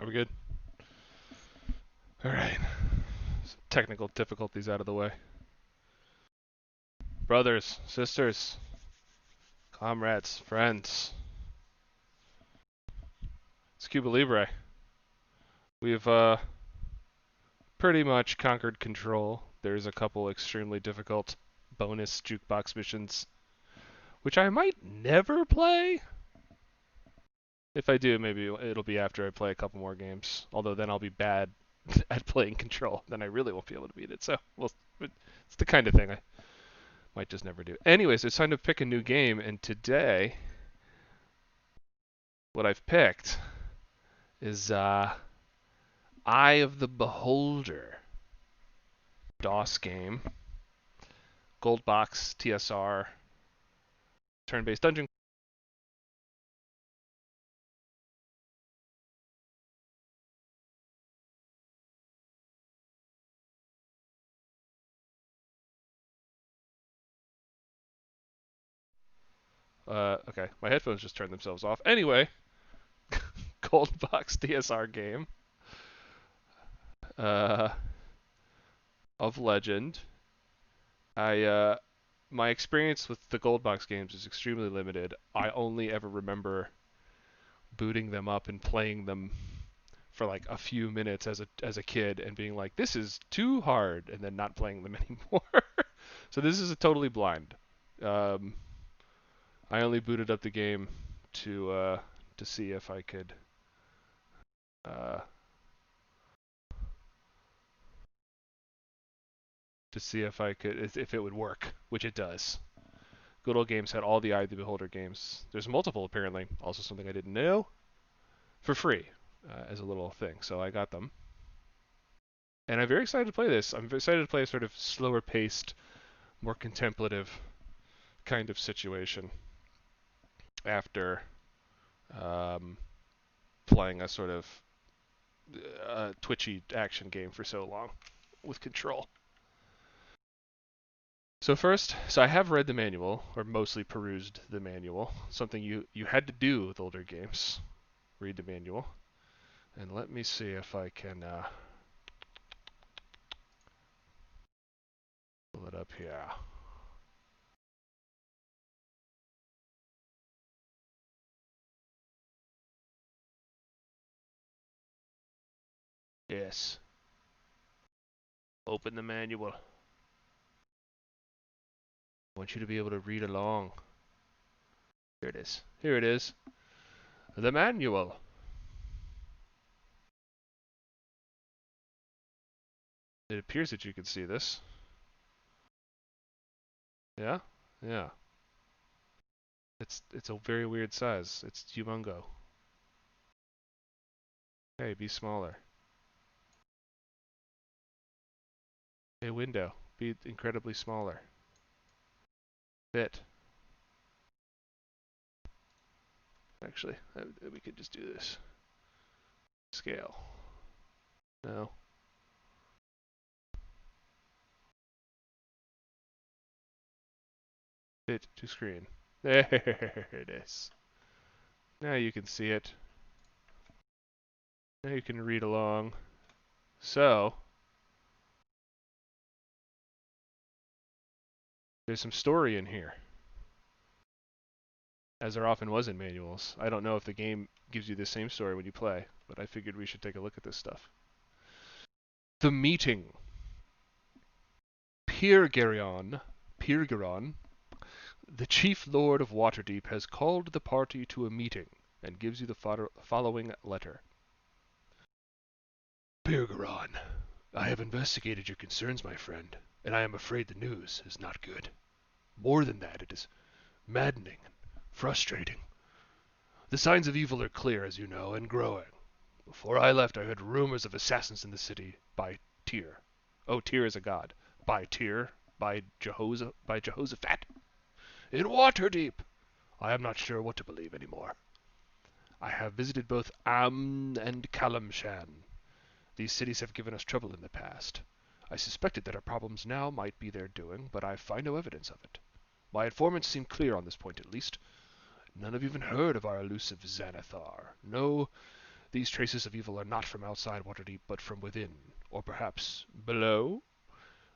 Are we good? All right. Some technical difficulties out of the way. Brothers, sisters, comrades, friends. It's CubaLibre. We've pretty much conquered control. There's a couple extremely difficult bonus jukebox missions, which I might never play. If I do, maybe it'll be after I play a couple more games. Although then I'll be bad at playing control. Then I really won't be able to beat it. So, well, it's the kind of thing I might just never do. Anyways, it's time to pick a new game, and today, what I've picked is Eye of the Beholder. DOS game. Gold Box, TSR, turn-based dungeon. Okay, my headphones just turned themselves off. Anyway, Gold Box TSR game uh, of legend. My experience with the Gold Box games is extremely limited. I only ever remember booting them up and playing them for like a few minutes as a kid and being like, this is too hard, and then not playing them anymore. So this is a totally blind. Um, I only booted up the game to see if I could uh, if it would work, which it does. Good Old Games had all the Eye of the Beholder games. There's multiple apparently. Also something I didn't know, for free as a little thing. So I got them, and I'm very excited to play this. I'm very excited to play a sort of slower paced, more contemplative kind of situation after um, playing a sort of twitchy action game for so long with control. So I have read the manual, or mostly perused the manual. Something you had to do with older games. Read the manual. And let me see if I can pull it up here. Yes. Open the manual. I want you to be able to read along. Here it is. Here it is. The manual. It appears that you can see this. Yeah? Yeah. It's a very weird size. It's humongo. Hey, be smaller. Hey, window. Be incredibly smaller. Fit. Actually, we could just do this. Scale. No. Fit to screen. There it is. Now you can see it. Now you can read along. So, there's some story in here, as there often was in manuals. I don't know if the game gives you the same story when you play, but I figured we should take a look at this stuff. The meeting. Pirgeron, the chief lord of Waterdeep, has called the party to a meeting and gives you the following letter. Pirgeron, I have investigated your concerns, my friend, and I am afraid the news is not good. More than that, it is maddening and frustrating. The signs of evil are clear, as you know, and growing. Before I left, I heard rumors of assassins in the city by Tyr. Oh, Tyr is a god. By Tyr, by Jehoshaphat. In Waterdeep! I am not sure what to believe anymore. I have visited both Amn and Kalamshan. These cities have given us trouble in the past. I suspected that our problems now might be their doing, but I find no evidence of it. My informants seem clear on this point at least. None have even heard of our elusive Xanathar. No These traces of evil are not from outside Waterdeep, but from within, or perhaps below?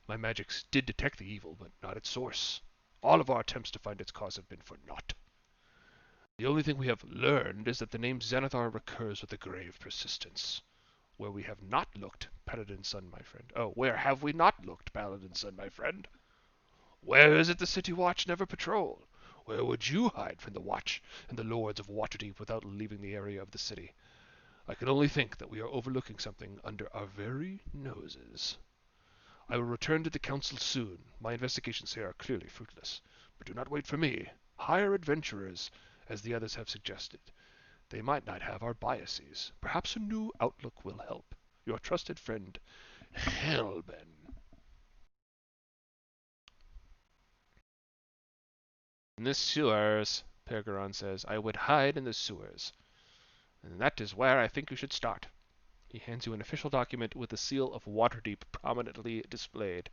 My magics did detect the evil, but not its source. All of our attempts to find its cause have been for naught. The only thing we have learned is that the name Xanathar recurs with a grave persistence. Where we have not looked, Paladin's son, my friend. Oh, where have we not looked, Paladin's son, my friend? Where is it the City Watch never patrol? Where would you hide from the Watch and the Lords of Waterdeep without leaving the area of the city? I can only think that we are overlooking something under our very noses. I will return to the Council soon. My investigations here are clearly fruitless. But do not wait for me. Hire adventurers, as the others have suggested. They might not have our biases. Perhaps a new outlook will help. Your trusted friend, Helben. In the sewers, Pergeron says. I would hide in the sewers. And that is where I think you should start. He hands you an official document with the seal of Waterdeep prominently displayed.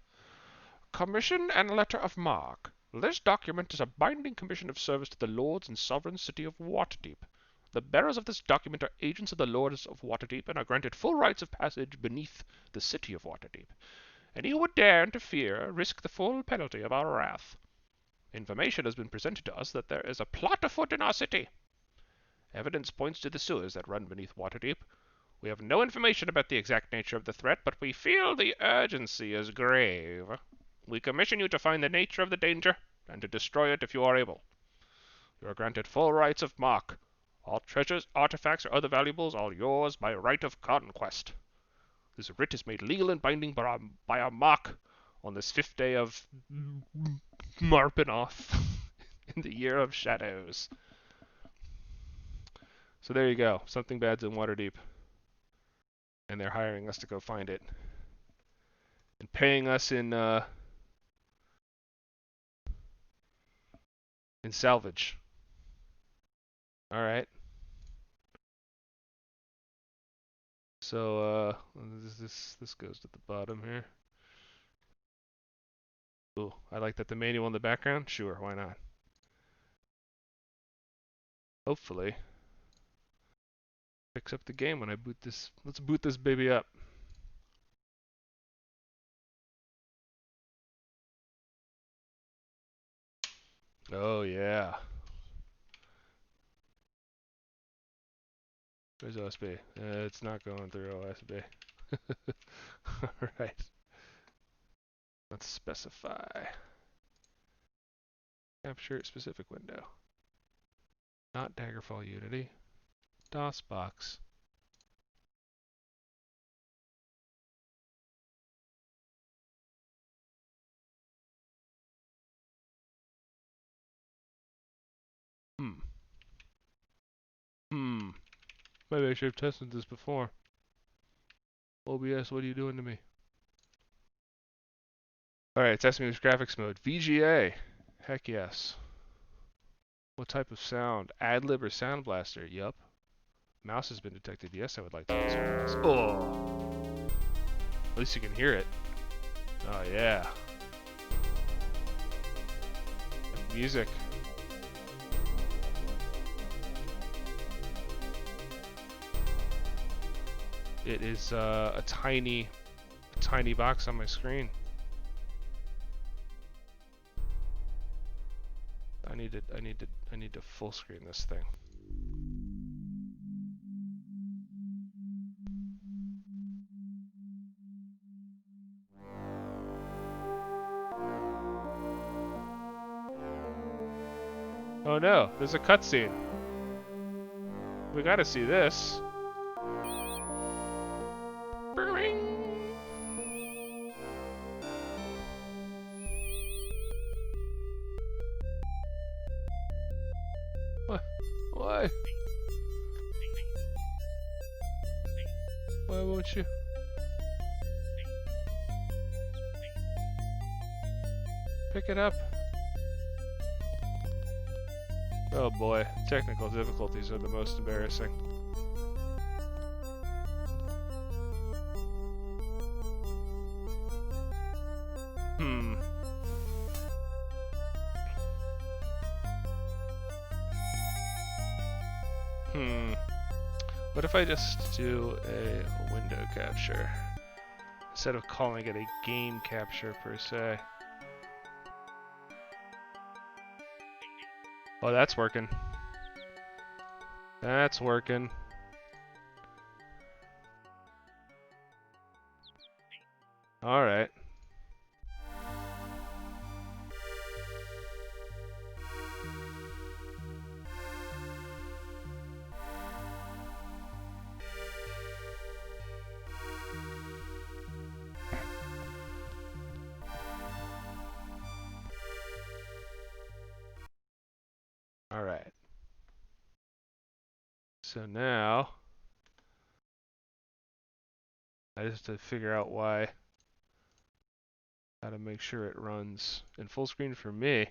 Commission and Letter of Marque. This document is a binding commission of service to the Lords and Sovereign City of Waterdeep. The bearers of this document are agents of the Lords of Waterdeep and are granted full rights of passage beneath the City of Waterdeep. Any who would dare interfere risk the full penalty of our wrath. Information has been presented to us that there is a plot afoot in our city. Evidence points to the sewers that run beneath Waterdeep. We have no information about the exact nature of the threat, but we feel the urgency is grave. We commission you to find the nature of the danger, and to destroy it if you are able. You are granted full rights of marque. All treasures, artifacts, or other valuables are yours by right of conquest. This writ is made legal and binding by our marque on this 5th day of Marpenoth in the Year of Shadows. So there you go. Something bad's in Waterdeep. And they're hiring us to go find it. And paying us in salvage. Alright. So, this goes to the bottom here. Ooh, I like that the manual in the background. Sure, why not? Hopefully, picks up the game when I boot this. Let's boot this baby up. Oh yeah. Where's OSB? It's not going through OSB. Alright. Let's specify. Capture specific window. Not Daggerfall Unity. DOS box. Maybe I should have tested this before. OBS, what are you doing to me? Alright, it's asking me which graphics mode. VGA. Heck yes. What type of sound? Adlib or Sound Blaster? Yup. Mouse has been detected. Yes, I would like to use mouse. Oh! At least you can hear it. Oh yeah. And music. It is a tiny box on my screen. I need to full screen this thing. Oh no, there's a cutscene. We gotta see this. What? Why? Why won't you? Pick it up. Oh boy, technical difficulties are the most embarrassing. What if I just do a window capture instead of calling it a game capture per se? Oh, that's working. That's working. All right. All right. So now I just have to figure out how to make sure it runs in full screen for me,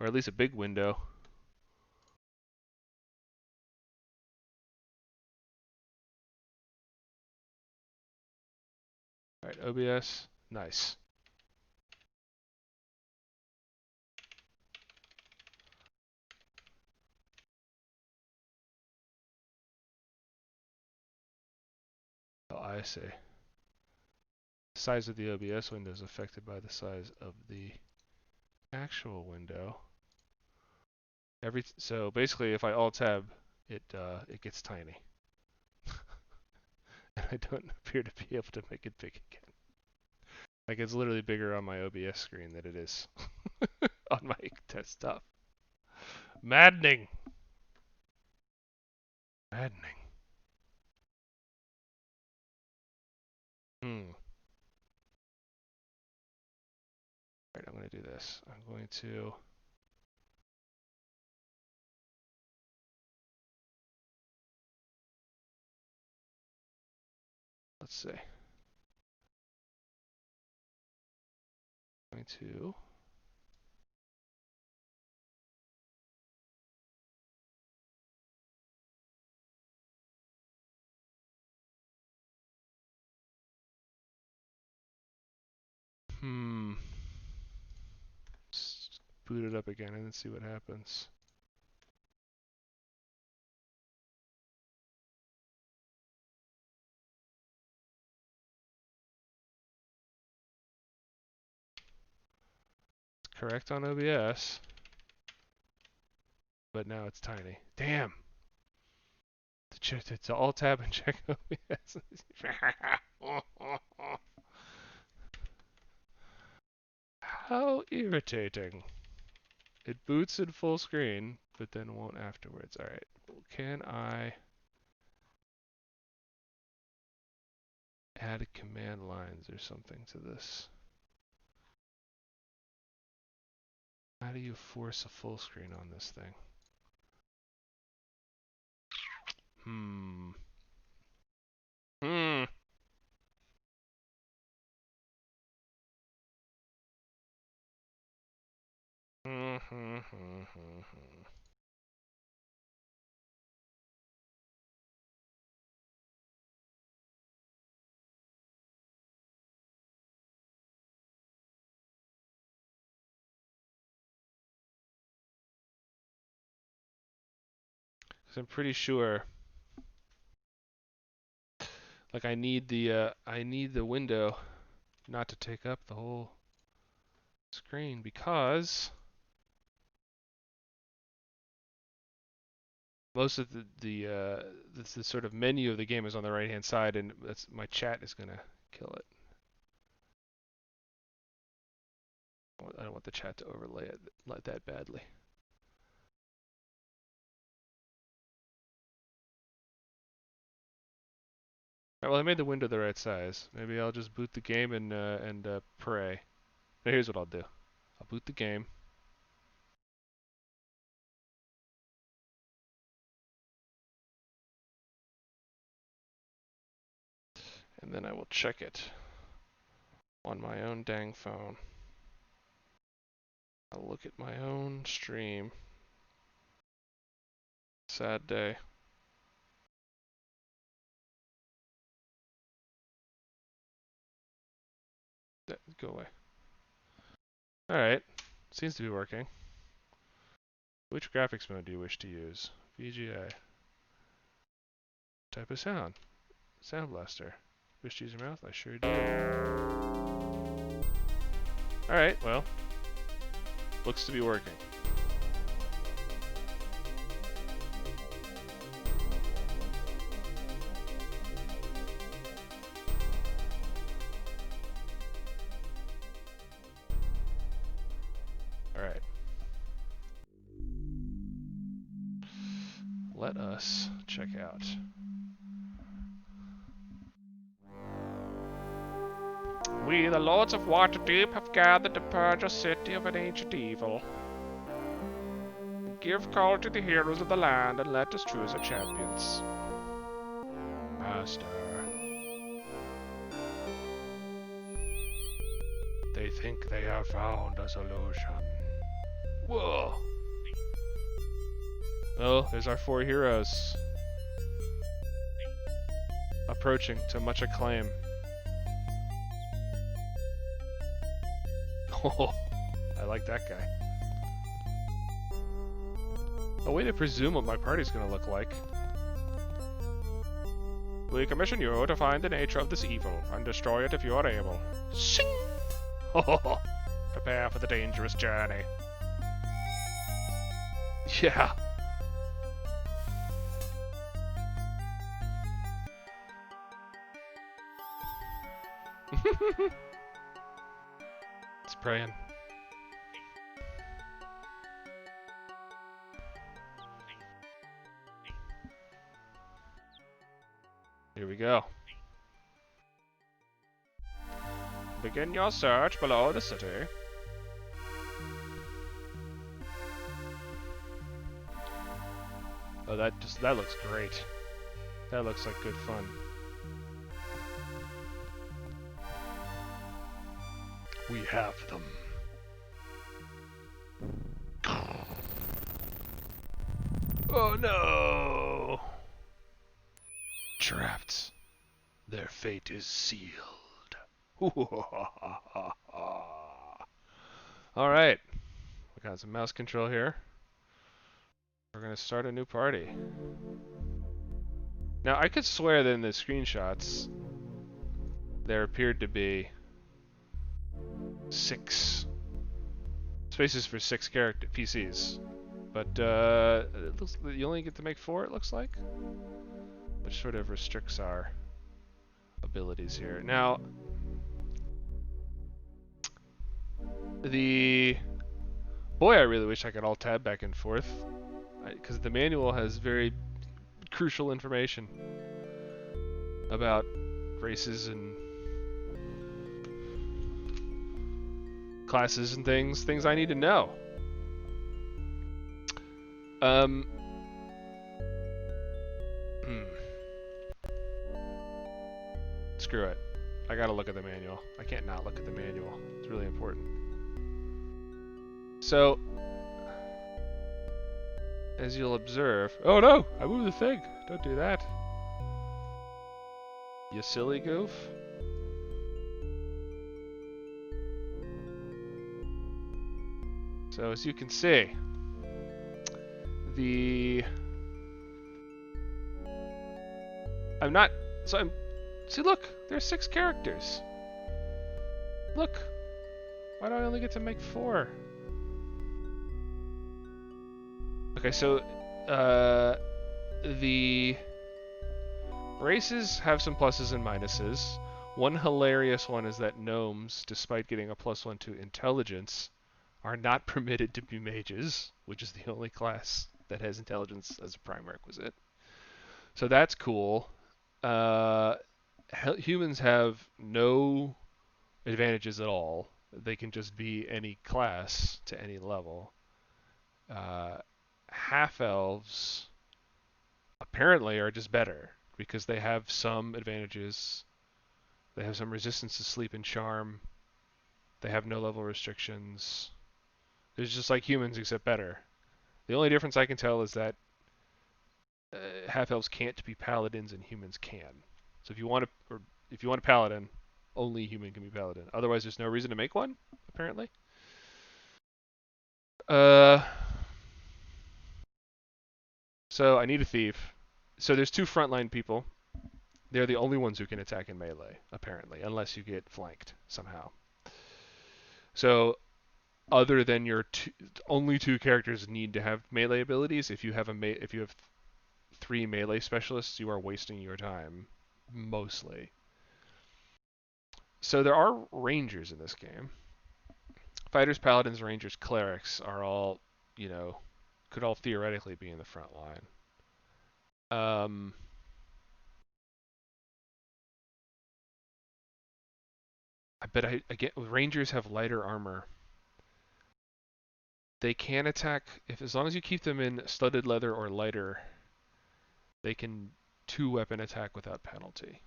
or at least a big window. All right, OBS, nice. Oh, I see. Size of the OBS window is affected by the size of the actual window. So basically, if I Alt-Tab, it gets tiny, and I don't appear to be able to make it big again. Like it's literally bigger on my OBS screen than it is on my desktop. Maddening. Maddening. Hmm. All right, I'm going to do this. I'm going to let's see. I'm going to boot it up again and then see what happens. It's correct on OBS, but now it's tiny. Damn. To Alt Tab and check OBS. How irritating. It boots in full screen, but then won't afterwards. Alright, can I add command lines or something to this? How do you force a full screen on this thing? Hmm. Hmm. Because I'm pretty sure, like I need the window not to take up the whole screen because most of the sort of menu of the game is on the right hand side, and that's my chat is gonna kill it. I don't want the chat to overlay it like that badly. Alright, well I made the window the right size. Maybe I'll just boot the game and pray. Now here's what I'll do. I'll boot the game. And then I will check it on my own dang phone. I'll look at my own stream. Sad day. Go away. Alright. Seems to be working. Which graphics mode do you wish to use? VGA. type of sound. Sound blaster. Wish to use your mouth? I sure do. Alright, well. Looks to be working. Alright. Let us check out. We, the Lords of Waterdeep, have gathered to purge a city of an ancient evil. Give call to the heroes of the land and let us choose our champions. Master. They think they have found a solution. Whoa! Oh, there's our 4 heroes. Approaching to much acclaim. Oh, I like that guy. A way to presume what my party's gonna look like. We commission you to find the nature of this evil and destroy it if you are able. Sing! Prepare for the dangerous journey. Yeah. It's praying. Here we go. Begin your search below the city. Oh, that looks great. That looks like good fun. We have them. Oh no! Trapped. Their fate is sealed. Alright. We got some mouse control here. We're gonna start a new party. Now, I could swear that in the screenshots, there appeared to be 6 spaces for 6 character PCs. But it looks you only get to make 4, it looks like, which sort of restricts our abilities here. Now, I really wish I could alt tab back and forth, because the manual has very crucial information about races and classes and things I need to know. Screw it. I gotta look at the manual. I can't not look at the manual. It's really important. So, as you'll observe... Oh no! I moved the thing! Don't do that. You silly goof. So as you can see, see, look, there's 6 characters. Look, why do I only get to make 4? Okay, so the races have some pluses and minuses. One hilarious one is that gnomes, despite getting a +1 to intelligence, are not permitted to be mages, which is the only class that has intelligence as a prime requisite. So that's cool. Humans have no advantages at all. They can just be any class to any level. Half-elves apparently are just better because they have some advantages. They have some resistance to sleep and charm. They have no level restrictions. It's just like humans except better. The only difference I can tell is that half-elves can't be paladins and humans can. So if you want a paladin, only human can be paladin. Otherwise, there's no reason to make one, apparently. So I need a thief. So there's two frontline people. They're the only ones who can attack in melee, apparently, unless you get flanked somehow. So other than your only two characters need to have melee abilities. If you have if you have three melee specialists, you are wasting your time mostly. So there are rangers in this game. Fighters, paladins, rangers, clerics are all, could all theoretically be in the front line. I bet again rangers have lighter armor. They can attack as long as you keep them in studded leather or lighter. They can two-weapon attack without penalty.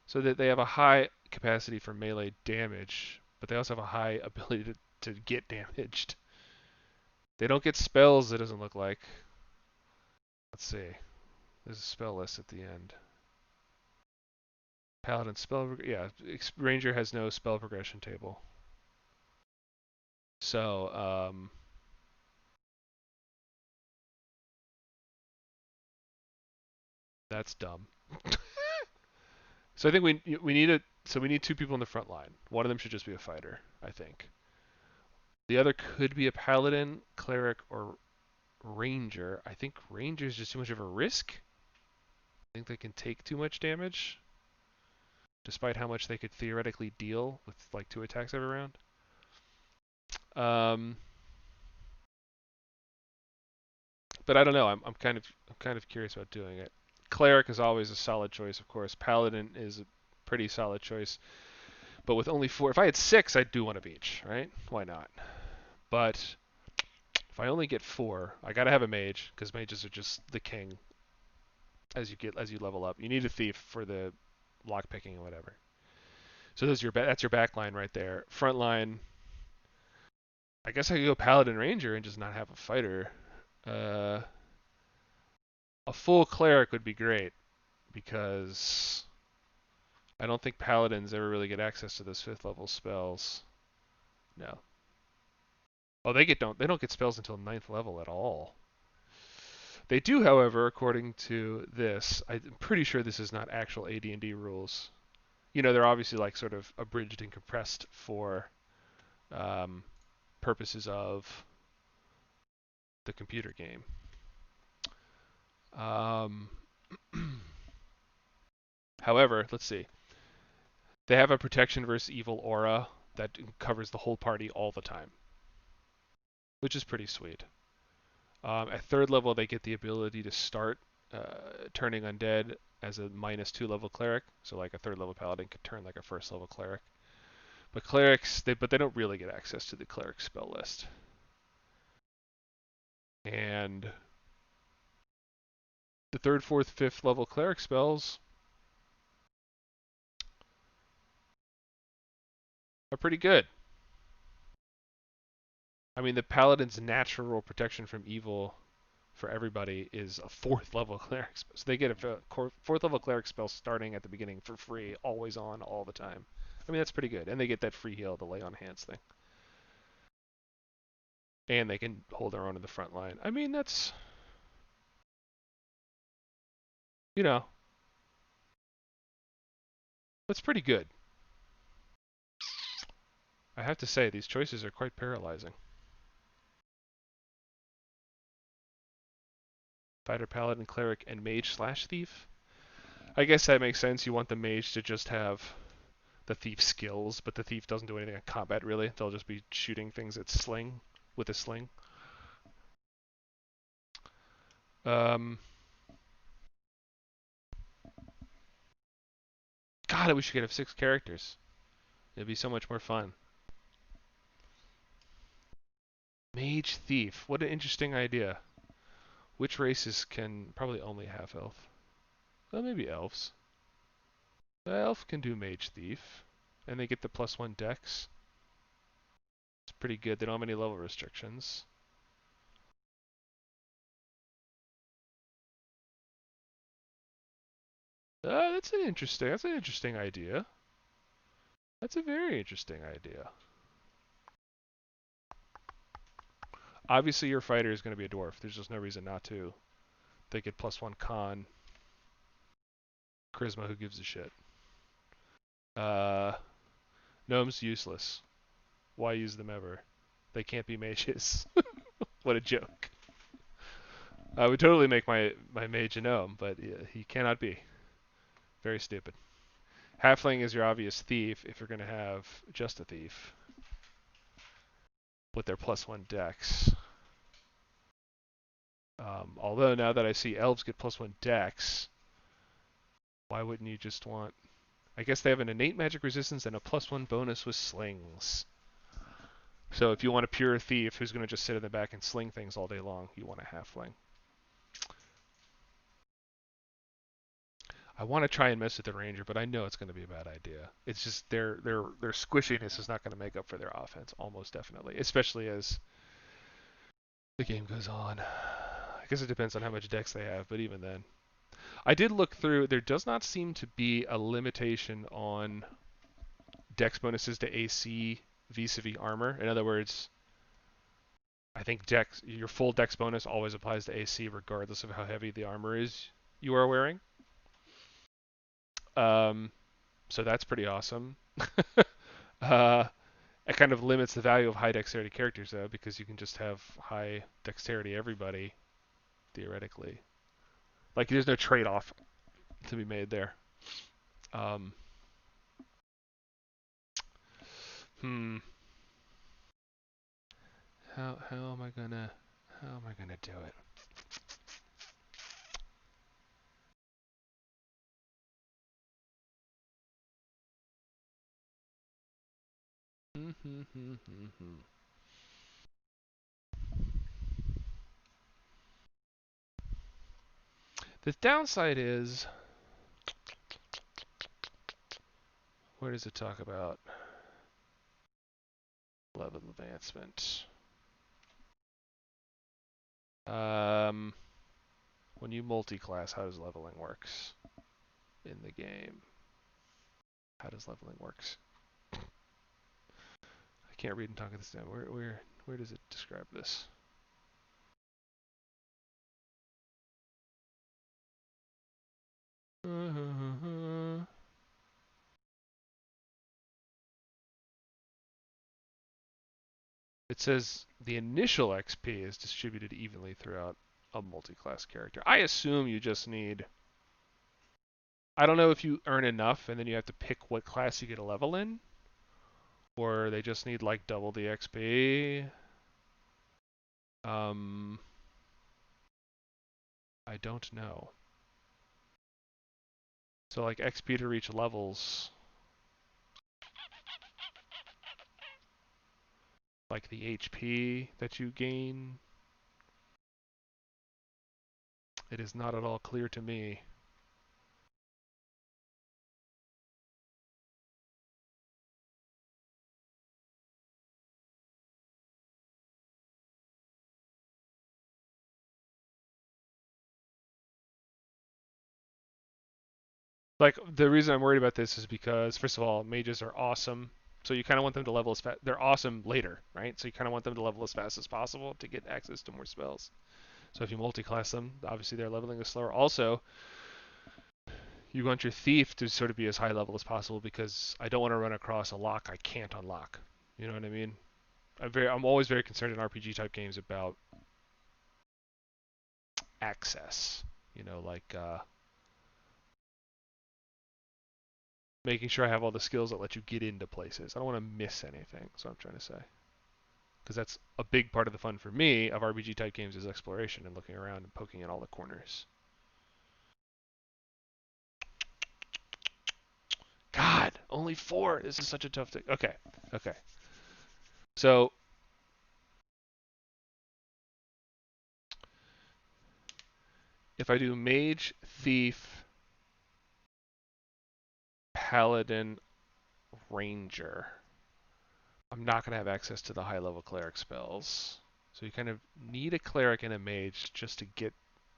So that they have a high capacity for melee damage, but they also have a high ability to get damaged. They don't get spells, it doesn't look like. Let's see. There's a spell list at the end. Paladin spell, yeah, Ranger has no spell progression table. So, that's dumb. So I think we need two people in the front line. One of them should just be a fighter, I think. The other could be a paladin, cleric, or ranger. I think ranger is just too much of a risk. I think they can take too much damage, despite how much they could theoretically deal with like two attacks every round. Um, but I don't know. I'm kind of curious about doing it. Cleric is always a solid choice, of course. Paladin is a pretty solid choice. But with only 4, if I had 6, I'd do one of each, right? Why not? But if I only get 4, I gotta have a mage because mages are just the king as you level up. You need a thief for the lock picking and whatever. So that's your back line right there. Front line, I guess I could go paladin ranger and just not have a fighter. Uh, a full cleric would be great because I don't think paladins ever really get access to those 5th level spells. No. Oh, they don't get spells until 9th level at all. They do, however, according to this. I'm pretty sure this is not actual AD&D rules. They're obviously like sort of abridged and compressed for um, purposes of the computer game. Um, however, let's see. They have a protection versus evil aura that covers the whole party all the time, which is pretty sweet. At 3rd level, they get the ability to start turning undead as a -2 level cleric. So like a 3rd level paladin could turn like a 1st level cleric. But clerics, they don't really get access to the cleric spell list. And the 3rd, 4th, 5th level cleric spells are pretty good. I mean, the paladin's natural protection from evil for everybody is a 4th level cleric spell. So they get a 4th level cleric spell starting at the beginning for free, always on, all the time. I mean, that's pretty good. And they get that free heal, the lay on hands thing. And they can hold their own in the front line. I mean, that's, you know, that's pretty good. I have to say, these choices are quite paralyzing. Fighter, paladin, cleric, and mage/thief. I guess that makes sense. You want the mage to just have the thief skills, but the thief doesn't do anything in combat really. They'll just be shooting things at sling with a sling. God, I wish you could have 6 characters. It'd be so much more fun. Mage thief. What an interesting idea. Which races can probably only half elf? Well, maybe elves. The elf can do mage thief, and they get the +1 dex. It's pretty good. They don't have any level restrictions. That's an interesting idea. That's a very interesting idea. Obviously, your fighter is going to be a dwarf. There's just no reason not to They get +1 con. Charisma, who gives a shit? Uh, Gnomes, useless. Why use them ever? They can't be mages. What a joke. I would totally make my mage a gnome, but he cannot be. Very stupid. Halfling is your obvious thief if you're going to have just a thief with their +1 dex. Although now that I see elves get +1 dex, why wouldn't you just want... I guess they have an innate magic resistance and a +1 bonus with slings. So if you want a pure thief who's going to just sit in the back and sling things all day long, you want a halfling. I want to try and mess with the ranger, but I know it's going to be a bad idea. It's just their squishiness is not going to make up for their offense, almost definitely, especially as the game goes on. I guess it depends on how much dex they have, but even then. I did look through. There does not seem to be a limitation on dex bonuses to AC vis-a-vis armor. In other words, I think your full dex bonus always applies to AC regardless of how heavy the armor is you are wearing. So that's pretty awesome. It kind of limits the value of high dexterity characters though, because you can just have high dexterity everybody, theoretically. Like there's no trade-off to be made there. Um, hmm. How am I gonna do it? The downside is, where does it talk about level advancement? When you multi-class, how does leveling works in the game? How does leveling works? I can't read and talk at this time. Where does it describe this? It says the initial XP is distributed evenly throughout a multi-class character. I assume you just need... I don't know if you earn enough and then you have to pick what class you get a level in, or they just need like double the XP. I don't know. So like XP to reach levels, like the HP that you gain, it is not at all clear to me. Like the reason I'm worried about this is because first of all, mages are awesome. So you kind of want them to level as fast. They're awesome later, right? So you kind of want them to level as fast as possible to get access to more spells. So if you multi-class them, obviously they're leveling slower. Also, you want your thief to sort of be as high level as possible because I don't want to run across a lock I can't unlock. You know what I mean? I'm always very concerned in RPG type games about access. You know, like making sure I have all the skills that let you get into places. I don't want to miss anything. That's what I'm trying to say. Because that's a big part of the fun for me of RPG type games is exploration and looking around and poking in all the corners. God, only 4. This is such a tough thing. Okay. So if I do mage, thief, paladin, ranger, I'm not going to have access to the high level cleric spells. So you kind of need a cleric and a mage just to get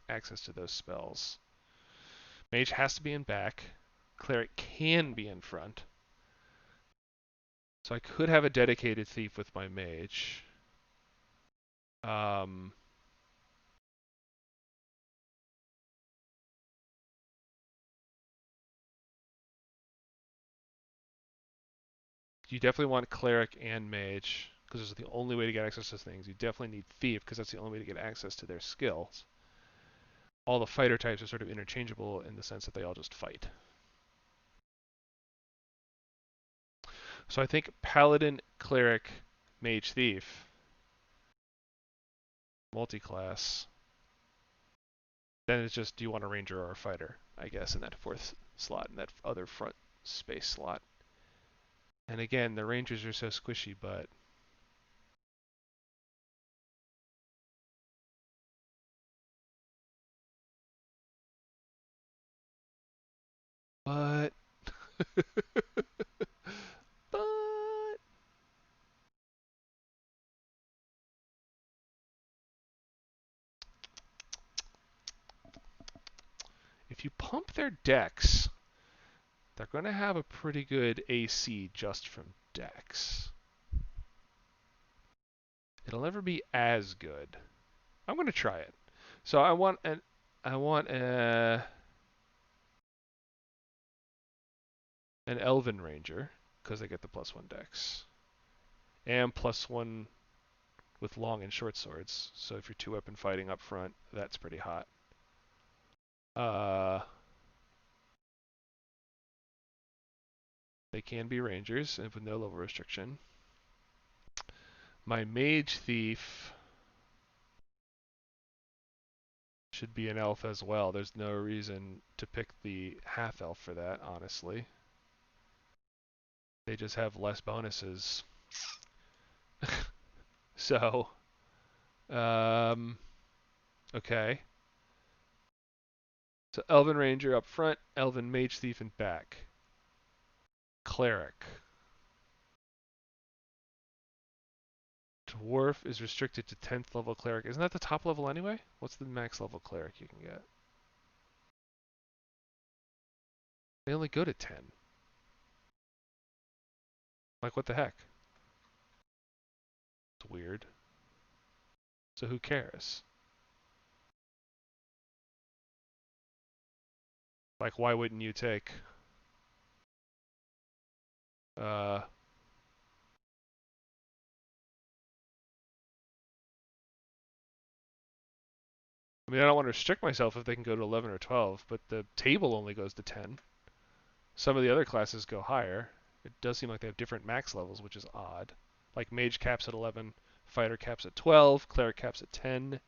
access to those spells. Mage has to be in back. Cleric can be in front. So I could have a dedicated thief with my mage. You definitely want cleric and mage because those are the only way to get access to things. You definitely need thief because that's the only way to get access to their skills. All the fighter types are sort of interchangeable in the sense that they all just fight. So I think paladin, cleric, mage, thief, multi-class. Then it's just, do you want a ranger or a fighter? I guess in that fourth slot, in that other front space slot. And again, the rangers are so squishy, but but but if you pump their decks, they're going to have a pretty good AC just from decks. It'll never be as good. I'm going to try it. So I want an Elven Ranger because they get the +1 dex and +1 with long and short swords. So if you're two-weapon fighting up front, that's pretty hot. Uh, they can be rangers and with no level restriction. My mage thief should be an elf as well. There's no reason to pick the half elf for that, honestly. They just have less bonuses. So, um, okay. So Elven Ranger up front, Elven Mage Thief in back. Cleric. Dwarf is restricted to 10th level Cleric. Isn't that the top level anyway? What's the max level Cleric you can get? They only go to 10. Like, what the heck? It's weird. So who cares? Like, why wouldn't you take... Uh, I mean, I don't want to restrict myself if they can go to 11 or 12, but the table only goes to 10. Some of the other classes go higher. It does seem like they have different max levels, which is odd. Like Mage caps at 11, Fighter caps at 12, Cleric caps at 10.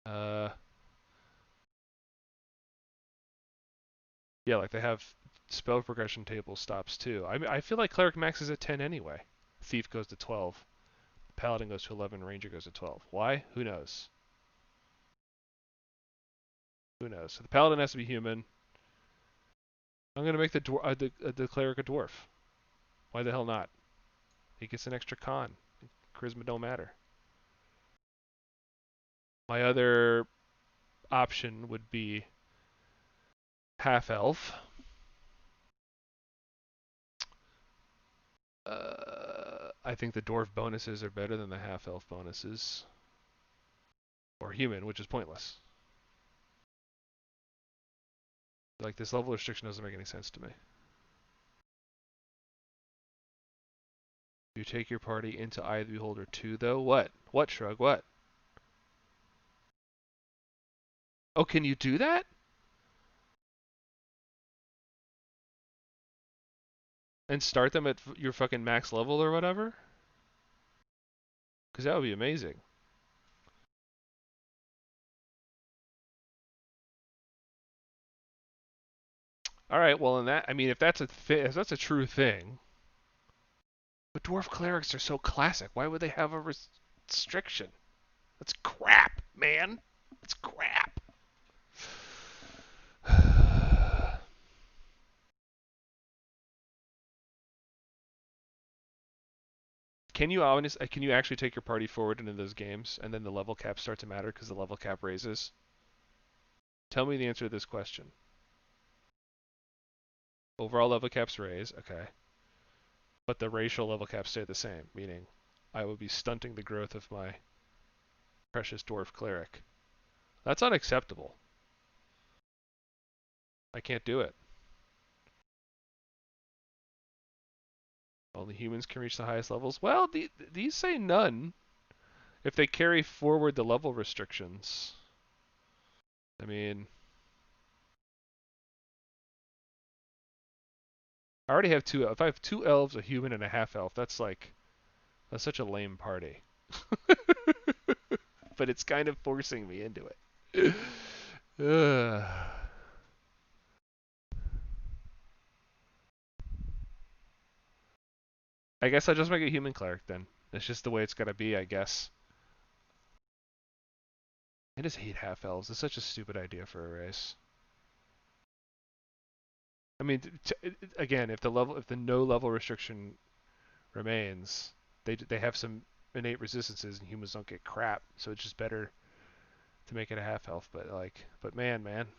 Uh, yeah, like they have spell progression table stops too. I feel like Cleric maxes at 10 anyway. Thief goes to 12. Paladin goes to 11. Ranger goes to 12. Why? Who knows? Who knows? So the Paladin has to be human. I'm going to make the Cleric a dwarf. Why the hell not? He gets an extra con. Charisma don't matter. My other option would be half elf. I think the dwarf bonuses are better than the half elf bonuses. Or human, which is pointless. Like, this level restriction doesn't make any sense to me. You take your party into Eye of the Beholder 2, though? What? What, Shrug? What? Oh, can you do that? And start them at your fucking max level or whatever? Because that would be amazing. All right, well, in that, I mean, if that's if that's a true thing, but dwarf clerics are so classic. Why would they have a restriction? That's crap, man. That's crap. Can you can you actually take your party forward into those games and then the level caps start to matter because the level cap raises? Tell me the answer to this question. Overall level caps raise, okay. But the racial level caps stay the same, meaning I would be stunting the growth of my precious dwarf cleric. That's unacceptable. I can't do it. Only humans can reach the highest levels. Well, these say none if they carry forward the level restrictions. I mean, I already have two. If I have two elves, a human, and a half elf, that's such a lame party. But it's kind of forcing me into it. I guess I'll just make a human cleric then. It's just the way it's gotta be, I guess. I just hate half elves. It's such a stupid idea for a race. I mean, again, if the no level restriction remains, they have some innate resistances, and humans don't get crap. So it's just better to make it a half elf. But man.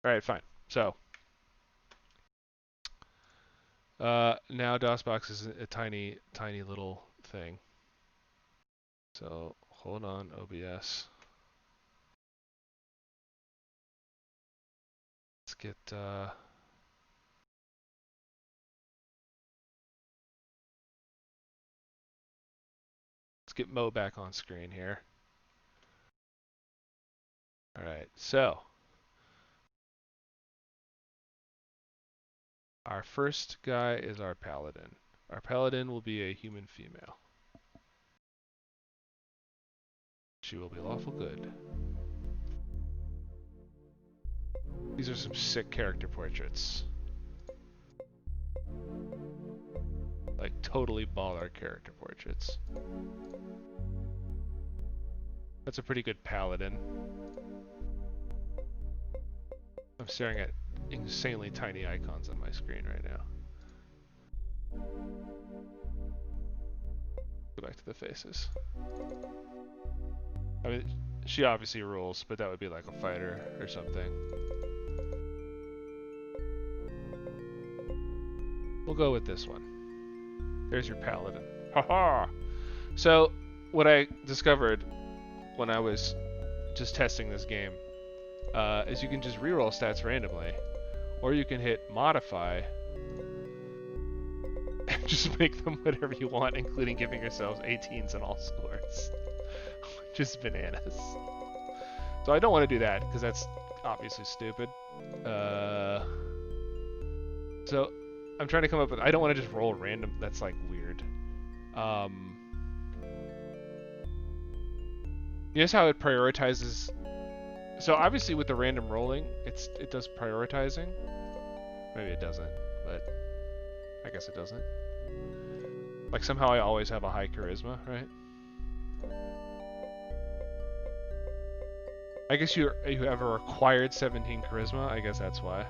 All right, fine. So now DOSBox is a tiny little thing. So hold on, OBS. Let's get Mo back on screen here. All right, so our first guy is our paladin. Our paladin will be a human female. She will be lawful good. These are some sick character portraits. Like totally baller character portraits. That's a pretty good paladin. I'm staring at insanely tiny icons on my screen right now. Go back to the faces. I mean, she obviously rules, but that would be like a fighter or something. We'll go with this one. There's your paladin. Haha! So, what I discovered when I was just testing this game is you can just reroll stats randomly, or you can hit modify and just make them whatever you want, including giving yourselves 18s in all scores. Just bananas. So I don't want to do that because that's obviously stupid. So I'm trying to come up with. I don't want to just roll random. That's like weird. Notice how it prioritizes. So obviously with the random rolling, it does prioritizing. Maybe it doesn't, but I guess it doesn't. Like somehow I always have a high charisma, right? I guess you have a required 17 charisma. I guess that's why,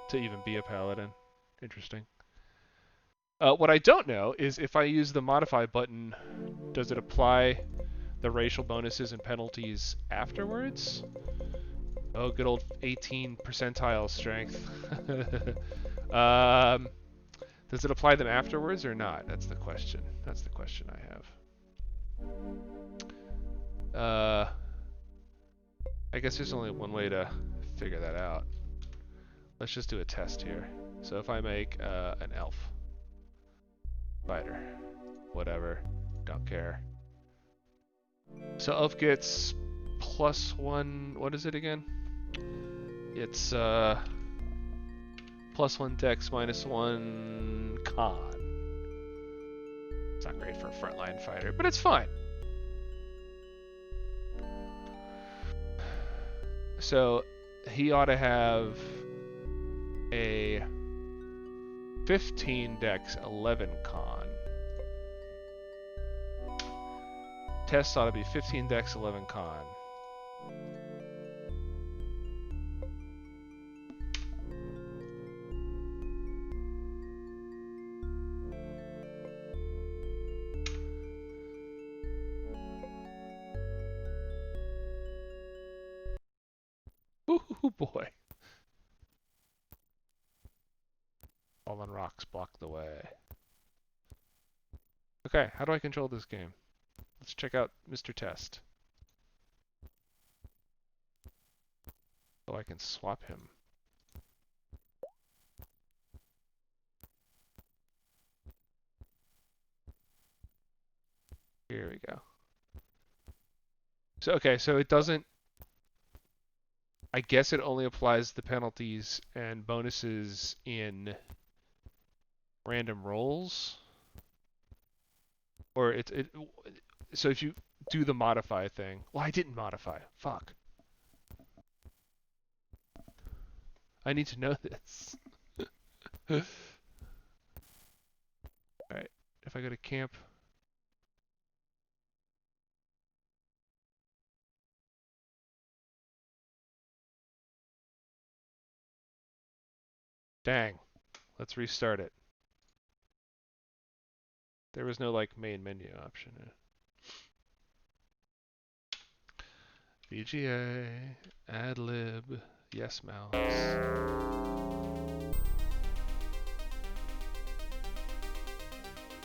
to even be a paladin. Interesting. What I don't know is if I use the modify button, does it apply the racial bonuses and penalties afterwards? Oh, good old 18 percentile strength. Does it apply them afterwards or not? That's the question. That's the question I have. I guess there's only one way to figure that out. Let's just do a test here. So if I make an elf fighter, whatever, don't care. So elf gets +1. What is it again? It's +1 dex, -1 con. It's not great for a frontline fighter, but it's fine. So he ought to have a 15 dex, 11 con. Test ought to be 15 dex, 11 con. Ooh boy. Fallen rocks block the way. Okay, how do I control this game? Let's check out Mr. Test. So I can swap him. Here we go. So, okay, so it doesn't, I guess it only applies the penalties and bonuses in random rolls. Or so if you do the modify thing, well, I didn't modify. Fuck. I need to know this. All right. If I go to camp, dang. Let's restart it. There was no like main menu option. VGA, ad lib, yes mouse.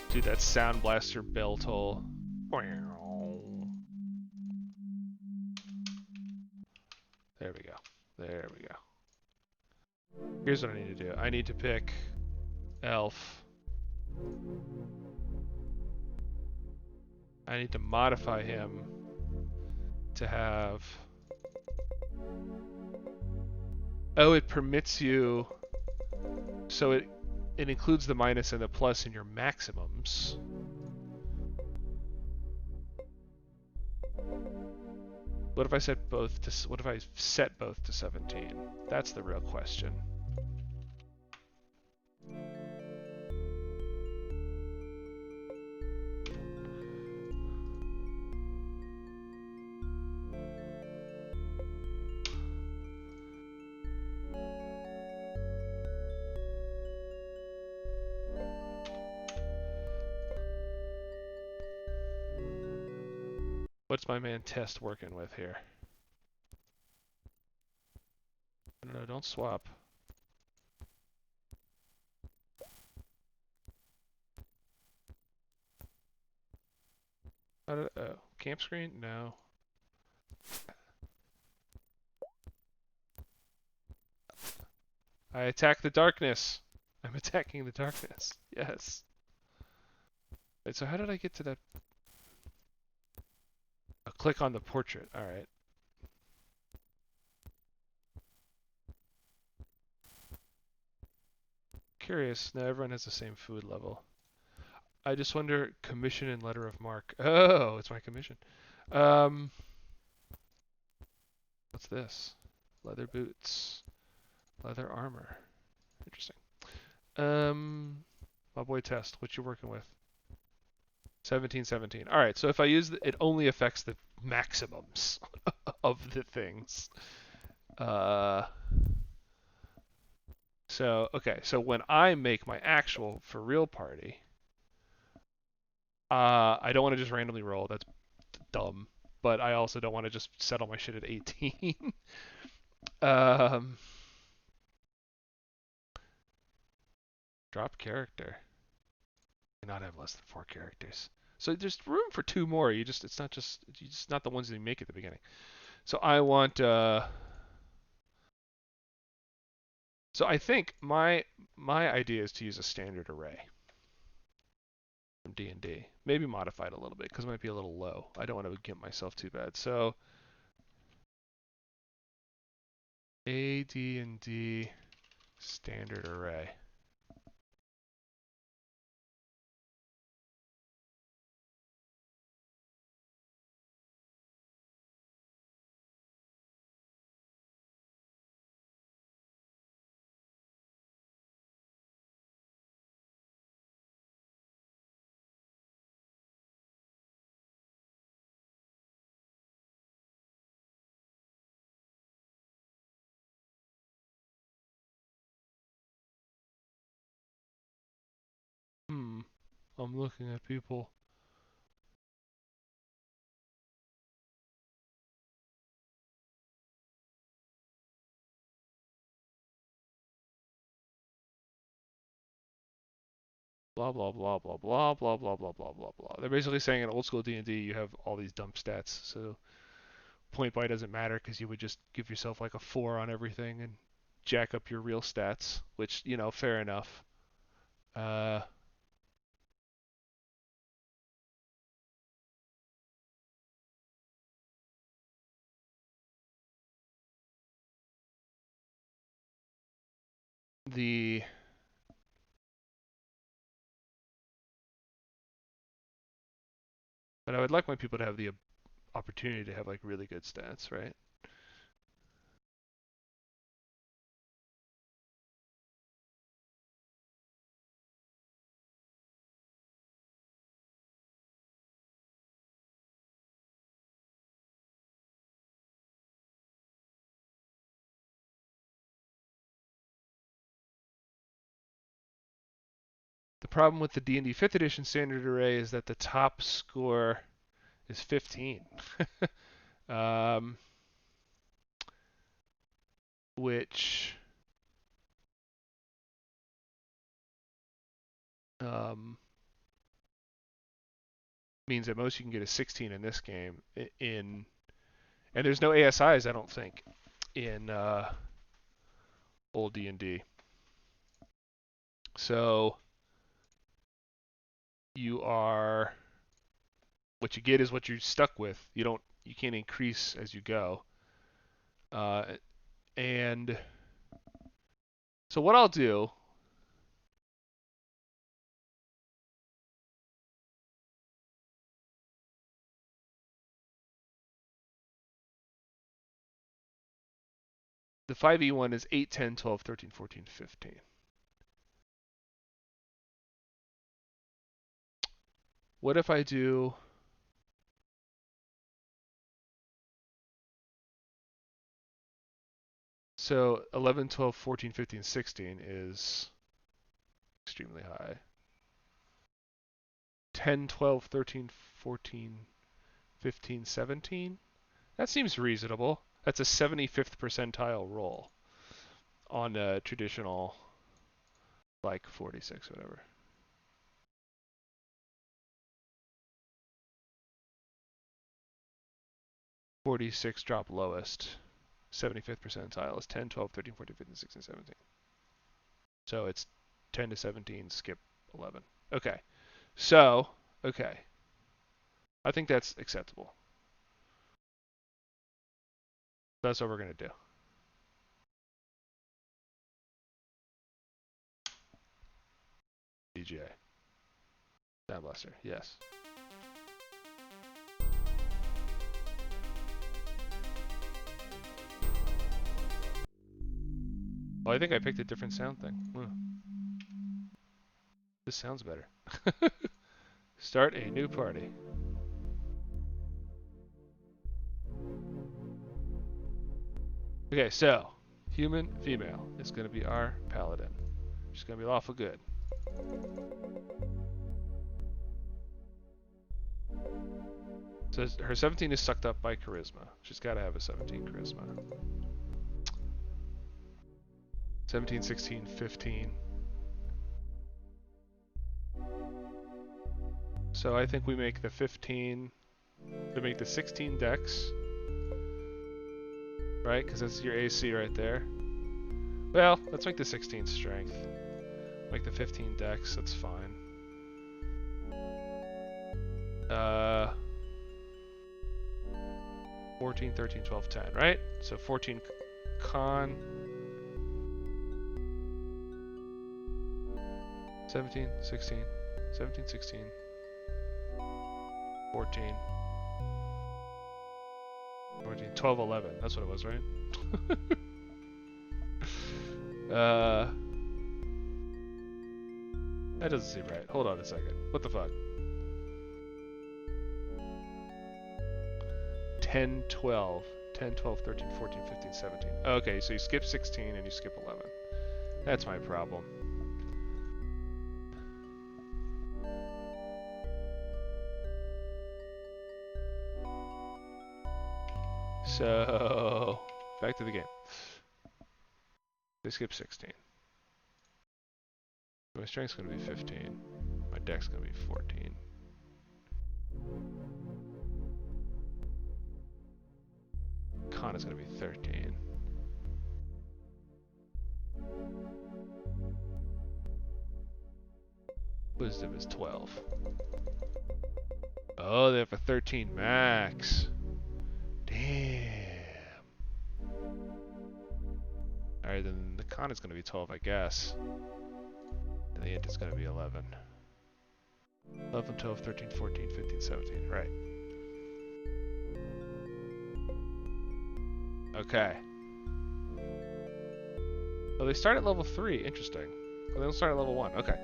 Dude, that Sound Blaster bell toll. There we go. There we go. Here's what I need to do. I need to pick elf. I need to modify him to have... Oh, it permits you... So it includes the minus and the plus in your maximums. What if I set both to... What if I set both to 17? That's the real question. What's my man Test working with here? No, don't swap. Oh, camp screen? No. I attack the darkness. I'm attacking the darkness. Yes. Wait, so how did I get to that? I'll click on the portrait. All right. Curious. No, everyone has the same food level. I just wonder, commission and letter of mark. Oh, it's my commission. What's this? Leather boots. Leather armor. Interesting. My boy Test, what you working with? 17, 17. All right, so if I use it only affects the maximums of the things. So, okay, so when I make my actual for real party, I don't want to just randomly roll. That's dumb. But I also don't want to just set all my shit at 18. Drop character. Not have less than 4 characters. So there's room for 2 more. It's not the ones that you make at the beginning. So I want so I think my idea is to use a standard array from D&D. Maybe modify it a little bit because it might be a little low. I don't want to get myself too bad. So AD&D standard array. I'm looking at people. Blah blah blah blah blah blah blah blah blah blah blah. They're basically saying in old school D&D you have all these dump stats. So point buy doesn't matter because you would just give yourself like a 4 on everything and jack up your real stats, which, you know, fair enough. Uh, the But I would like my people to have the opportunity to have like really good stats, right? The problem with the D&D 5th edition standard array is that the top score is 15. um, which means at most you can get a 16 in this game. And there's no ASIs, I don't think, in old D&D. So what you get is what you're stuck with. You can't increase as you go. And so what I'll do, the 5e one is 8, 10, 12, 13, 14, 15. What if I do... So 11, 12, 14, 15, 16 is extremely high. 10, 12, 13, 14, 15, 17? That seems reasonable. That's a 75th percentile roll on a traditional, like 46, whatever. 46 drop lowest. 75th percentile is 10, 12, 13, 14, 15, 16, 17. So it's 10 to 17, skip 11. Okay. So, okay. I think that's acceptable. That's what we're going to do. DGA. Sound Blaster, yes. Well, I think I picked a different sound thing. This sounds better. Start a new party. Okay, so human, female is going to be our paladin. She's going to be lawful good. So her 17 is sucked up by charisma. She's got to have a 17 charisma. 17, 16, 15. So I think we make the 15, we make the 16 dex, right? Because that's your AC right there. Well, let's make the 16 strength. Make the 15 dex, that's fine. 14, 13, 12, 10, right? So 14 con. 17, 16, 17, 16, 14, 14, 12, 11. That's what it was, right? That doesn't seem right. Hold on a second. What the fuck? 10, 12. 10, 12, 13, 14, 15, 17. Okay, so you skip 16 and you skip 11. That's my problem. So, back to the game. They skip 16. My strength's going to be 15. My dex going to be 14. con is going to be 13. Wisdom is 12. Oh, they have a 13 max. Damn. Alright, then the con is going to be 12, I guess. And the int is going to be 11. 11, 12, 13, 14, 15, 17. Right. Okay. Oh, they start at level 3. Interesting. Oh, they don't start at level 1. Okay.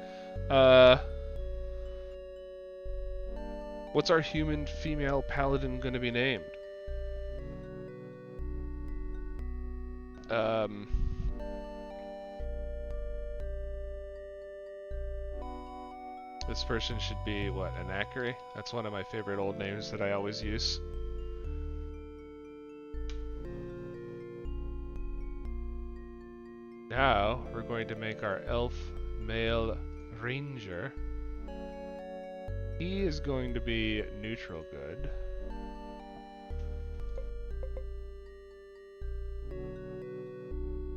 What's our human female paladin going to be named? This person should be, what, Anakari? That's one of my favorite old names that I always use. Now, we're going to make our elf male ranger. He is going to be neutral good.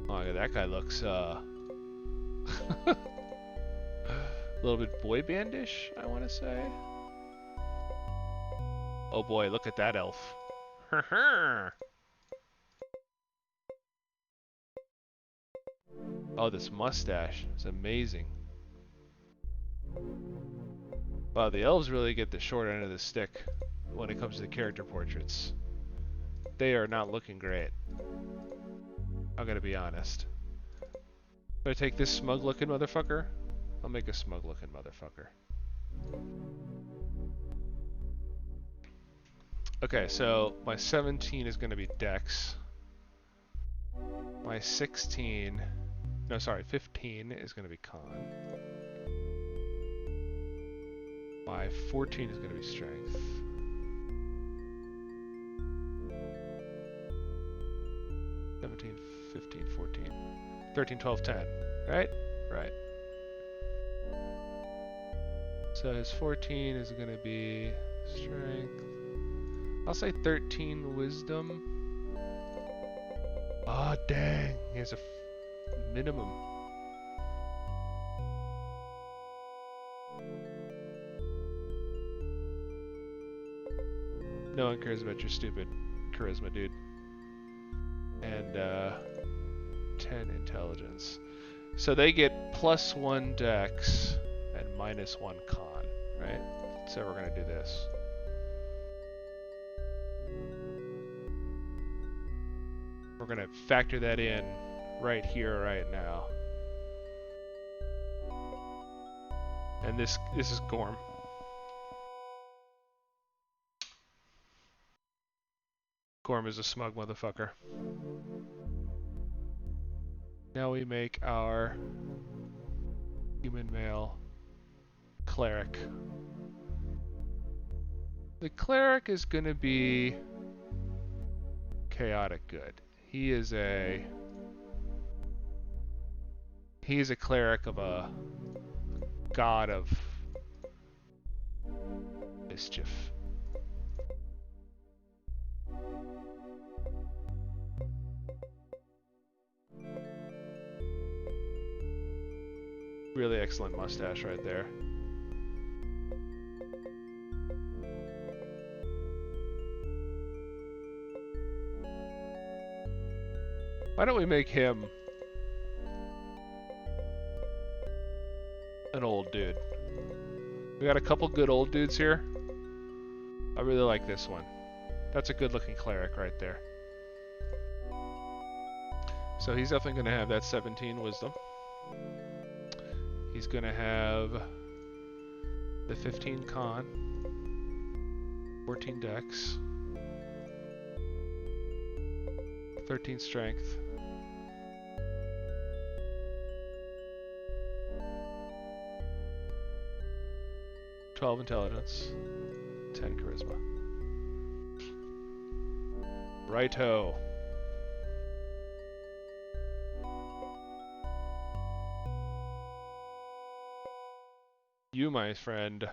Oh, that guy looks, a little bit boy bandish, I want to say. Oh boy, look at that elf. Oh, this mustache is amazing. Wow, the elves really get the short end of the stick when it comes to the character portraits. They are not looking great. I'm gonna be honest. If I take this smug-looking motherfucker, I'll make a smug-looking motherfucker. Okay, so my 17 is gonna be Dex. My 16... No, sorry, 15 is gonna be Con. My 14 is gonna be Strength. 17, 15, 14, 13, 12, 10, right? Right. So his 14 is going to be Strength. I'll say 13 Wisdom. Oh, dang. He has a minimum. No one cares about your stupid charisma, dude. And 10 intelligence. So they get +1 dex and -1 con, right? So we're gonna do this. We're gonna factor that in right here, right now. And this is Gorm. Gorm is a smug motherfucker. Now we make our human male cleric. The cleric is gonna be chaotic good. He is a cleric of a god of mischief. Really excellent mustache right there. Why don't we make him an old dude? We got a couple good old dudes here. I really like this one. That's a good looking cleric right there. So he's definitely going to have that 17 wisdom. He's going to have the 15 con, 14 dex, 13 strength, 12 intelligence, 10 charisma. Righto. You, my friend,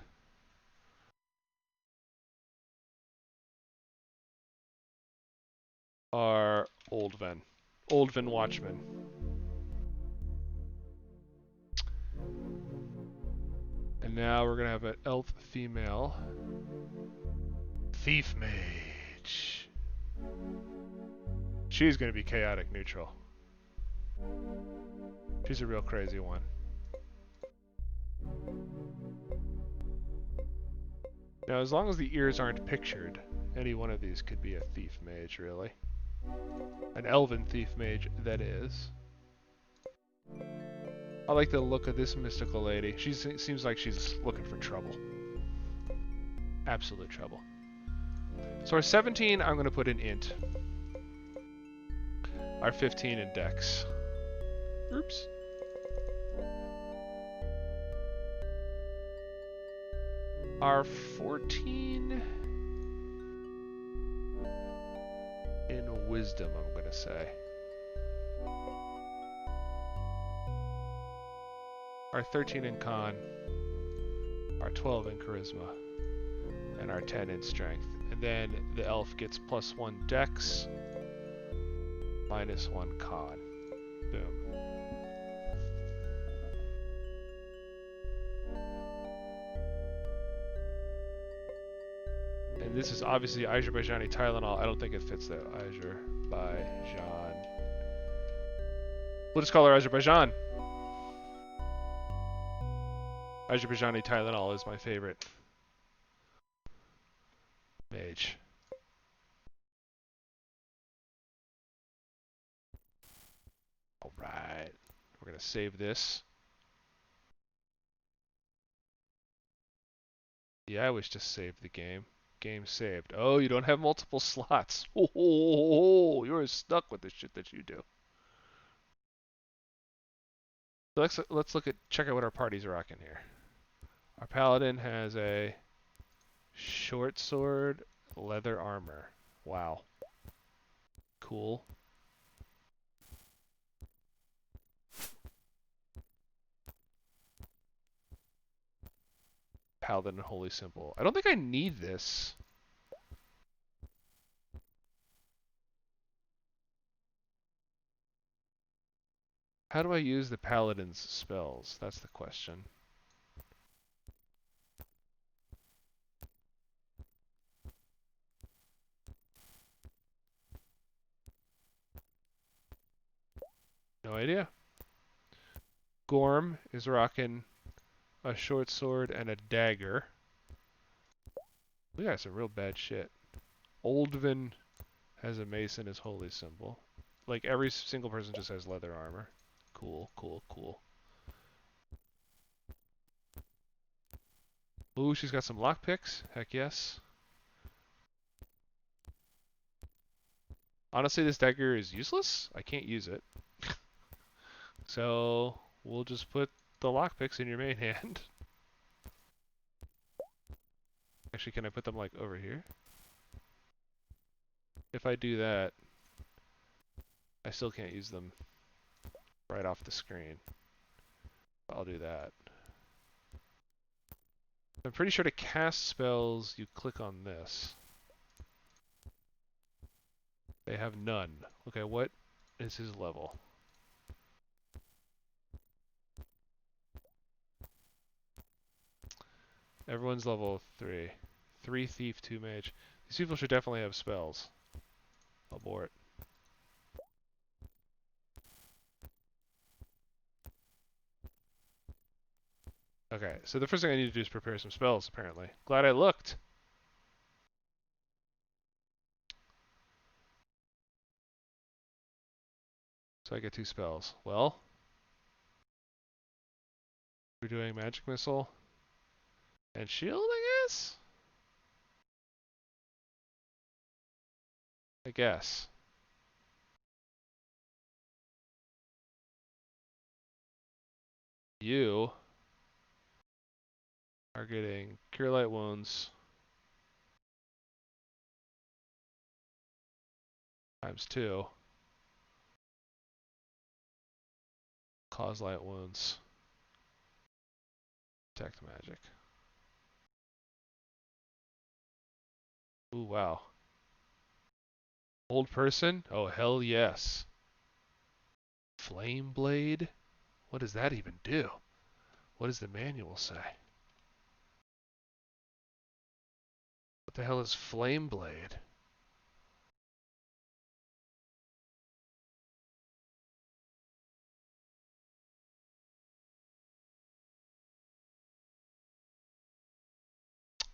are Oldven. Oldven Watchmen. And now we're going to have an elf female. Thief Mage. She's going to be chaotic neutral. She's a real crazy one. Now, as long as the ears aren't pictured, any one of these could be a thief mage, really. An elven thief mage, that is. I like the look of this mystical lady. She seems like she's looking for trouble. Absolute trouble. So our 17, I'm going to put in int. Our 15 in dex. Oops. Our 14 in wisdom, I'm going to say. Our 13 in con. Our 12 in charisma. And our 10 in strength. And then the elf gets +1 dex, -1 con. Boom. And this is obviously Azerbaijani Tylenol. I don't think it fits though. Azerbaijan. We'll just call her Azerbaijan. Azerbaijani Tylenol is my favorite mage. Alright. We're going to save this. Yeah, I wish to save the game. Game saved. Oh, you don't have multiple slots. Oh, you're stuck with the shit that you do. So let's check out what our party's rocking here. Our paladin has a short sword, leather armor. Wow. Cool. Paladin and holy symbol. I don't think I need this. How do I use the paladin's spells? That's the question. No idea. Gorm is rocking a short sword and a dagger. We got some real bad shit. Oldvin has a mace in his holy symbol. Like every single person just has leather armor. Cool, cool, cool. Ooh, she's got some lockpicks. Heck yes. Honestly, this dagger is useless. I can't use it. So we'll just put the lockpicks in your main hand. Actually, can I put them like over here? If I do that, I still can't use them right off the screen. I'll do that. I'm pretty sure to cast spells, you click on this. They have none. Okay, what is his level? Everyone's level 3. 3 thief, 2 mage. These people should definitely have spells. Abort. Okay, so the first thing I need to do is prepare some spells, apparently. Glad I looked. So I get 2 spells. Well, we're doing magic missile and shield, I guess? I guess. You are getting Cure Light Wounds ×2. Cause Light Wounds. Detect Magic. Ooh, wow. Old person? Oh, hell yes. Flame blade? What does that even do? What does the manual say? What the hell is flame blade?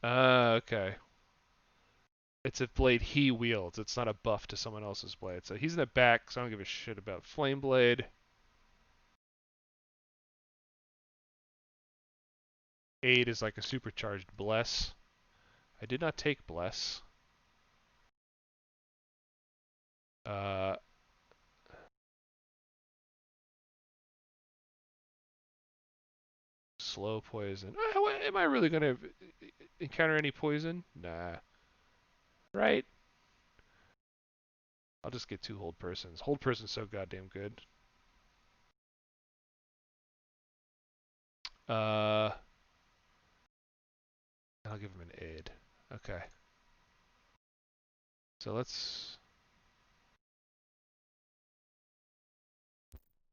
Okay. It's a blade he wields. It's not a buff to someone else's blade. So he's in the back, so I don't give a shit about flame blade. Aid is like a supercharged bless. I did not take bless. Uh, slow poison. Am I really gonna encounter any poison? Nah. Right? I'll just get 2 hold persons. Hold person's so goddamn good. Uh, I'll give him an aid. Okay. So let's.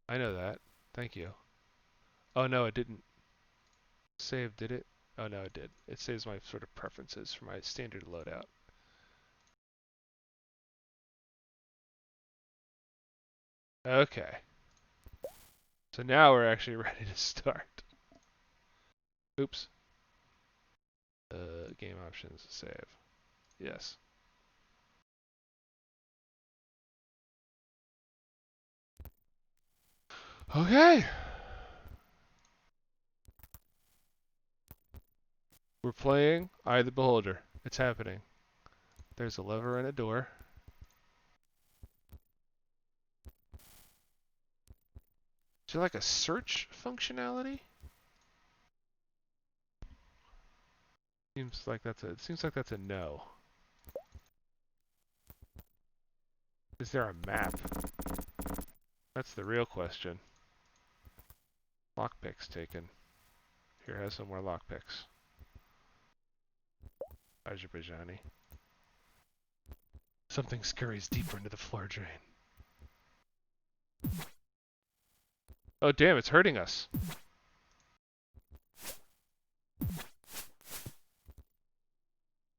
I know that. Thank you. Oh no, it didn't save, did it? Oh no, it did. It saves my sort of preferences for my standard loadout. Okay. So now we're actually ready to start. Oops. Game options, save. Yes. Okay. We're playing Eye the Beholder. It's happening. There's a lever and a door. Is there like a search functionality? It seems like that's a no. Is there a map? That's the real question. Lockpicks taken. Here, has some more lockpicks. Azerbaijani. Something scurries deeper into the floor drain. Oh damn, it's hurting us.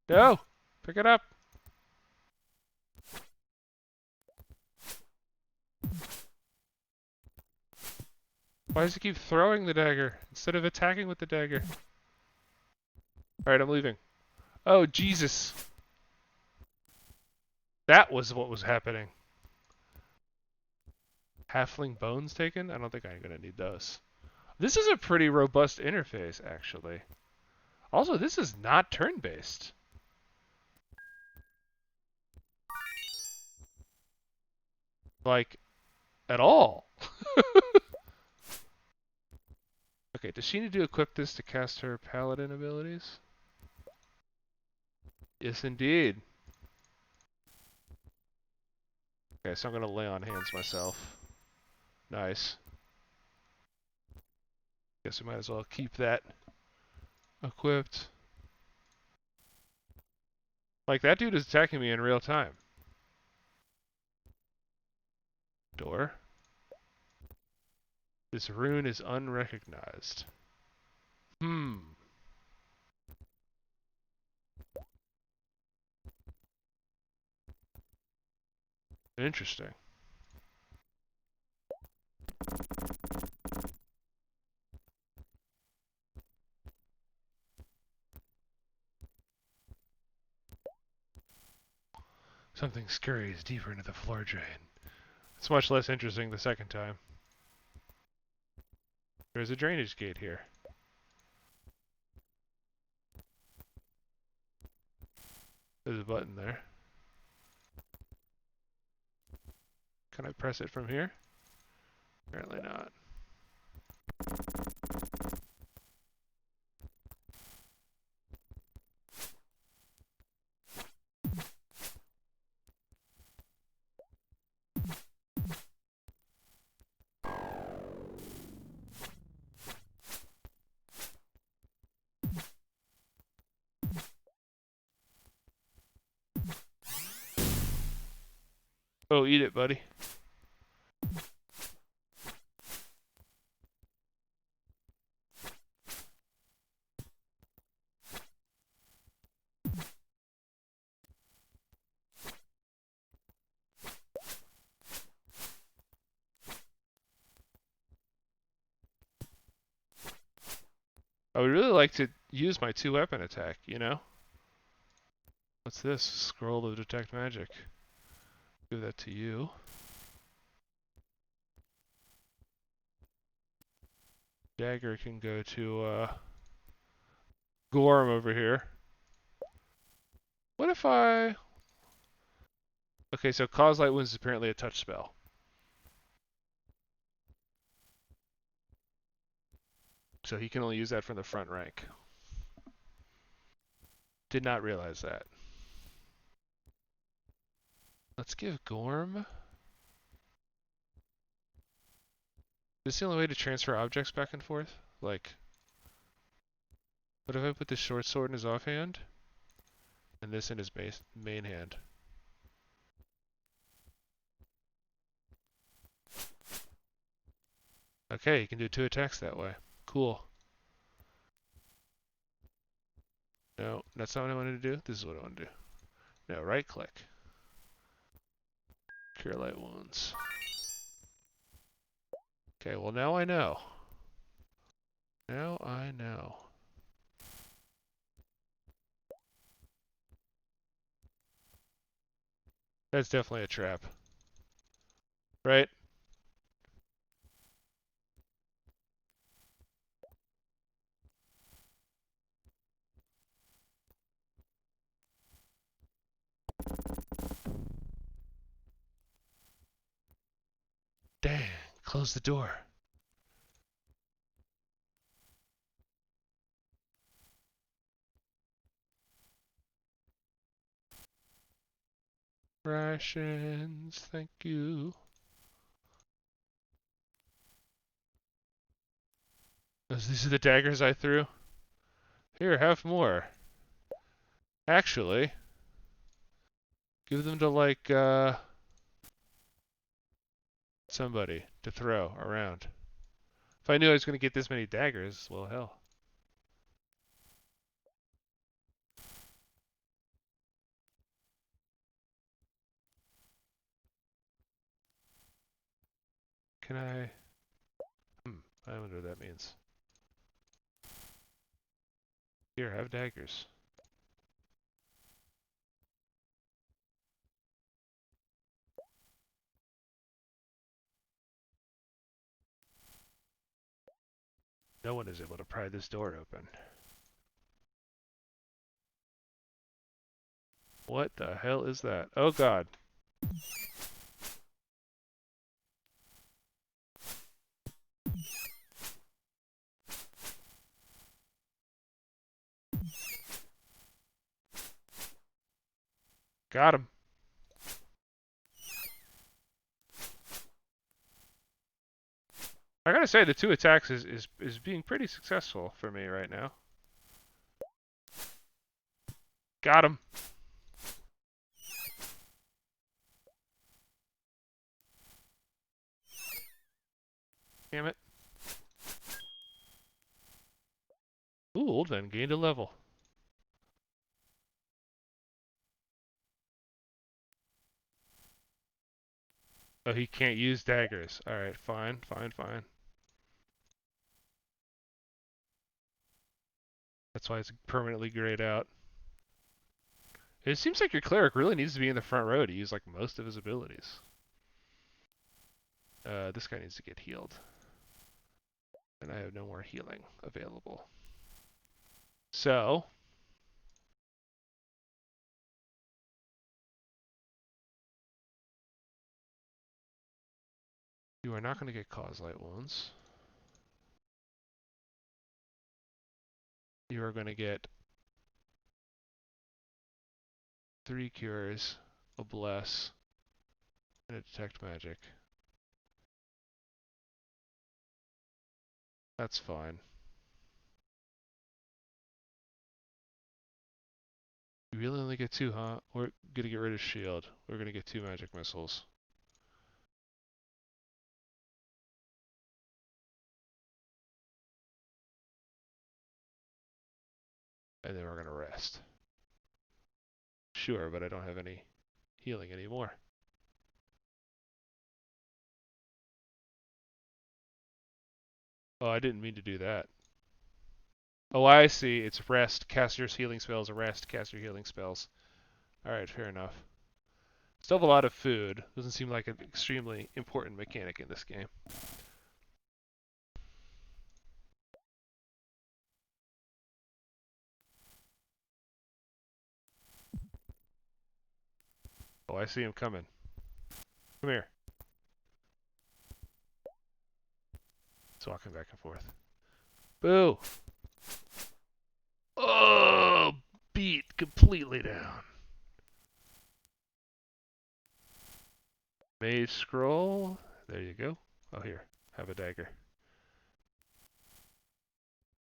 No! Pick it up! Why does it keep throwing the dagger instead of attacking with the dagger? Alright, I'm leaving. Oh, Jesus! That was what was happening. Halfling bones taken? I don't think I'm gonna need those. This is a pretty robust interface, actually. Also, this is not turn-based. Like, at all. Okay, does she need to equip this to cast her paladin abilities? Yes, indeed. Okay, so I'm gonna lay on hands myself. Nice. Guess we might as well keep that equipped. Like, that dude is attacking me in real time. Door. This rune is unrecognized. Interesting. Something scurries deeper into the floor drain. It's much less interesting the second time. There's a drainage gate here. There's a button there. Can I press it from here? Apparently not. Oh, eat it, buddy. I would really like to use my 2-weapon attack, you know? What's this? Scroll to detect magic. Give that to you. Dagger can go to Gorm over here. What if I... Okay, so Cause Light Wounds is apparently a touch spell. So he can only use that from the front rank. Did not realize that. Let's give Gorm... Is this the only way to transfer objects back and forth? Like, what if I put this short sword in his offhand? And this in his main hand? Okay, you can do 2 attacks that way. Cool. No, that's not what I wanted to do. This is what I want to do. No, right click. Cure Light Wounds. Okay, well now I know. Now I know. That's definitely a trap. Right? Dang, close the door. Rations, thank you. These are the daggers I threw? Here, have more. Actually, give them to like, somebody to throw around. If I knew I was going to get this many daggers, well, hell. Can I... I wonder what that means. Here, have daggers. No one is able to pry this door open. What the hell is that? Oh god. Got him. I gotta say, the 2 attacks is being pretty successful for me right now. Got him. Damn it. Ooh, Old Man gained a level. Oh, he can't use daggers. Alright, fine, fine, fine. That's why it's permanently grayed out. It seems like your cleric really needs to be in the front row to use like most of his abilities. This guy needs to get healed. And I have no more healing available. So... You are not going to get Cause Light Wounds. You are going to get 3 cures, a bless, and a detect magic. That's fine. You really only get 2, huh? We're gonna get rid of shield. We're gonna get 2 magic missiles. And then we're going to rest. Sure, but I don't have any healing anymore. Oh, I didn't mean to do that. Oh, I see. It's rest, cast your healing spells, rest, cast your healing spells. Alright, fair enough. Still have a lot of food. Doesn't seem like an extremely important mechanic in this game. Oh, I see him coming. Come here. He's walking back and forth. Boo! Oh, beat completely down. Mage scroll. There you go. Oh, here. Have a dagger.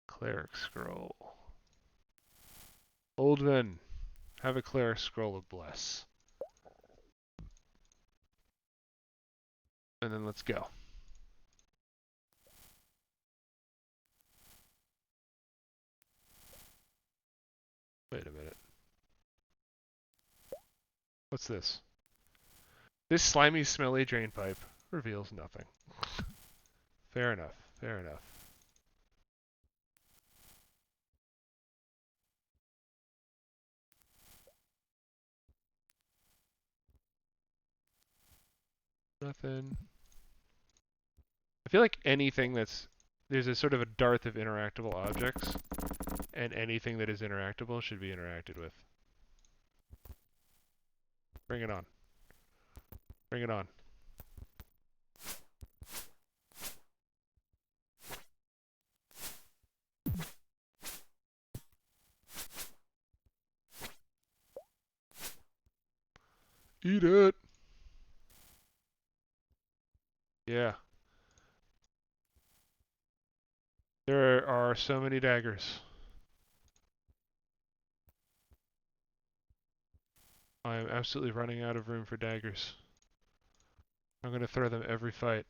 Cleric scroll. Oldman. Have a cleric scroll of bless. And then let's go. Wait a minute. What's this? This slimy, smelly drain pipe reveals nothing. Fair enough. Fair enough. Nothing. I feel like anything that's... There's a sort of a dearth of interactable objects, and anything that is interactable should be interacted with. Bring it on. Bring it on. Eat it! Yeah. There are so many daggers. I am absolutely running out of room for daggers. I'm going to throw them every fight.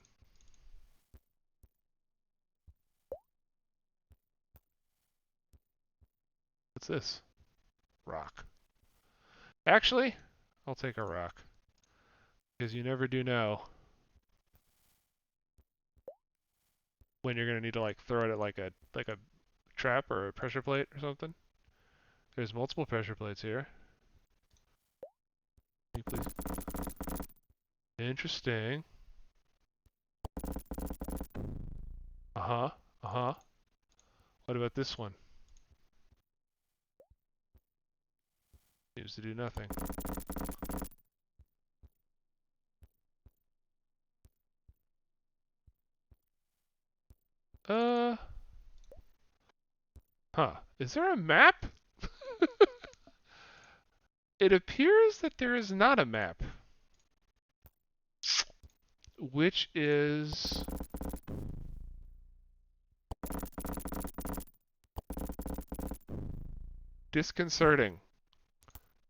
What's this? Rock. Actually, I'll take a rock. Because you never do know when you're going to need to like throw it at like a trap or a pressure plate or something. There's multiple pressure plates here. Can you please? Interesting. Uh-huh. Uh-huh. What about this one? Seems to do nothing. Uh... Huh. Is there a map? It appears that there is not a map. Which is... disconcerting,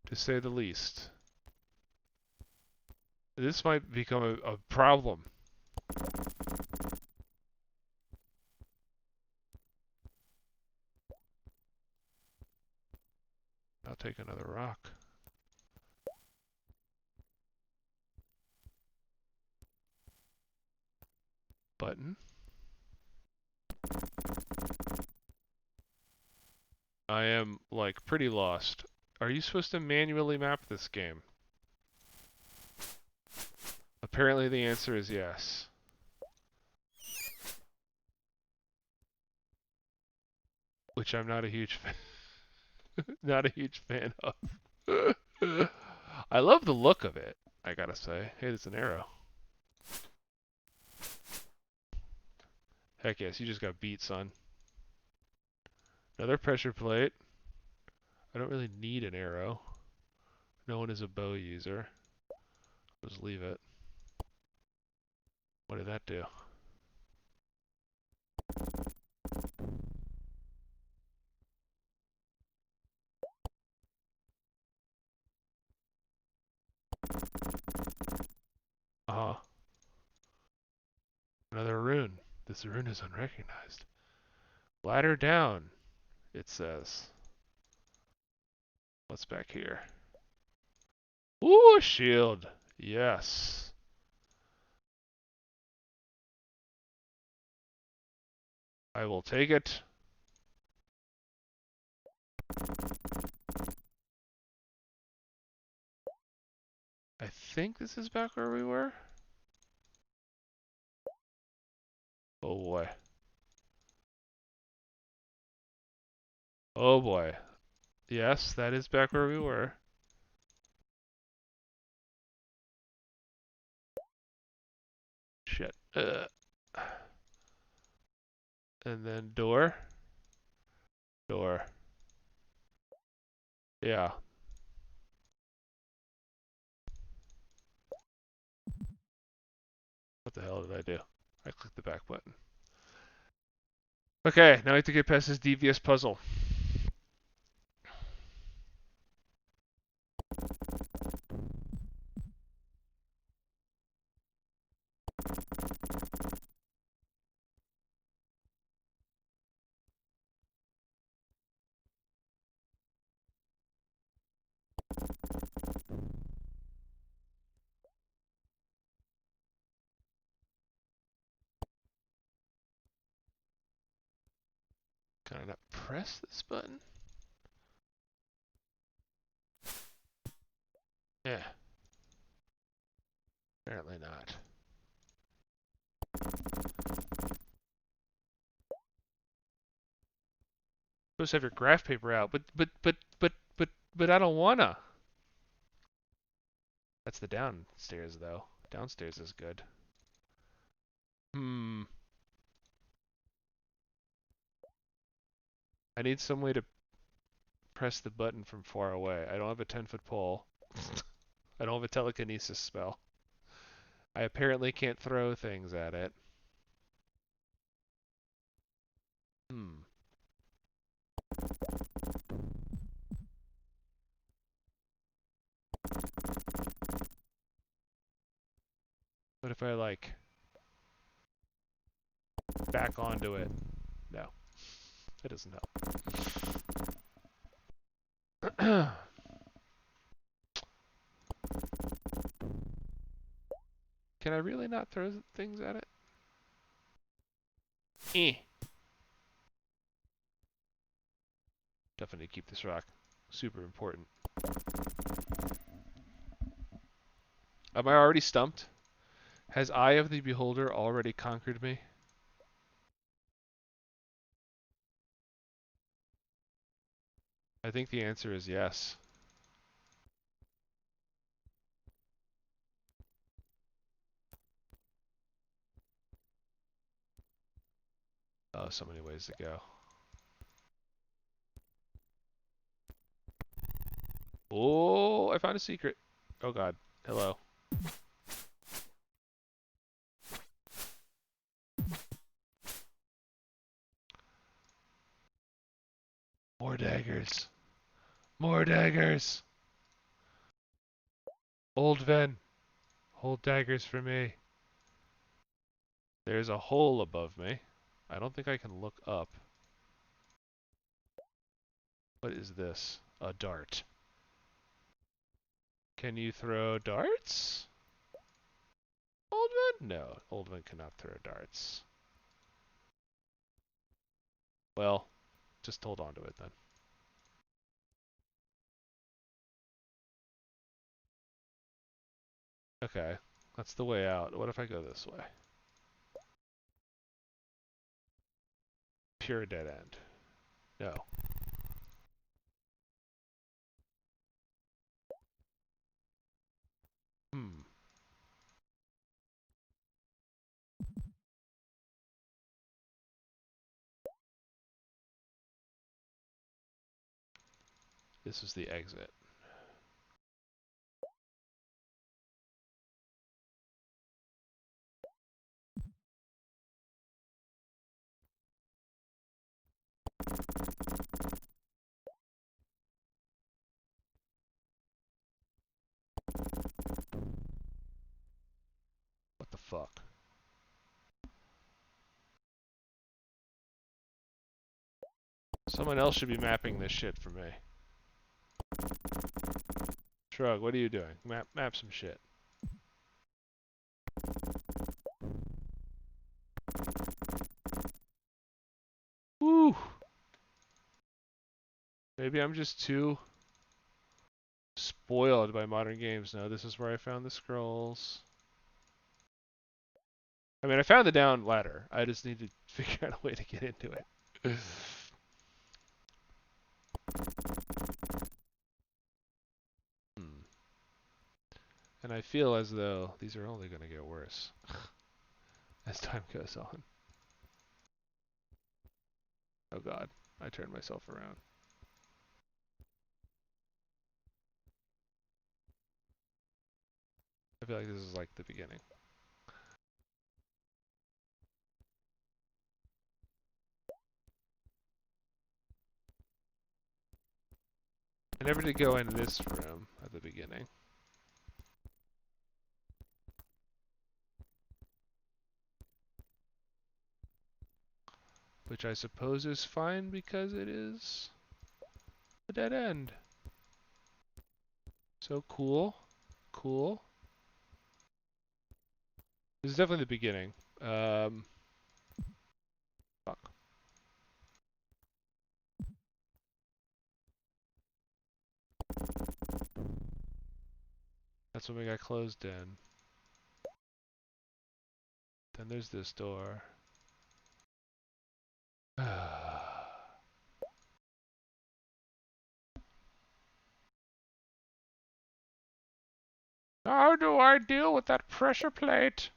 to say the least. This might become a problem. I'll take another rock. Button. I am, like, pretty lost. Are you supposed to manually map this game? Apparently the answer is yes. Which I'm not a huge fan, not a huge fan of. I love the look of it, I gotta say. Hey, there's an arrow. Heck yes, you just got beat, son. Another pressure plate. I don't really need an arrow. No one is a bow user. I'll just leave it. What did that do? Uh-huh. Another rune. This rune is unrecognized. Ladder down, it says. What's back here? Ooh, a shield. Yes. I will take it. I think this is back where we were. Oh boy. Oh boy. Yes, that is back where we were. Shit. And then door. Door. Yeah. What the hell did I do? I clicked the back button. Okay, now I have to get past this devious puzzle. Can I not press this button? Yeah. Apparently not. Supposed to have your graph paper out, but I don't wanna. That's the downstairs though. Downstairs is good. I need some way to press the button from far away. I don't have a 10-foot pole. I don't have a telekinesis spell. I apparently can't throw things at it. Hmm. What if I like back onto it? No, it doesn't help. Can I really not throw things at it? Eh. Definitely keep this rock. Super important. Am I already stumped? Has Eye of the Beholder already conquered me? I think the answer is yes. Oh, so many ways to go. Oh, I found a secret. Oh god. Hello. More daggers. More daggers. Old Ven, hold daggers for me. There's a hole above me. I don't think I can look up. What is this? A dart. Can you throw darts? Oldman? No, Oldman cannot throw darts. Well, just hold on to it then. Okay, that's the way out. What if I go this way? Pure dead end. No. Hmm. This is the exit. What the fuck? Someone else should be mapping this shit for me. Shrug, what are you doing? Map some shit. Woo! Maybe I'm just too spoiled by modern games. No, this is where I found the scrolls. I mean, I found the down ladder. I just need to figure out a way to get into it. Hmm. And I feel as though these are only going to get worse as time goes on. Oh god, I turned myself around. I feel like this is like the beginning. I never did go in this room at the beginning. Which I suppose is fine because it is a dead end. So cool. Cool. This is definitely the beginning. Fuck. That's when we got closed in. Then there's this door. How do I deal with that pressure plate?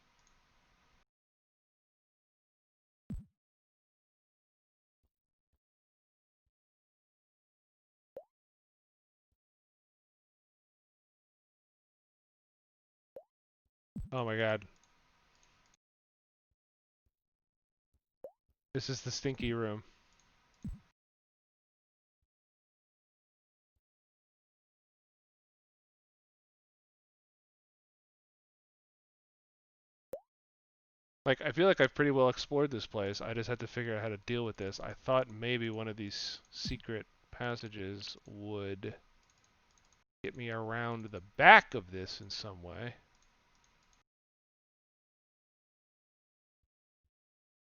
Oh my god. This is the stinky room. Like, I feel like I've pretty well explored this place. I just had to figure out how to deal with this. I thought maybe one of these secret passages would get me around the back of this in some way.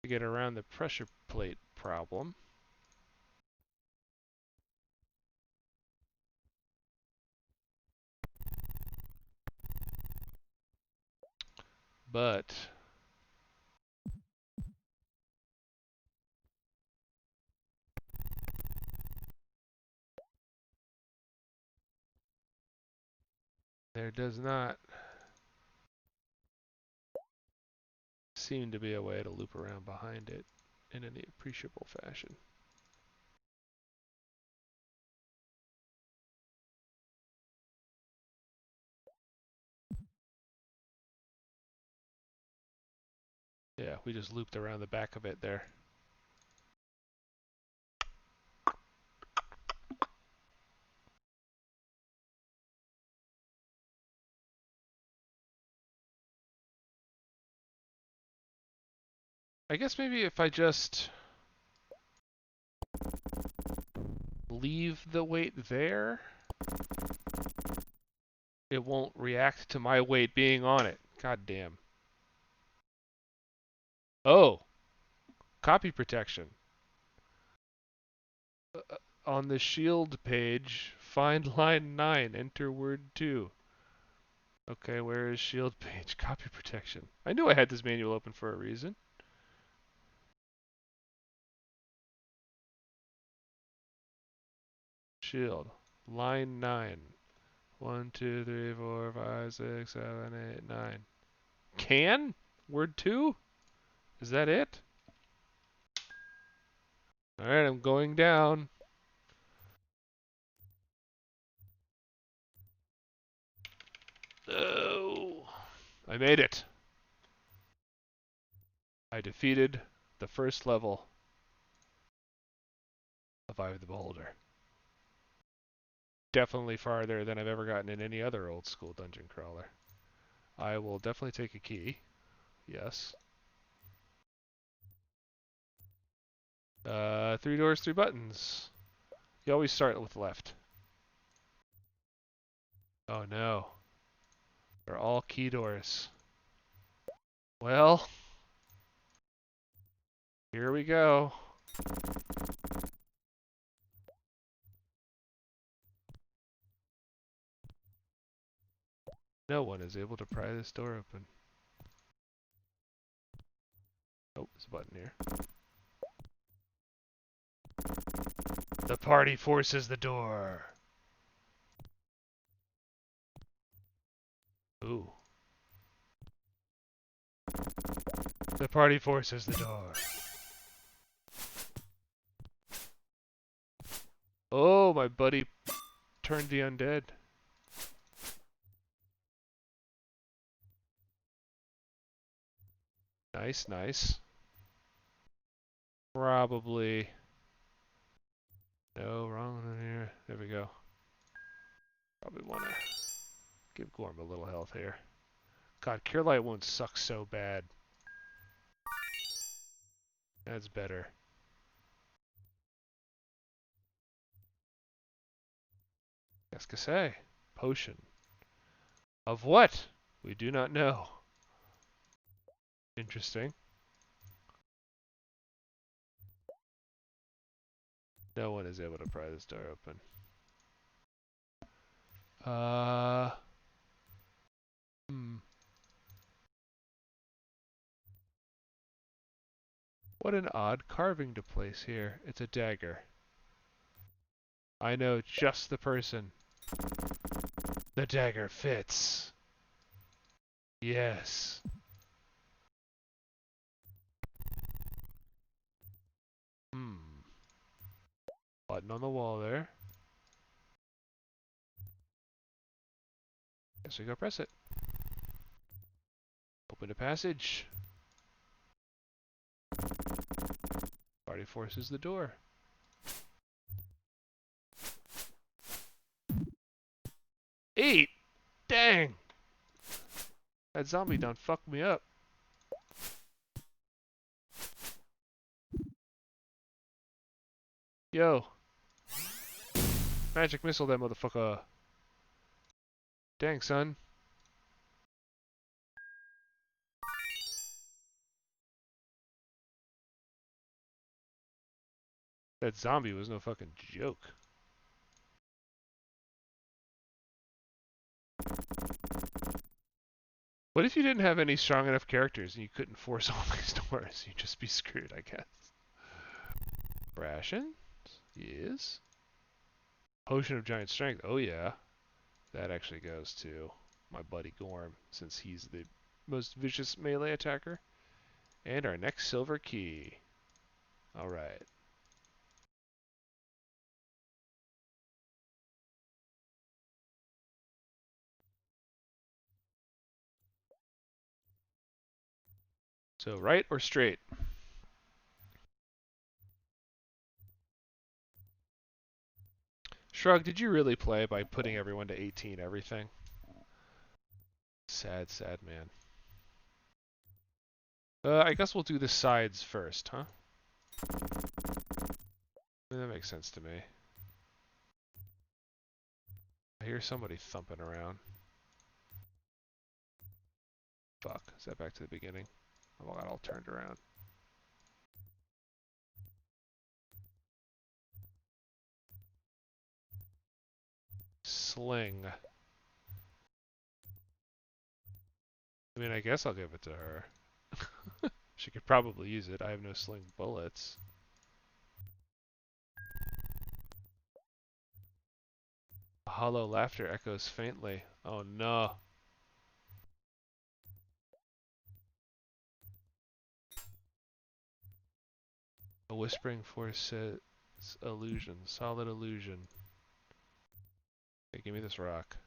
To get around the pressure plate problem. But there does not seem to be a way to loop around behind it in any appreciable fashion. Yeah, we just looped around the back of it there. I guess maybe if I just leave the weight there, it won't react to my weight being on it. God damn. Oh, copy protection. On the shield page, find line 9, enter word 2. Okay, where is shield page? Copy protection. I knew I had this manual open for a reason. Shield. Line 9. 1, 2, 3, 4, 5, 6, 7, 8, 9. Can? Word 2? Is that it? Alright, I'm going down. Oh, I made it. I defeated the first level of Eye of the Beholder. Definitely farther than I've ever gotten in any other old school dungeon crawler. I will definitely take a key. Yes. 3 doors, 3 buttons. You always start with left. Oh no. They're all key doors. Well, here we go. No one is able to pry this door open. Oh, there's a button here. The party forces the door. Ooh. The party forces the door. Oh, my buddy turned the undead. Nice, nice. Probably. No, wrong one here. There we go. Probably want to give Gorm a little health here. God, Cure Light wounds suck so bad. That's better. Qu'est-ce que c'est? Potion. Of what? We do not know. Interesting. No one is able to pry this door open. Hmm. What an odd carving to place here. It's a dagger. I know just the person. The dagger fits. Yes. Hmm. Button on the wall there. Guess we go press it. Open a passage. Party forces the door. Eight! Dang! That zombie done fucked me up. Yo. Magic missile that motherfucker. Dang, son. That zombie was no fucking joke. What if you didn't have any strong enough characters and you couldn't force all these doors? You'd just be screwed, I guess. Rations? Yes. Potion of Giant Strength. Oh yeah. That actually goes to my buddy Gorm, since he's the most vicious melee attacker. And our next silver key. Alright. So right or straight? Shrug, did you really play by putting everyone to 18 everything? Sad, sad man. I guess we'll do the sides first, huh? That makes sense to me. I hear somebody thumping around. Fuck, is that back to the beginning? Oh, I got all turned around. Sling. I mean, I guess I'll give it to her. She could probably use it. I have no sling bullets. Hollow laughter echoes faintly. Oh no. A whispering force says illusion. Solid illusion. Okay, give me this rock.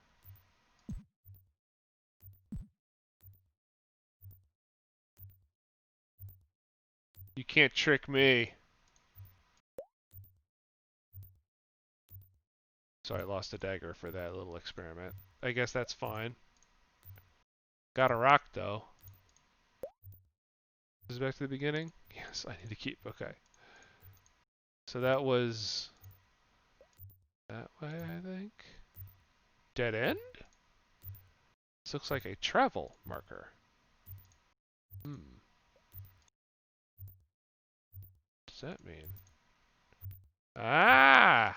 You can't trick me. So I lost a dagger for that little experiment. I guess that's fine. Got a rock though. Is this back to the beginning? Yes, I need to keep. Okay. So that was that way, I think. Dead end? This looks like a travel marker. Hmm. What does that mean? Ah!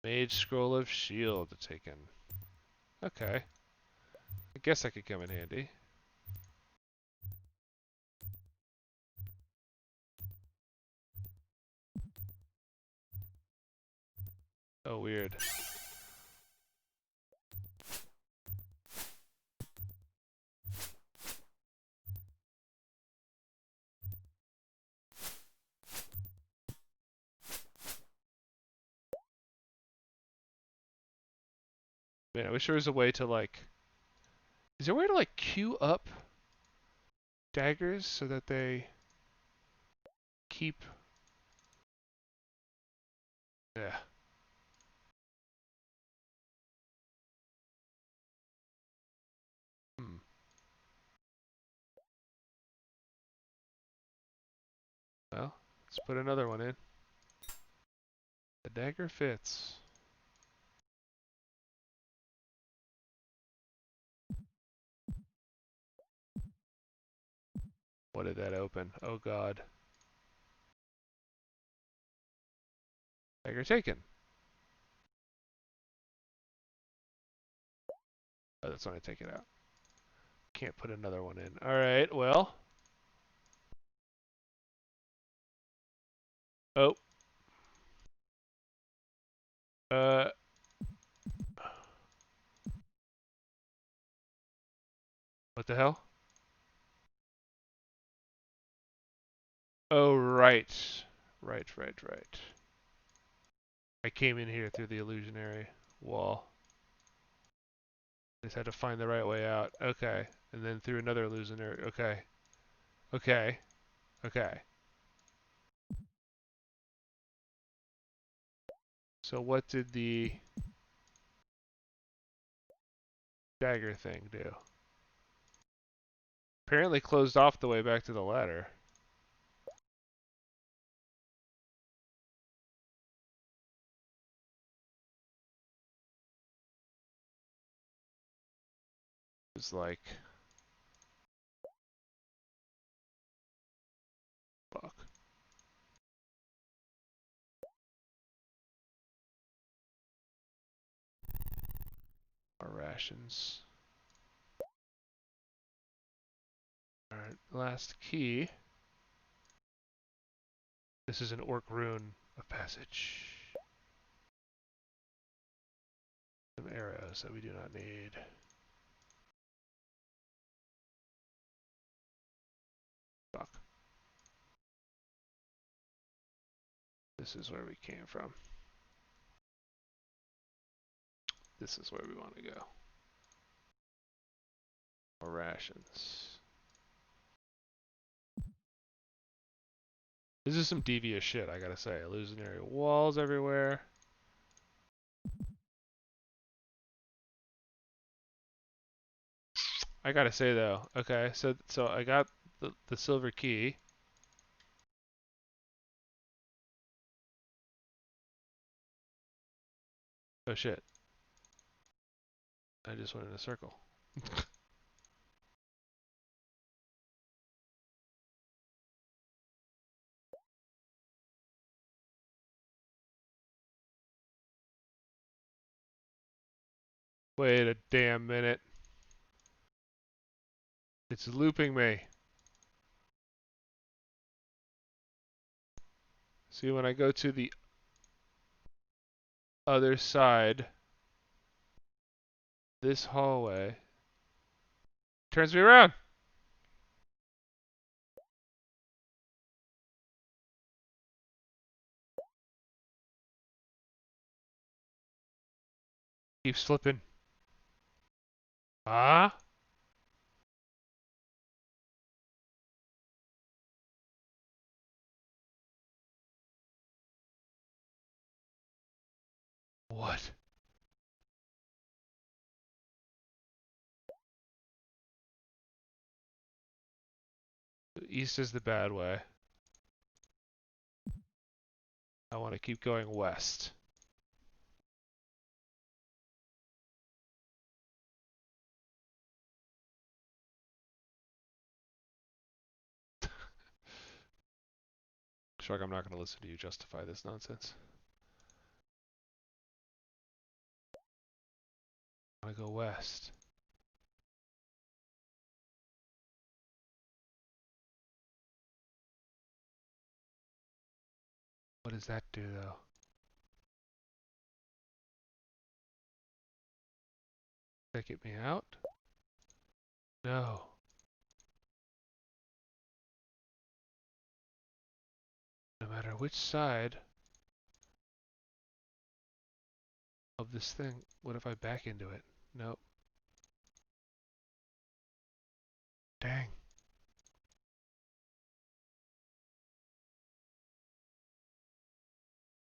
Mage Scroll of Shield taken. Okay. I guess that could come in handy. Oh, weird. Man, I wish there was a way to like... Is there a way to like queue up daggers so that they keep... Yeah. Hmm. Well, let's put another one in. The dagger fits. What did that open? Oh god. Dagger taken. Oh, that's when I take it out. Can't put another one in. Alright, well. Oh. Uh. What the hell? Oh, right. Right. I came in here through the illusionary wall. Just had to find the right way out. Okay. And then through another illusionary. Okay. Okay. Okay. So what did the dagger thing do? Apparently closed off the way back to the ladder. It's like... Fuck. Our rations. Alright, last key. This is an orc rune of passage. Some arrows that we do not need. Fuck. This is where we came from. This is where we want to go. More rations. This is some devious shit, I gotta say. Illusionary walls everywhere. I gotta say though, okay, so I got the silver key. Oh shit. I just went in a circle. Wait a damn minute. It's looping me. See, when I go to the other side, this hallway turns me around. Keep slipping. Ah? What? East is the bad way. I want to keep going west. Shrug, I'm not going to listen to you justify this nonsense. I want to go west. What does that do, though? Does that get me out? No. No matter which side of this thing, what if I back into it? Nope. Dang.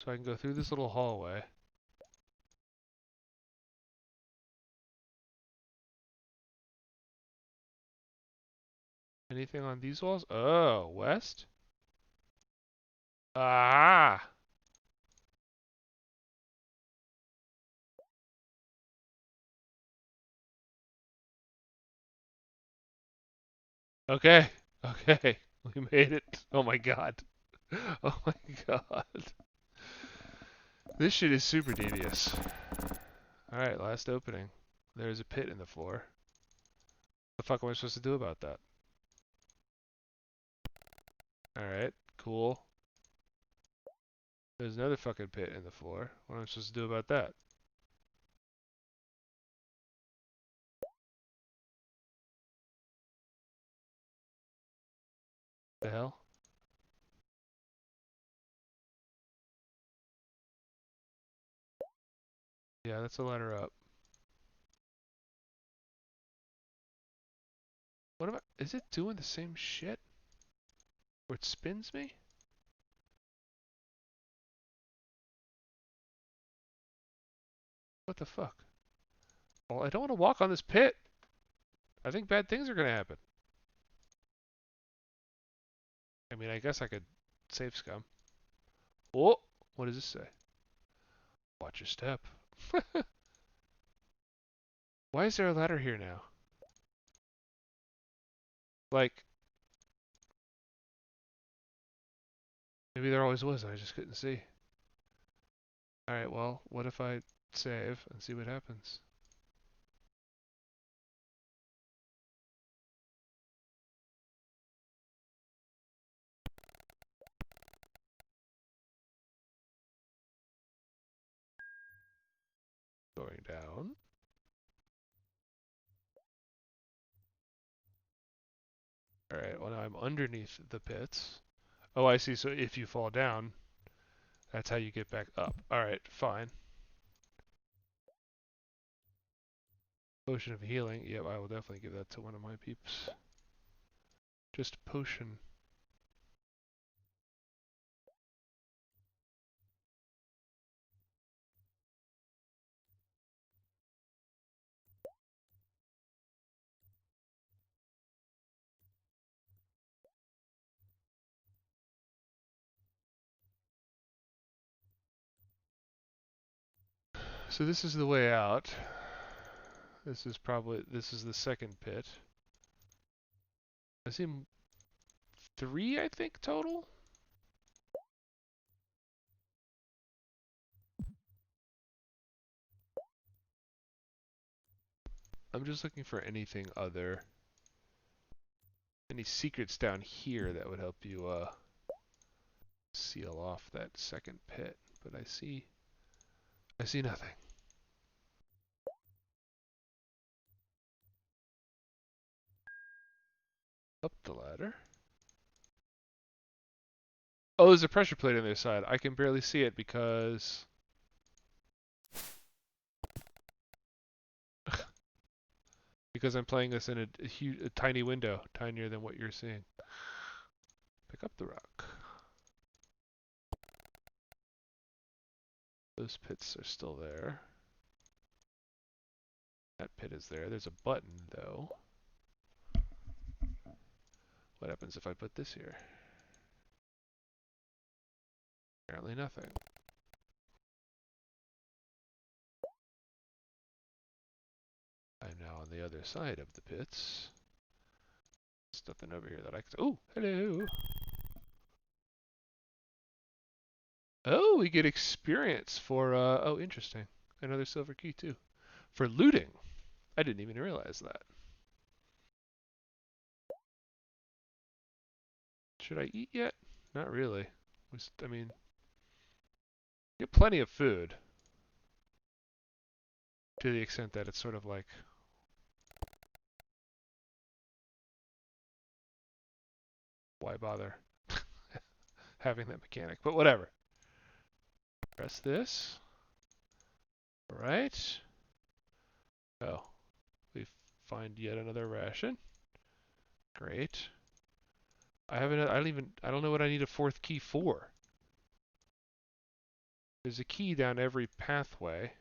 So I can go through this little hallway. Anything on these walls? Oh, west? Ah! Okay. Okay. We made it. Oh my god. Oh my god. This shit is super devious. Alright, last opening. There's a pit in the floor. What the fuck am I supposed to do about that? Alright, cool. There's another fucking pit in the floor. What am I supposed to do about that? The hell? Yeah, that's a ladder up. What am I? Is it doing the same shit? Where it spins me? What the fuck? Well, I don't want to walk on this pit. I think bad things are gonna happen. I mean, I guess I could save scum. Oh! What does this say? Watch your step. Why is there a ladder here now? Like, maybe there always was and I just couldn't see. Alright, well, what if I save and see what happens? Going down. Alright, well now I'm underneath the pits. Oh, I see, so if you fall down, that's how you get back up. Alright, fine. Potion of healing. Yep, I will definitely give that to one of my peeps. Just a potion. So this is the way out. This is the second pit. I see 3, I think, total? I'm just looking for anything other. Any secrets down here that would help you, seal off that second pit. But I see nothing. Up the ladder. Oh, there's a pressure plate on the other side. I can barely see it because I'm playing this in a tiny window, tinier than what you're seeing. Pick up the rock. Those pits are still there. That pit is there. There's a button, though. What happens if I put this here? Apparently nothing. I'm now on the other side of the pits. There's nothing over here that I can... Oh, hello! Oh, we get experience for, oh, interesting. Another silver key, too. For looting. I didn't even realize that. Should I eat yet? Not really. I mean, get plenty of food to the extent that it's sort of like, why bother having that mechanic? But whatever. Press this. All right. Oh, we find yet another ration. Great. I don't know what I need a fourth key for. There's a key down every pathway.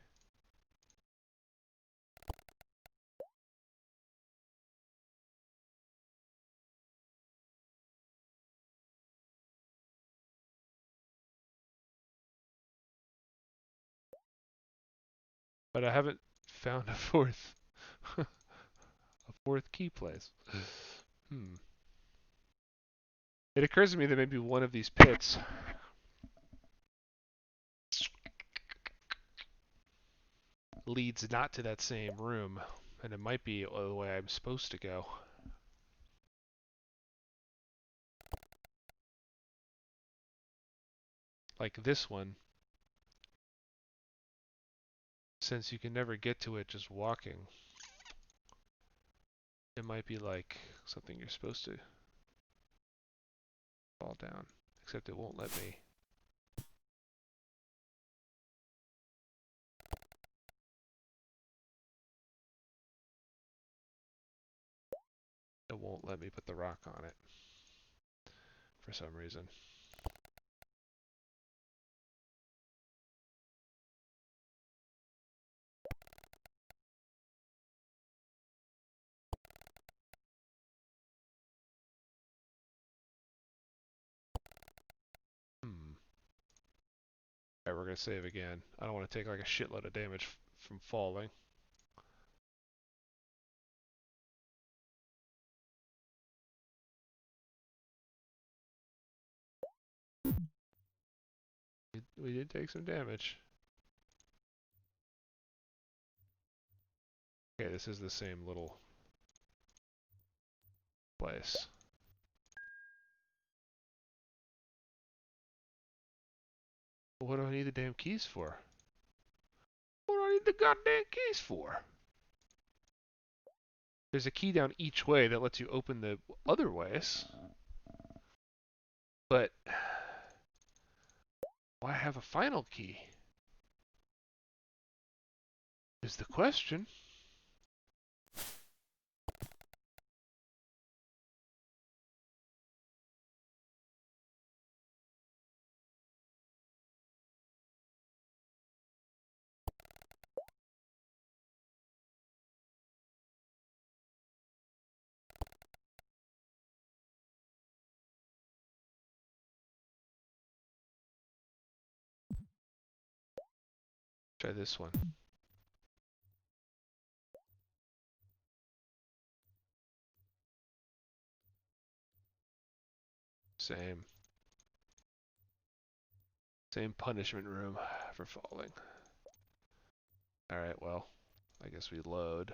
But I haven't found a fourth key place. Hmm. It occurs to me that maybe one of these pits leads not to that same room, and it might be the way I'm supposed to go. Like this one, since you can never get to it just walking, it might be like something you're supposed to fall down, except it won't let me. It won't let me put the rock on it for some reason. Hmm. Alright, we're gonna save again. I don't want to take like a shitload of damage from falling. We did take some damage. Okay, this is the same little place. What do I need the damn keys for? What do I need the goddamn keys for? There's a key down each way that lets you open the other ways. But why have a final key? Is the question. Try this one. Same. Same punishment room for falling. Alright, well, I guess we load.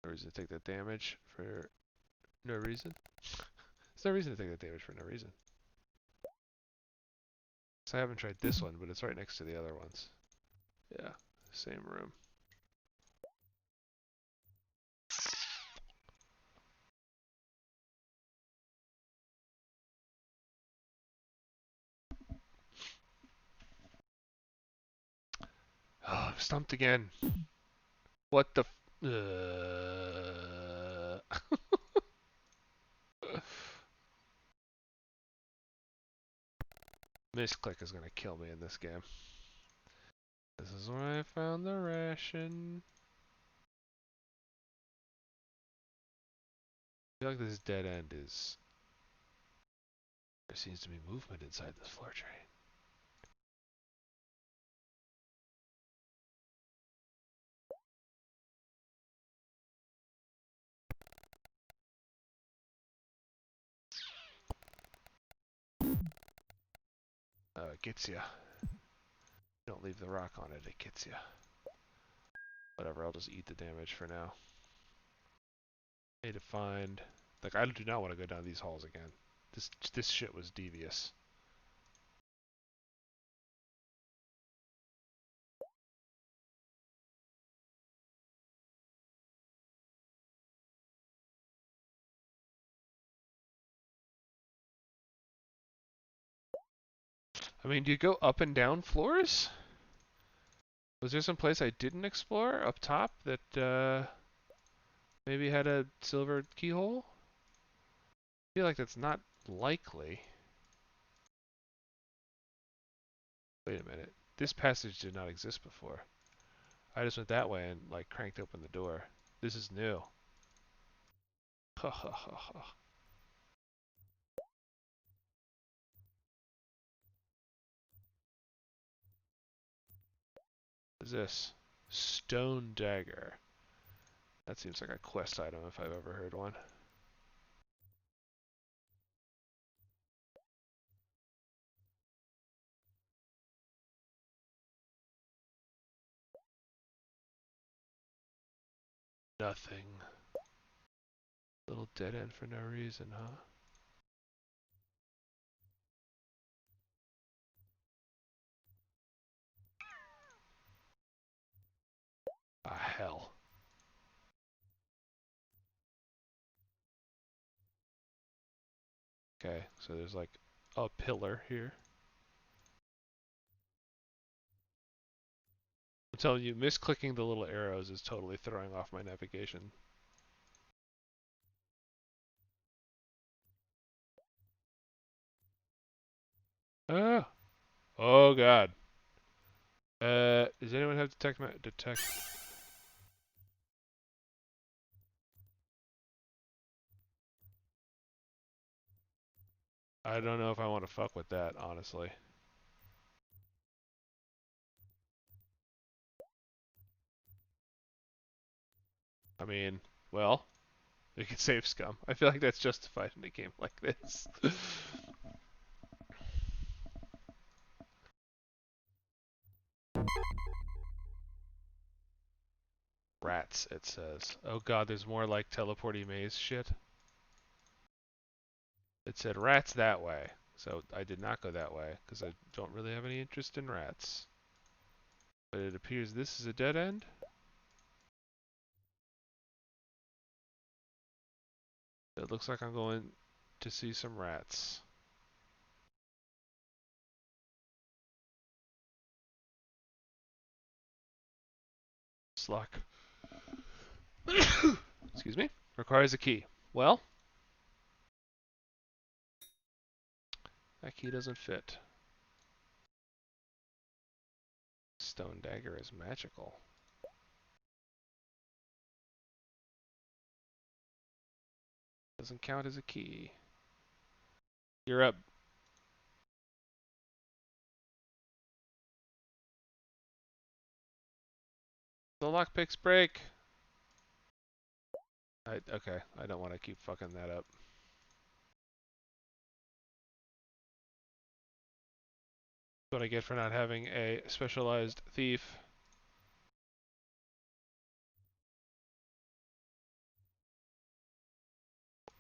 No reason to take that damage for no reason. There's no reason to take that damage for no reason. So I haven't tried this one, but it's right next to the other ones. Yeah, same room. Oh, I'm stumped again. What the Misclick is gonna kill me in this game. This is where I found the ration. I feel like this dead end is... There seems to be movement inside this floor train. It gets you. Don't leave the rock on it, it gets you. Whatever, I'll just eat the damage for now. Need to find... Like, I do not want to go down these halls again. This shit was devious. I mean, do you go up and down floors? Was there some place I didn't explore up top that maybe had a silver keyhole? I feel like that's not likely. Wait a minute. This passage did not exist before. I just went that way and, like, cranked open the door. This is new. Ha ha ha ha. What is this? Stone dagger. That seems like a quest item if I've ever heard one. Nothing. Little dead end for no reason, huh? Ah, hell. Okay, so there's like a pillar here. I'm telling you, misclicking the little arrows is totally throwing off my navigation. Ah! Oh god. Does anyone have detect? I don't know if I want to fuck with that, honestly. I mean, well, we could save scum. I feel like that's justified in a game like this. Rats, it says. Oh god, there's more like teleporty maze shit. It said rats that way, so I did not go that way, because I don't really have any interest in rats. But it appears this is a dead end? It looks like I'm going to see some rats. Sluck. Excuse me. Requires a key. Well, that key doesn't fit. Stone dagger is magical. Doesn't count as a key. You're up. The lockpicks break. Okay, I don't want to keep fucking that up. That's what I get for not having a specialized thief.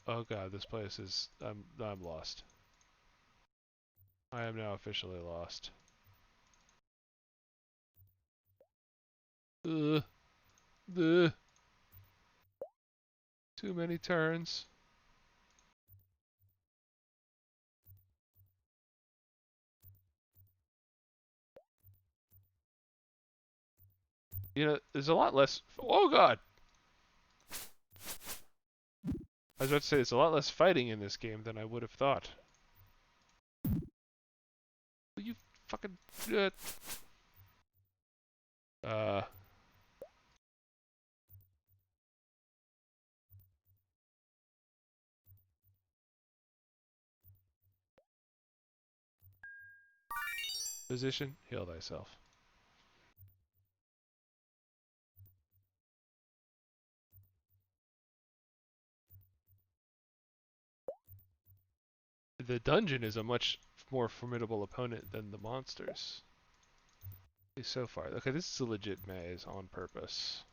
Oh god, this place is... I'm lost. I am now officially lost. Ugh. Ugh. Too many turns. You know, there's a lot less... Oh god! I was about to say, there's a lot less fighting in this game than I would have thought. Will you fucking... Uh... Position, heal thyself. The dungeon is a much more formidable opponent than the monsters. At least so far. Okay, this is a legit maze on purpose.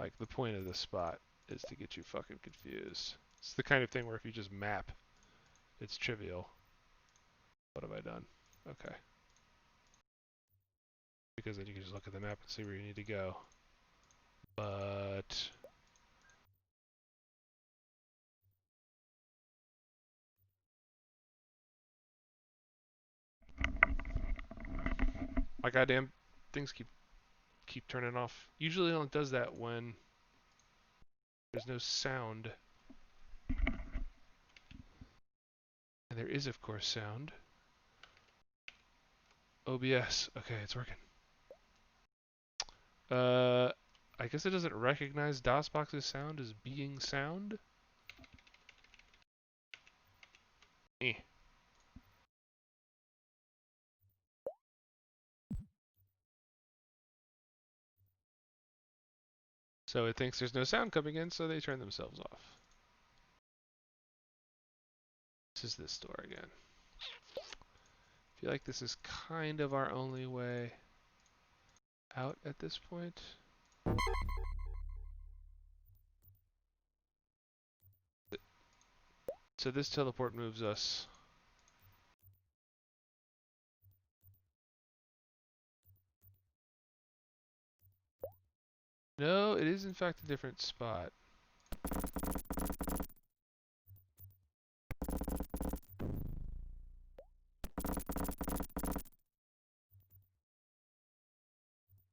Like, the point of this spot is to get you fucking confused. It's the kind of thing where if you just map, it's trivial. What have I done? Okay. Because then you can just look at the map and see where you need to go. But... my goddamn things keep turning off. Usually it only does that when there's no sound. And there is, of course, sound. OBS. Okay, it's working. I guess it doesn't recognize DOSBox's sound as being sound? Eh. So it thinks there's no sound coming in, so they turn themselves off. This is this door again. I feel like this is kind of our only way out at this point. So this teleport moves us. No, it is in fact a different spot.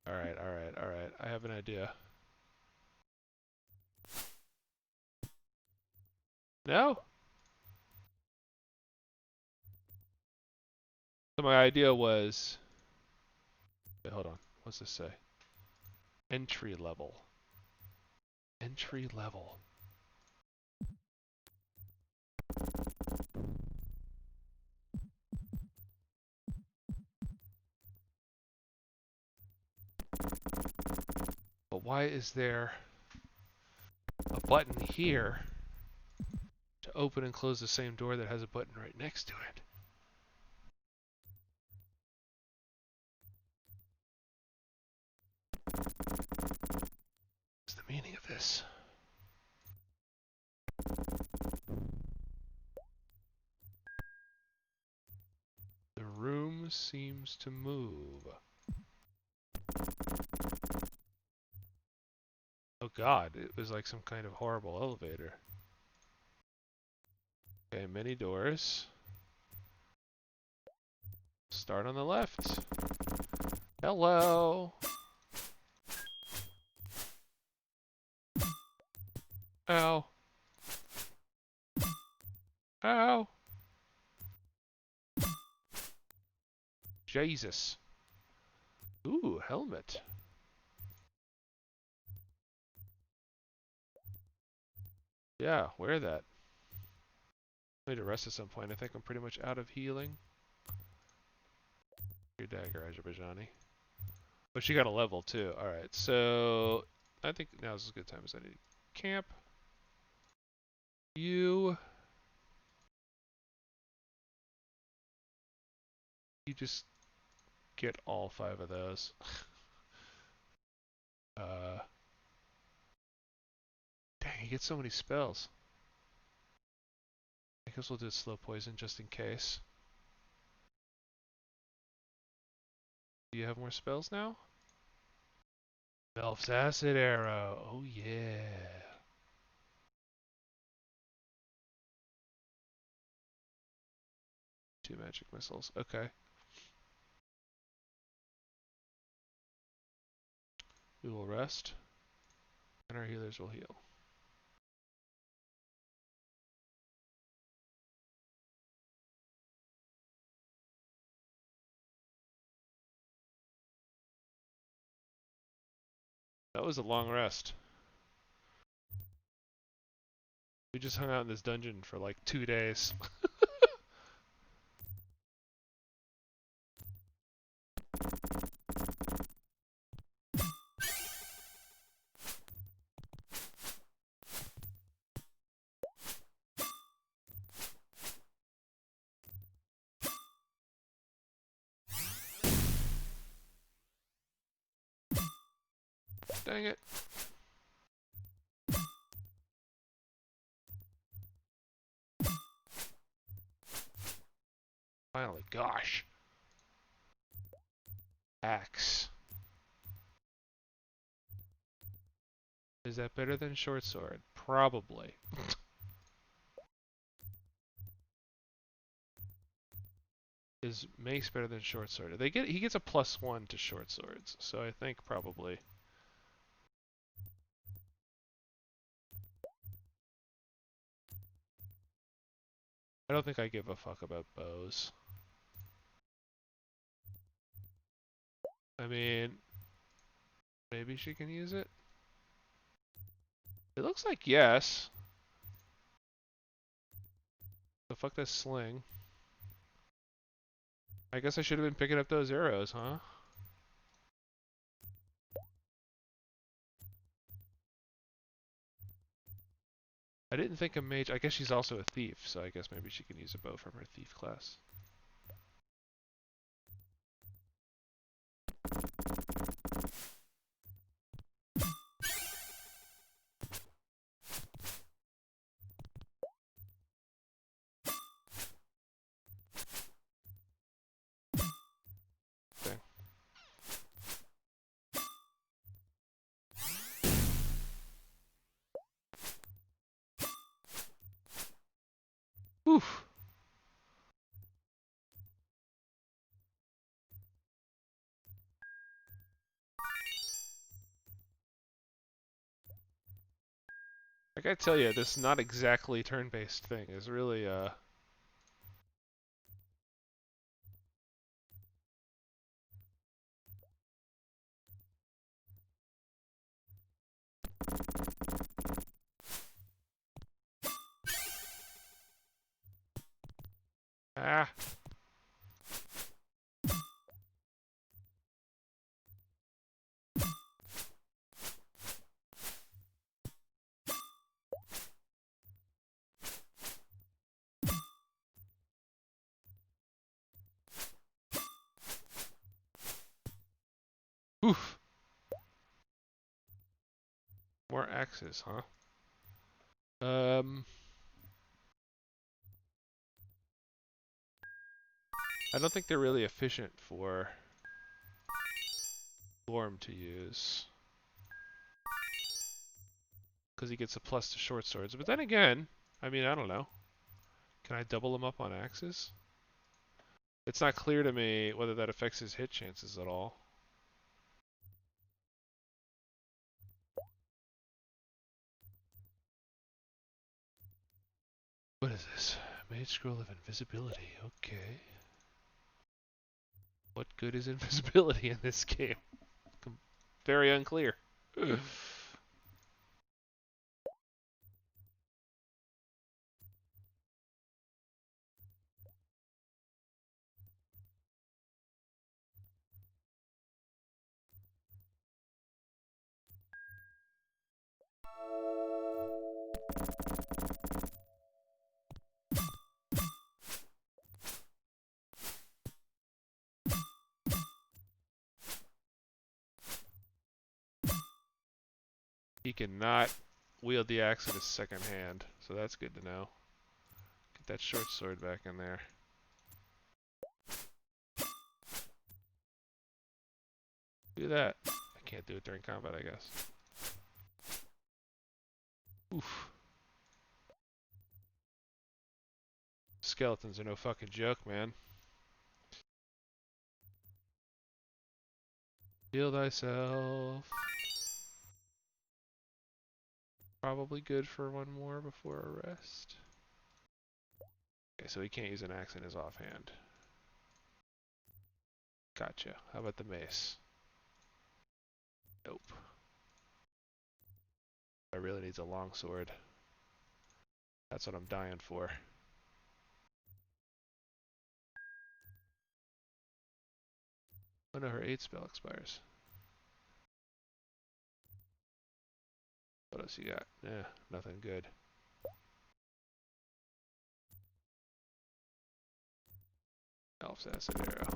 Alright, alright, alright. I have an idea. No? So my idea was... wait, hold on. What's this say? Entry level. Entry level. But why is there a button here to open and close the same door that has a button right next to it? What's the meaning of this? The room seems to move. Oh god, it was like some kind of horrible elevator. Okay, many doors. Start on the left. Hello. Ow. Ow. Jesus. Ooh, helmet. Yeah, wear that. I need to rest at some point. I think I'm pretty much out of healing. Your dagger, Azerbaijani. But she got a level too. Alright, so I think now's as good time as I need to camp. You just get all 5 of those. Dang, he gets so many spells. I guess we'll do slow poison just in case. Do you have more spells now? Elf's acid arrow. Oh yeah. Two magic missiles. Okay. We will rest. And our healers will heal. That was a long rest. We just hung out in this dungeon for like 2 days. Dang it. Finally, gosh. Axe. Is that better than short sword? Probably. Is mace better than short sword? He gets a +1 to short swords, so I think probably. I don't think I give a fuck about bows. I mean, maybe she can use it? It looks like yes. So fuck this sling. I guess I should have been picking up those arrows, huh? I didn't think a mage. I guess she's also a thief, so I guess maybe she can use a bow from her thief class. Dang. Oof. I gotta tell you, this not exactly turn-based thing is really, ah. Oof. More axes, huh? I don't think they're really efficient for Lorm to use. Because he gets a plus to short swords. But then again, I mean, I don't know. Can I double him up on axes? It's not clear to me whether that affects his hit chances at all. What is this? Mage Scroll of Invisibility. Okay. What good is invisibility in this game? Very unclear. He cannot wield the axe in his second hand, so that's good to know. Get that short sword back in there. Do that. I can't do it during combat, I guess. Oof. Skeletons are no fucking joke, man. Heal thyself. Probably good for one more before a rest. Okay, so he can't use an axe in his offhand. Gotcha. How about the mace? Nope. I really needs a long sword. That's what I'm dying for. Oh no, her 8 spell expires. What else you got? Eh, nothing good. Elf's acid arrow.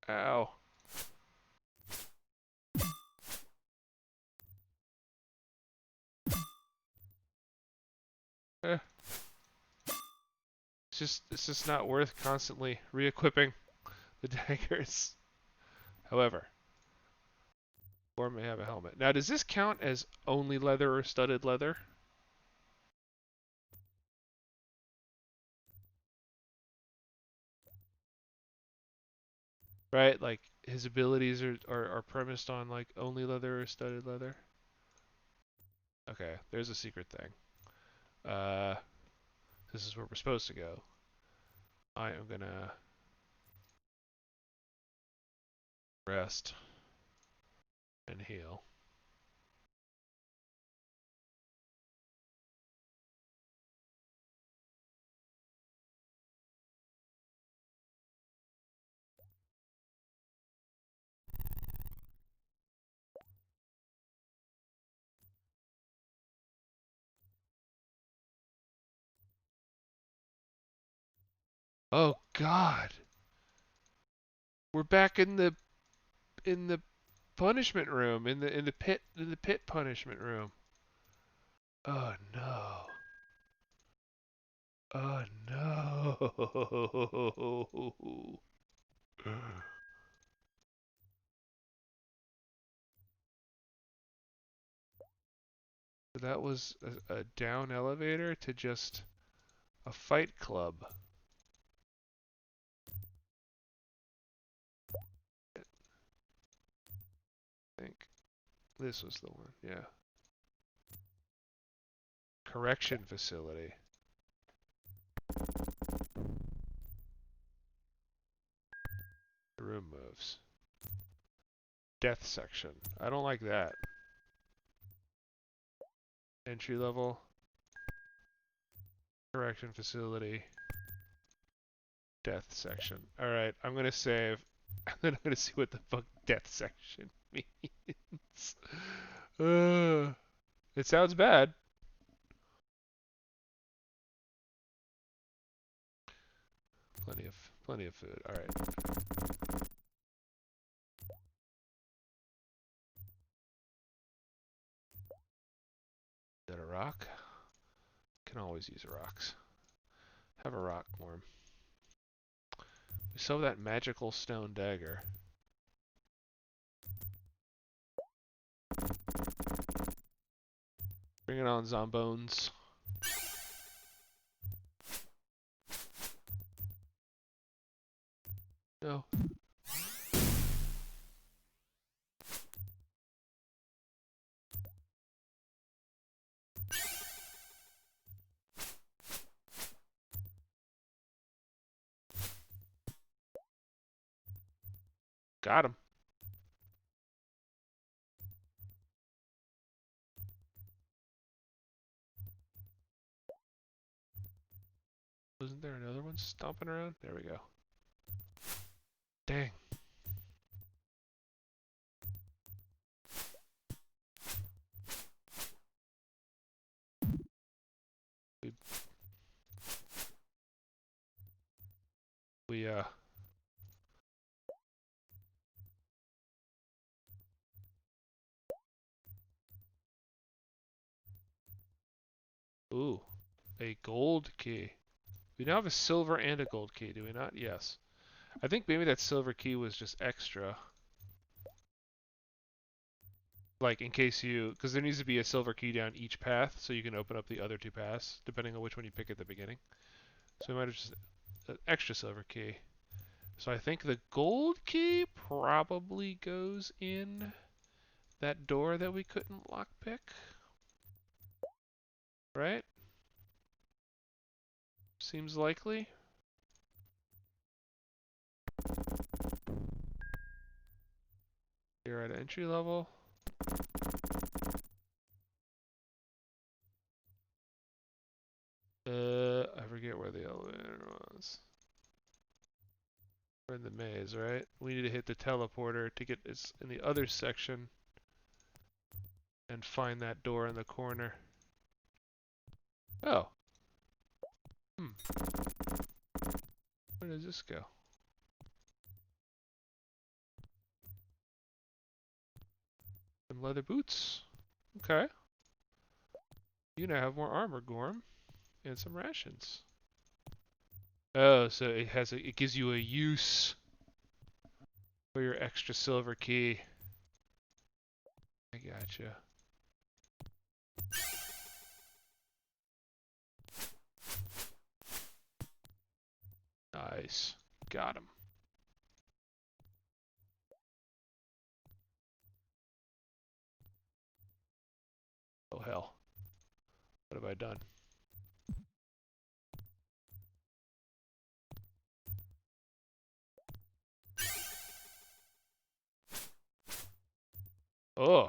Ow. Eh. It's just not worth constantly re-equipping the daggers. However, or may have a helmet. Now, does this count as only leather or studded leather? Right? Like his abilities are premised on like only leather or studded leather. Okay, there's a secret thing. This is where we're supposed to go. I am gonna rest and heal. Oh God, we're back in the punishment room, in the pit punishment room. Oh no. Oh no. That was a down elevator to just a fight club. I think this was the one. Yeah. Correction facility. The room moves. Death section. I don't like that. Entry level. Correction facility. Death section. Alright, I'm gonna save. And then I'm gonna see what the fuck death section means. It sounds bad. Plenty of food. Alright. Is that a rock? Can always use rocks. Have a rock worm. We saw that magical stone dagger. Bring it on, zombones. No. Got him. Wasn't there another one stomping around? There we go. Dang. We, we ooh, a gold key. We now have a silver and a gold key, do we not? Yes. I think maybe that silver key was just extra. Like in case you, because there needs to be a silver key down each path so you can open up the other two paths, depending on which one you pick at the beginning. So we might have just an extra silver key. So I think the gold key probably goes in that door that we couldn't lockpick. Right? Seems likely. You're at entry level. I forget where the elevator was. We're in the maze, right? We need to hit the teleporter to get this in the other section and find that door in the corner. Oh. Where does this go? Some leather boots. Okay. You now have more armor, Gorm, and some rations. Oh, so it gives you a use for your extra silver key. I gotcha. Nice. Got him. Oh hell. What have I done? Oh.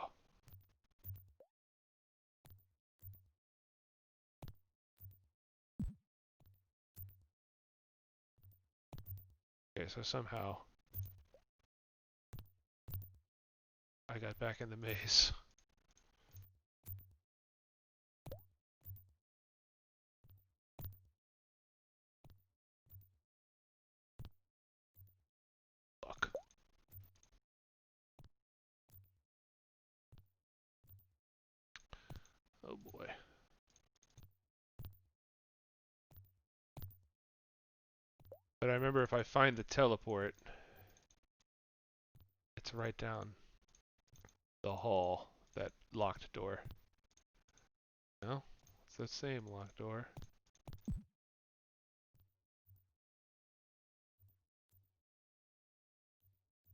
Okay, so somehow I got back in the maze. Fuck. Oh boy. But I remember if I find the teleport, it's right down the hall, that locked door. No? It's the same locked door.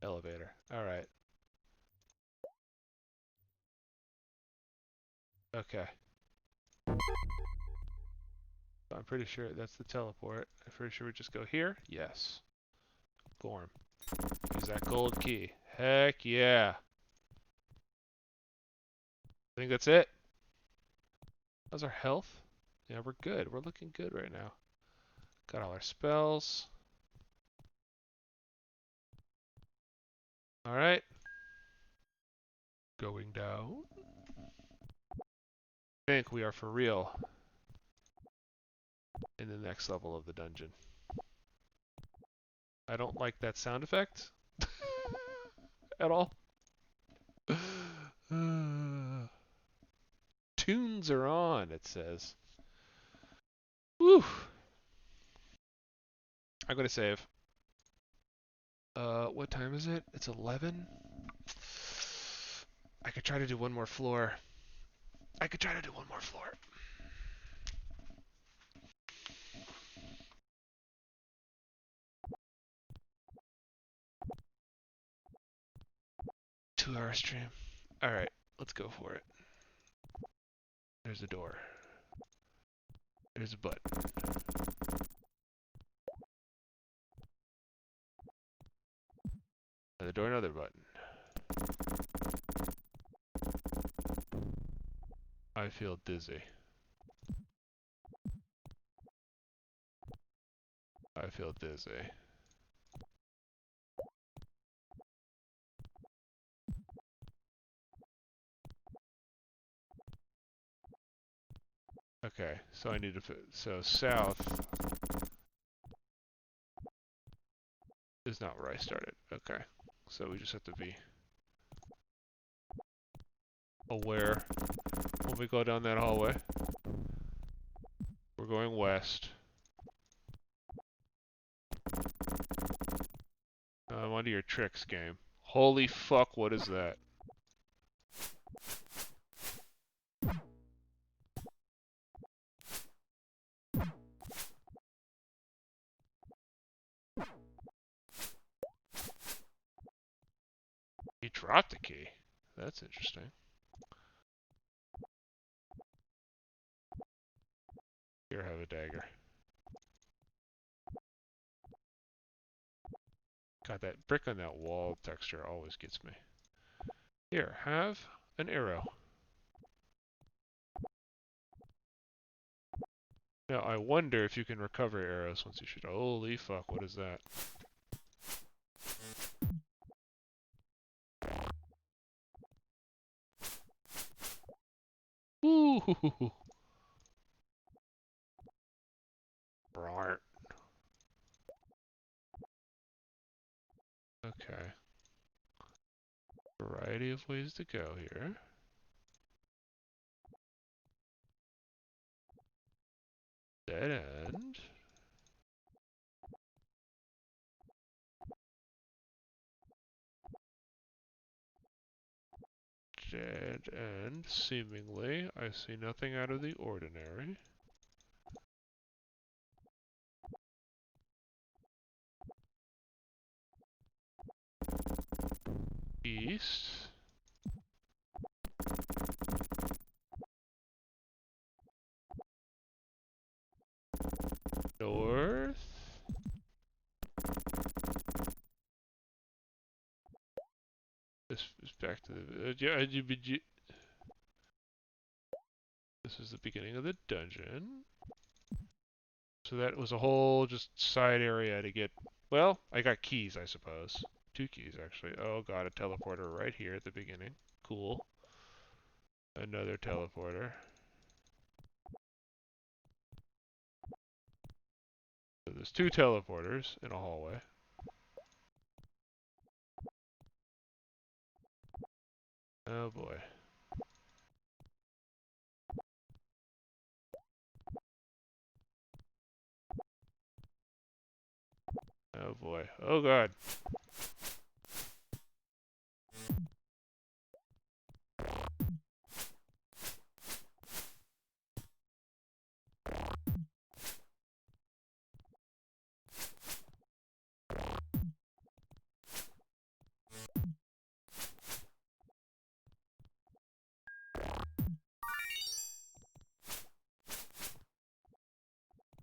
Elevator. Alright. Okay. I'm pretty sure that's the teleport. I'm pretty sure we just go here. Yes. Gorm. Use that gold key. Heck yeah. I think that's it. How's our health? Yeah, we're good. We're looking good right now. Got all our spells. Alright. Going down. I think we are for real in the next level of the dungeon. I don't like that sound effect at all. Tunes are on, it says. Woo! I'm gonna save. What time is it? It's 11? I could try to do one more floor. 2-hour stream. Alright, let's go for it. There's a door. There's a button. Another door, another button. I feel dizzy. I feel dizzy. Okay, so I need to so south is not where I started. Okay, so we just have to be aware when we go down that hallway. We're going west. I'm onto your tricks game. Holy fuck, what is that? He dropped the key. That's interesting. Here, have a dagger. God, that brick on that wall texture always gets me. Here, have an arrow. Now, I wonder if you can recover arrows once you shoot. Holy fuck, what is that? Ooh! Right. Okay. variety of ways to go here. Dead end. Dead end, seemingly. I see nothing out of the ordinary. East. North. This is back to the... This is the beginning of the dungeon. So that was a whole just side area to get... Well, I got keys, I suppose. 2 keys, actually. Oh god, a teleporter right here at the beginning. Cool. Another teleporter. So there's 2 teleporters in a hallway. Oh boy. Oh boy. Oh god.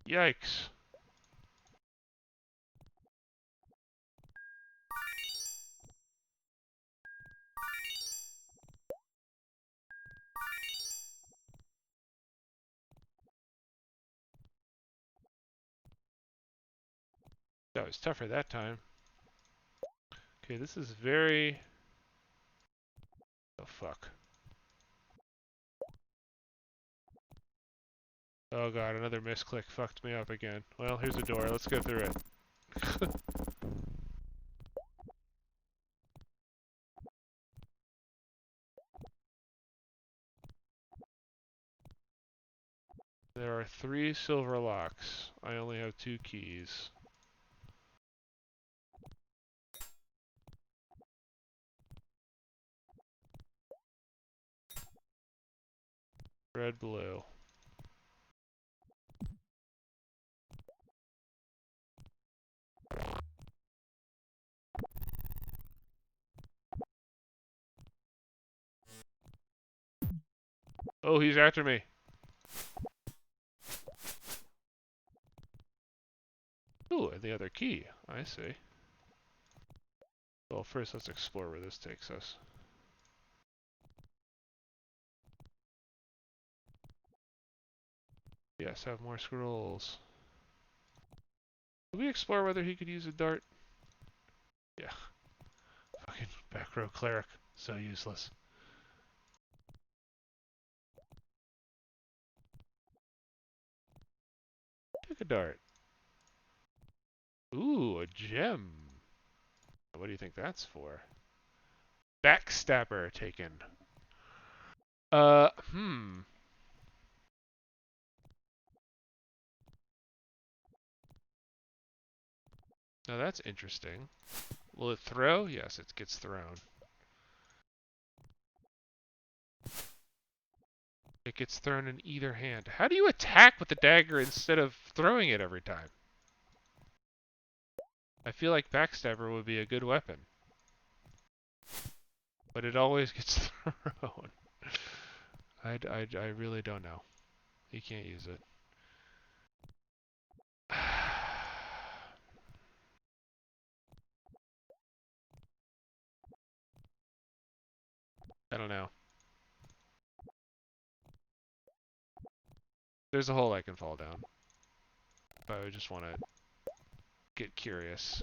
Yikes. That was tougher that time. Okay, this is very... Oh fuck. Oh god, another misclick fucked me up again. Well, here's a door. Let's go through it. There are 3 silver locks. I only have 2 keys. Red, blue. Oh, he's after me. Ooh, and the other key. I see. Well, first let's explore where this takes us. Yes, have more scrolls. Did we explore whether he could use a dart? Yeah. Fucking back row cleric. So useless. Take a dart. Ooh, a gem. What do you think that's for? Backstabber taken. Hmm. Now that's interesting. Will it throw? Yes, it gets thrown. It gets thrown in either hand. How do you attack with the dagger instead of throwing it every time? I feel like Backstabber would be a good weapon. But it always gets thrown. I really don't know. You can't use it. I don't know. There's a hole I can fall down. But I would just want to get curious.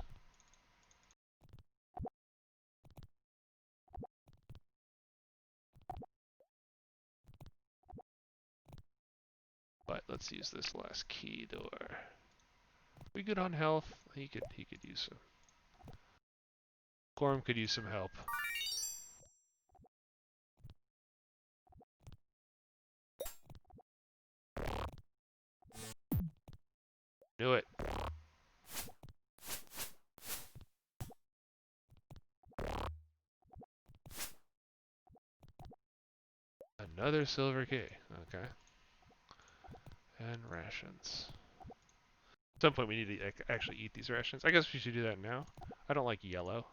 But let's use this last key door. We good on health? He could use some. Gorm could use some help. Knew it. Another silver key. Okay. And rations. At some point we need to actually eat these rations. I guess we should do that now. I don't like yellow.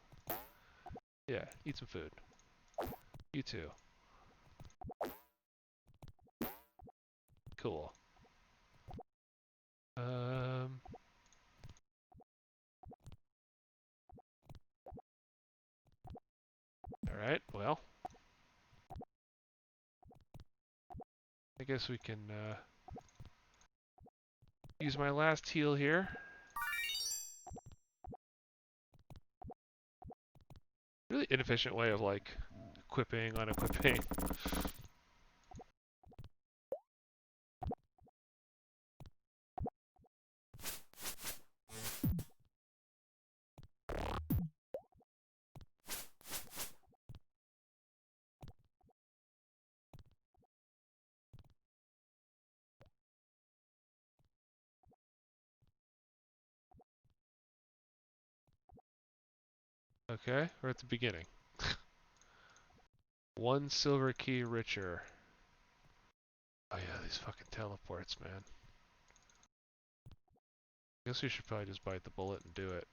Yeah, eat some food. You too. Cool. Alright, well. I guess we can use my last heal here. Really inefficient way of like equipping, unequipping. Okay, we're at the beginning. One silver key richer. Oh yeah, these fucking teleports, man. I guess we should probably just bite the bullet and do it.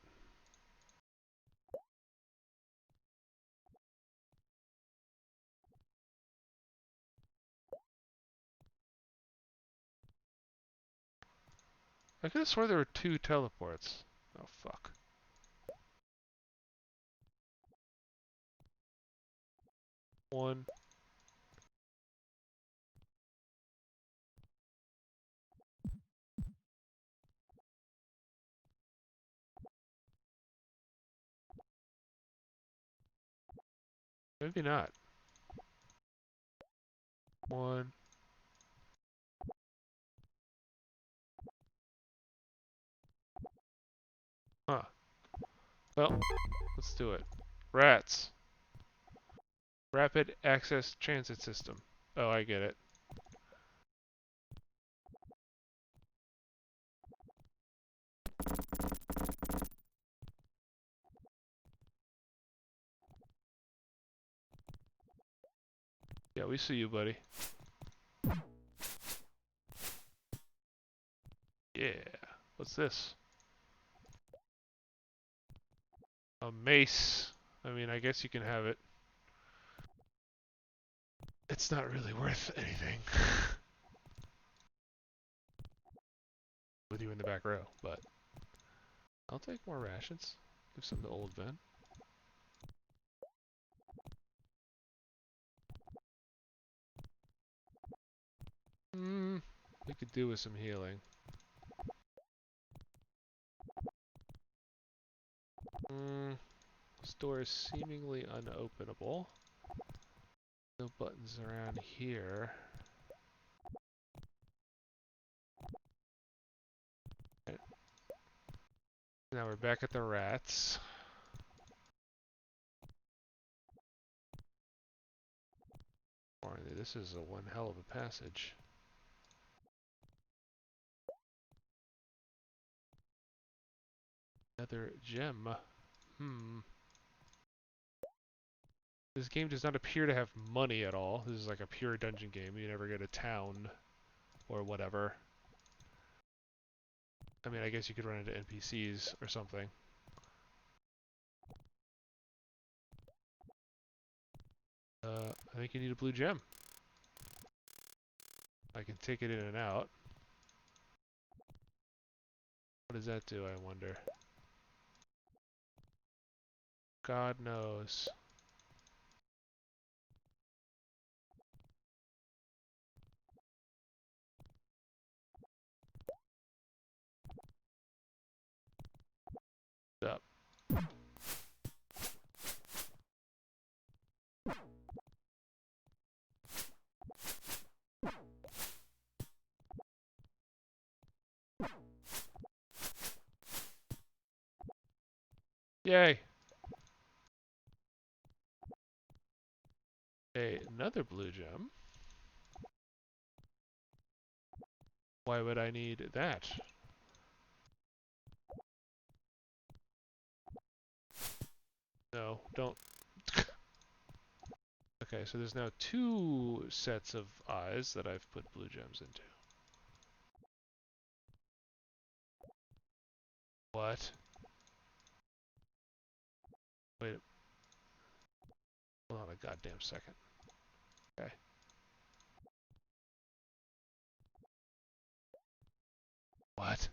I could have sworn there were 2 teleports. Oh fuck. One. Maybe not. One. Huh. Well, let's do it. Rats. Rapid Access Transit System. Oh, I get it. Yeah, we see you, buddy. Yeah. What's this? A mace. I mean, I guess you can have it. It's not really worth anything. With you in the back row, but I'll take more rations. Give some to old Ben. We could do with some healing. This door is seemingly unopenable. No buttons around here. Right. Now we're back at the rats. This is a one hell of a passage. Another gem. This game does not appear to have money at all. This is like a pure dungeon game. You never go to town or whatever. I mean, I guess you could run into NPCs or something. I think you need a blue gem. I can take it in and out. What does that do, I wonder? God knows. What's up? Yay! Another blue gem. Why would I need that? No, don't. Okay, so there's now 2 sets of eyes that I've put blue gems into. What? Wait, hold on a goddamn second. Okay. What?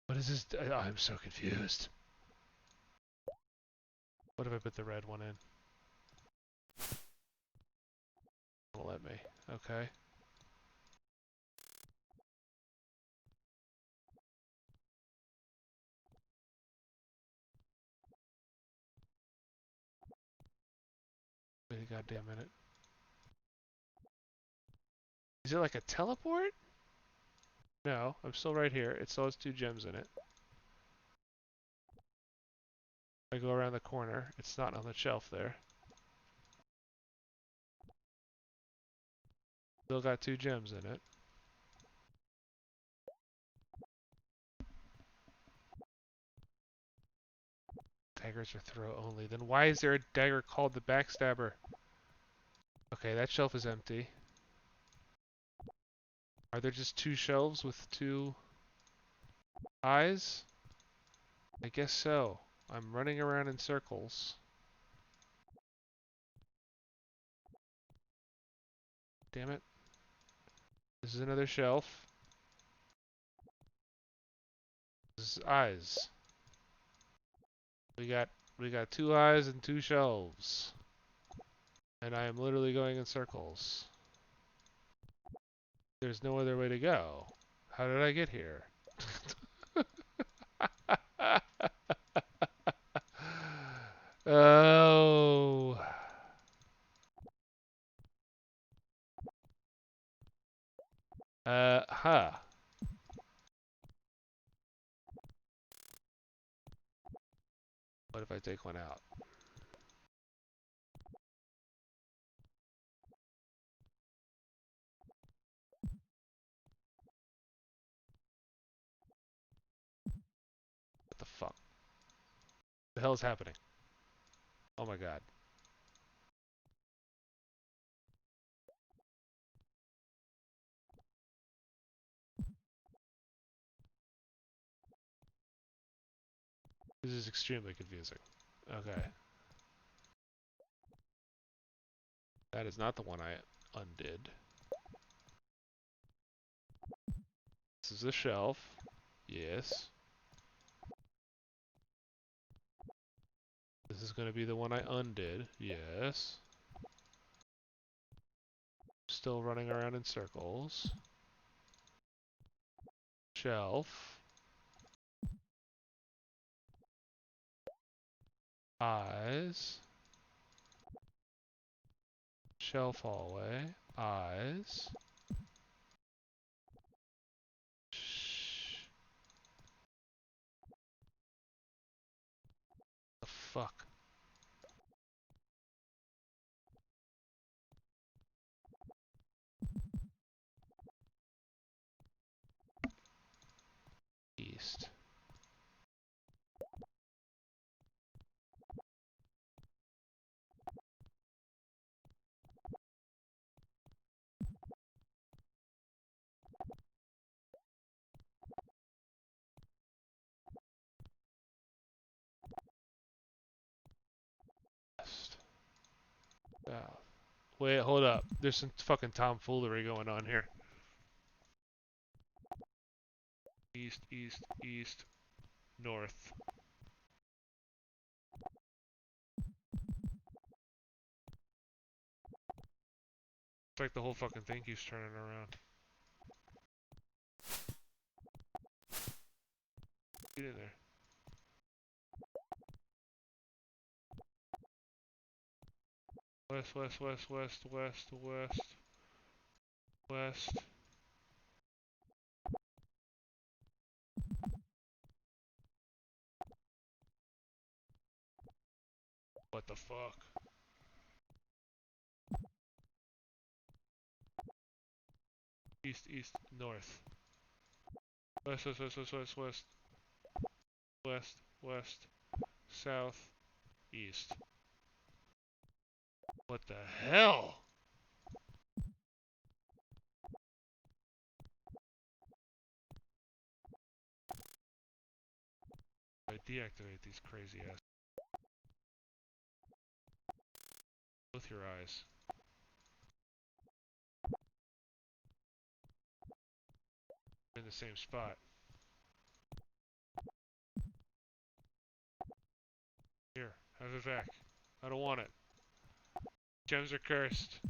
What is this? I'm so confused. What if I put the red one in? Won't let me. Okay. Wait a goddamn minute. Is it like a teleport? No, I'm still right here. It still has 2 gems in it. I go around the corner. It's not on the shelf there. Still got 2 gems in it. Daggers are throw only. Then why is there a dagger called the Backstabber? Okay, that shelf is empty. Are there just 2 shelves with 2 eyes? I guess so. I'm running around in circles. Damn it. This is another shelf. This is eyes. We got 2 eyes and 2 shelves. And I am literally going in circles. There's no other way to go. How did I get here? Oh. Huh. What if I take one out? What the fuck? The hell is happening? Oh my god. This is extremely confusing. Okay. That is not the one I undid. This is a shelf. Yes. This is going to be the one I undid. Yes. Still running around in circles. Shelf. Eyes. Shelf hallway. Eyes. Shh. The fuck? East. West. South. Wait, hold up. There's some fucking tomfoolery going on here. East, east, east, north. It's like the whole fucking thing keeps turning around. Get in there. West, west, west, west, west, west, west. What the fuck? East, east, north. West, west, west, west, west, west, west, west, south, east. What the hell? I deactivate these crazy ass. With your eyes. In the same spot. Here, have it back. I don't want it. Gems are cursed.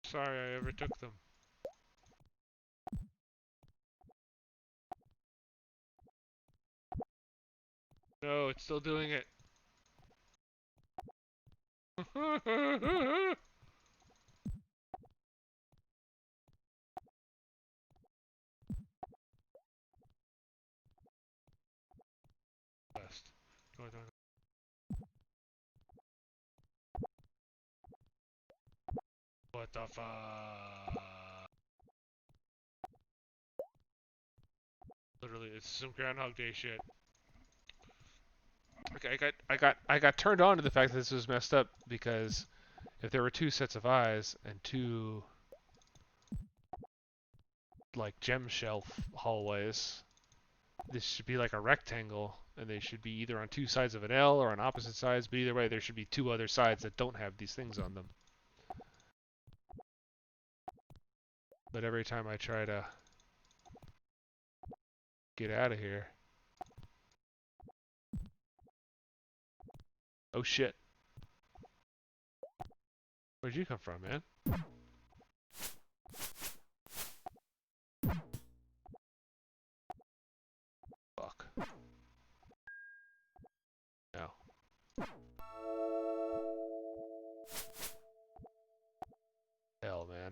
Sorry I ever took them. No, it's still doing it. West. Go. What the fuck? Literally, it's some Groundhog Day shit. Okay, I got turned on to the fact that this was messed up because if there were two sets of eyes and two like gem shelf hallways, this should be like a rectangle, and they should be either on two sides of an L or on opposite sides. But either way, there should be two other sides that don't have these things on them. But every time I try to get out of here, oh shit! Where'd you come from, man? Fuck. No. Hell, man.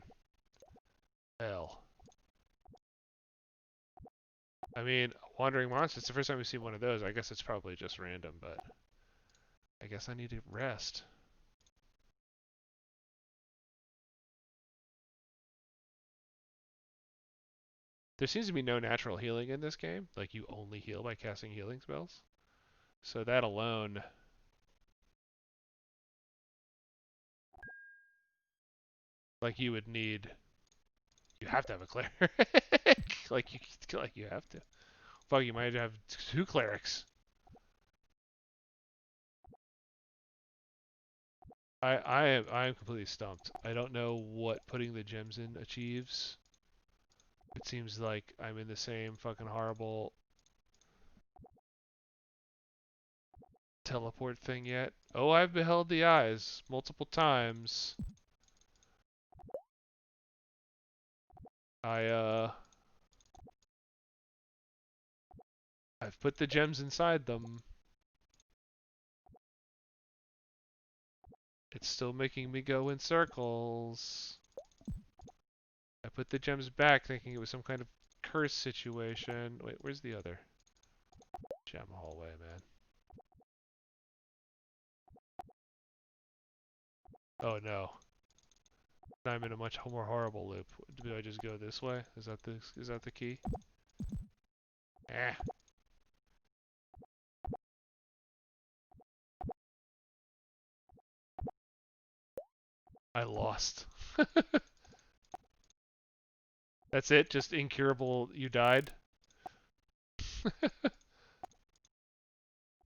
Hell. I mean, Wandering Monster, it's the first time we've seen one of those. I guess it's probably just random, but I guess I need to rest. There seems to be no natural healing in this game. Like, you only heal by casting healing spells. So that alone... Like, you would need... You have to have a cleric. like you have to. Fuck, you might have two clerics. I am completely stumped. I don't know what putting the gems in achieves. It seems like I'm in the same fucking horrible teleport thing yet. Oh, I've beheld the eyes multiple times. I've put the gems inside them. It's still making me go in circles. I put the gems back thinking it was some kind of curse situation. Wait, where's the other gem hallway, man? Oh no. I'm in a much more horrible loop. Do I just go this way? Is that the key? Eh. I lost. That's it? Just incurable, you died?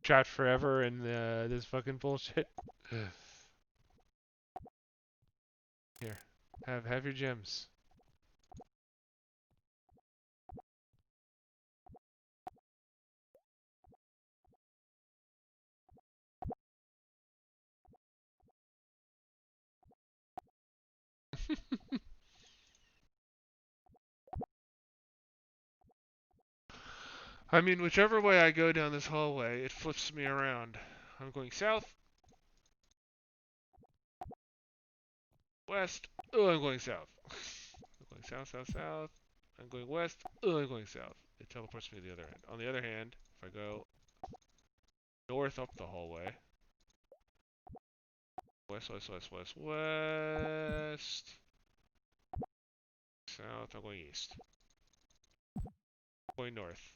Trapped forever in this fucking bullshit? Here. Have your gems. I mean, whichever way I go down this hallway, it flips me around. I'm going south. West. Oh, I'm going south. I'm going south, south, south. I'm going west. Oh, I'm going south. It teleports me to the other end. On the other hand, if I go north up the hallway, west, west, west, west, west, south, I'm going east. Going north.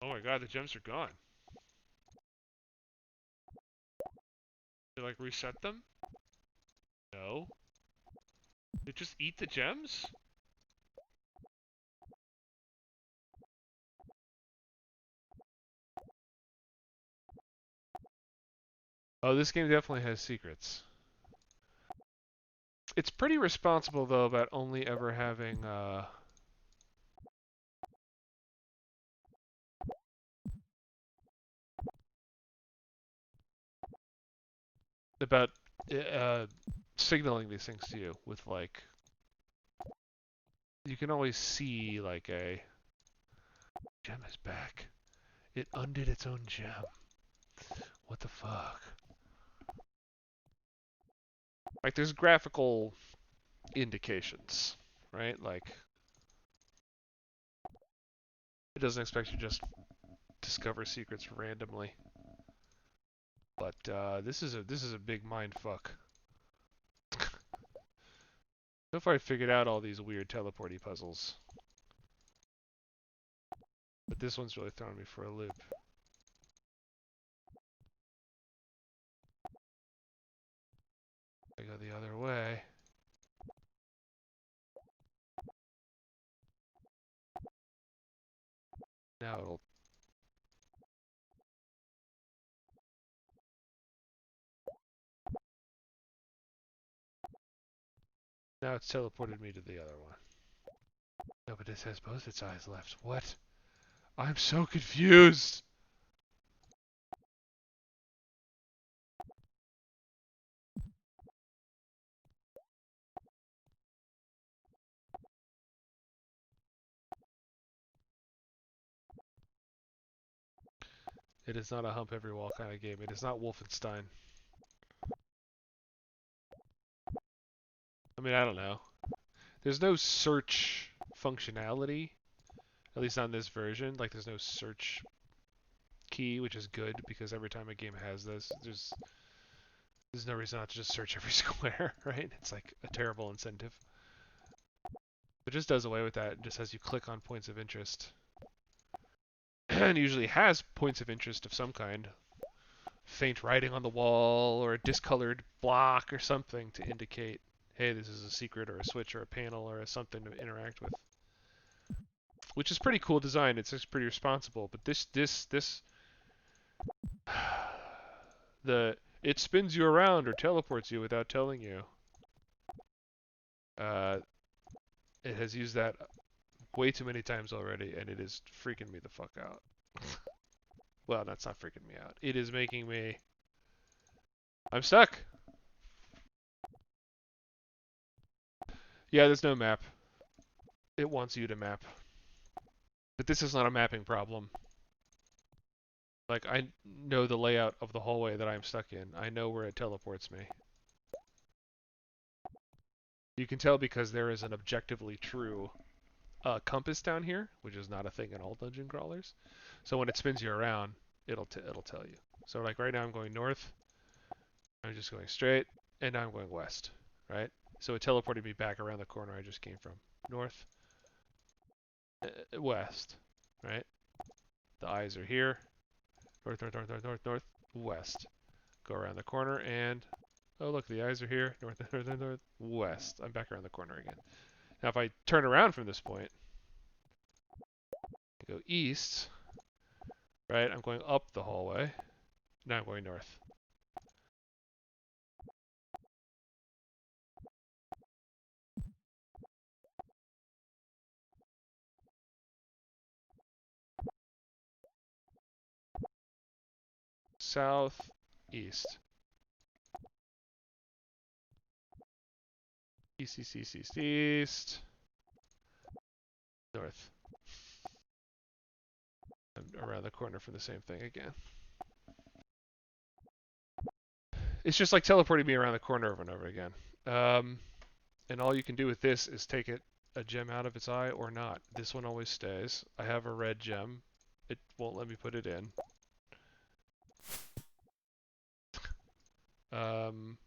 Oh my god, the gems are gone. Did like reset them? No. They just eat the gems? Oh, this game definitely has secrets. It's pretty responsible though about only ever having about uh signaling these things to you with like you can always see like a gem is back. It undid its own gem. What the fuck? Like there's graphical indications, right? Like it doesn't expect you to just discover secrets randomly. But this is a big mind fuck. So far I figured out all these weird teleporty puzzles. But this one's really throwing me for a loop. I go the other way. Now it'll... Now it's teleported me to the other one. No, but this has both its eyes left. What? I'm so confused! It is not a hump every wall kind of game. It is not Wolfenstein. I mean, I don't know. There's no search functionality, at least on this version. Like, there's no search key, which is good because every time a game has this, there's no reason not to just search every square, right? It's like a terrible incentive. It just does away with that and just has you click on points of interest. And usually has points of interest of some kind. Faint writing on the wall or a discolored block or something to indicate, hey, this is a secret or a switch or a panel or something to interact with. Which is pretty cool design. It's just pretty responsible. But this it spins you around or teleports you without telling you. It has used that way too many times already, and it is freaking me the fuck out. Well, that's not freaking me out. It is making me... I'm stuck! Yeah, there's no map. It wants you to map. But this is not a mapping problem. Like, I know the layout of the hallway that I'm stuck in. I know where it teleports me. You can tell because there is an objectively true compass down here, which is not a thing in all dungeon crawlers. So when it spins you around, it'll tell you. So like right now I'm going north, I'm just going straight, and now I'm going west, right? So it teleported me back around the corner I just came from. North, west, right? The eyes are here. North, north, north, north, north, north, west. Go around the corner and, oh look, the eyes are here. North, north, north, north, west. I'm back around the corner again. Now if I turn around from this point, I go east, right? I'm going up the hallway. Now I'm going north. South, east. East, east, east, east, east. North. I'm around the corner for the same thing again. It's just like teleporting me around the corner over and over again. And all you can do with this is take a gem out of its eye or not. This one always stays. I have a red gem. It won't let me put it in. And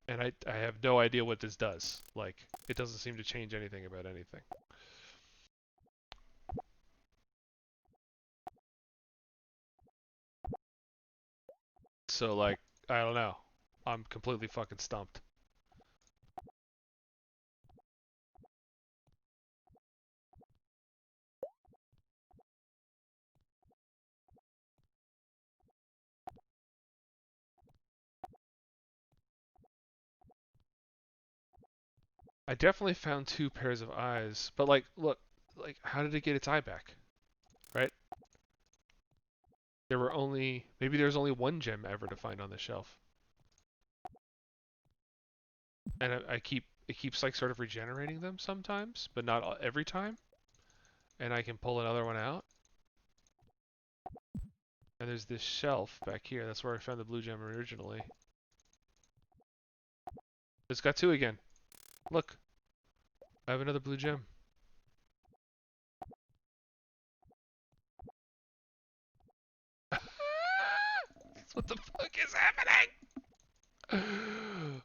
I have no idea what this does. Like, it doesn't seem to change anything about anything. So, like, I don't know. I'm completely fucking stumped. I definitely found 2 pairs of eyes, but like, look, like, how did it get its eye back? Right? Maybe there's only 1 gem ever to find on the shelf. And it keeps like sort of regenerating them sometimes, but not every time. And I can pull another one out. And there's this shelf back here. That's where I found the blue gem originally. It's got 2 again. Look, I have another blue gem. What the fuck is happening?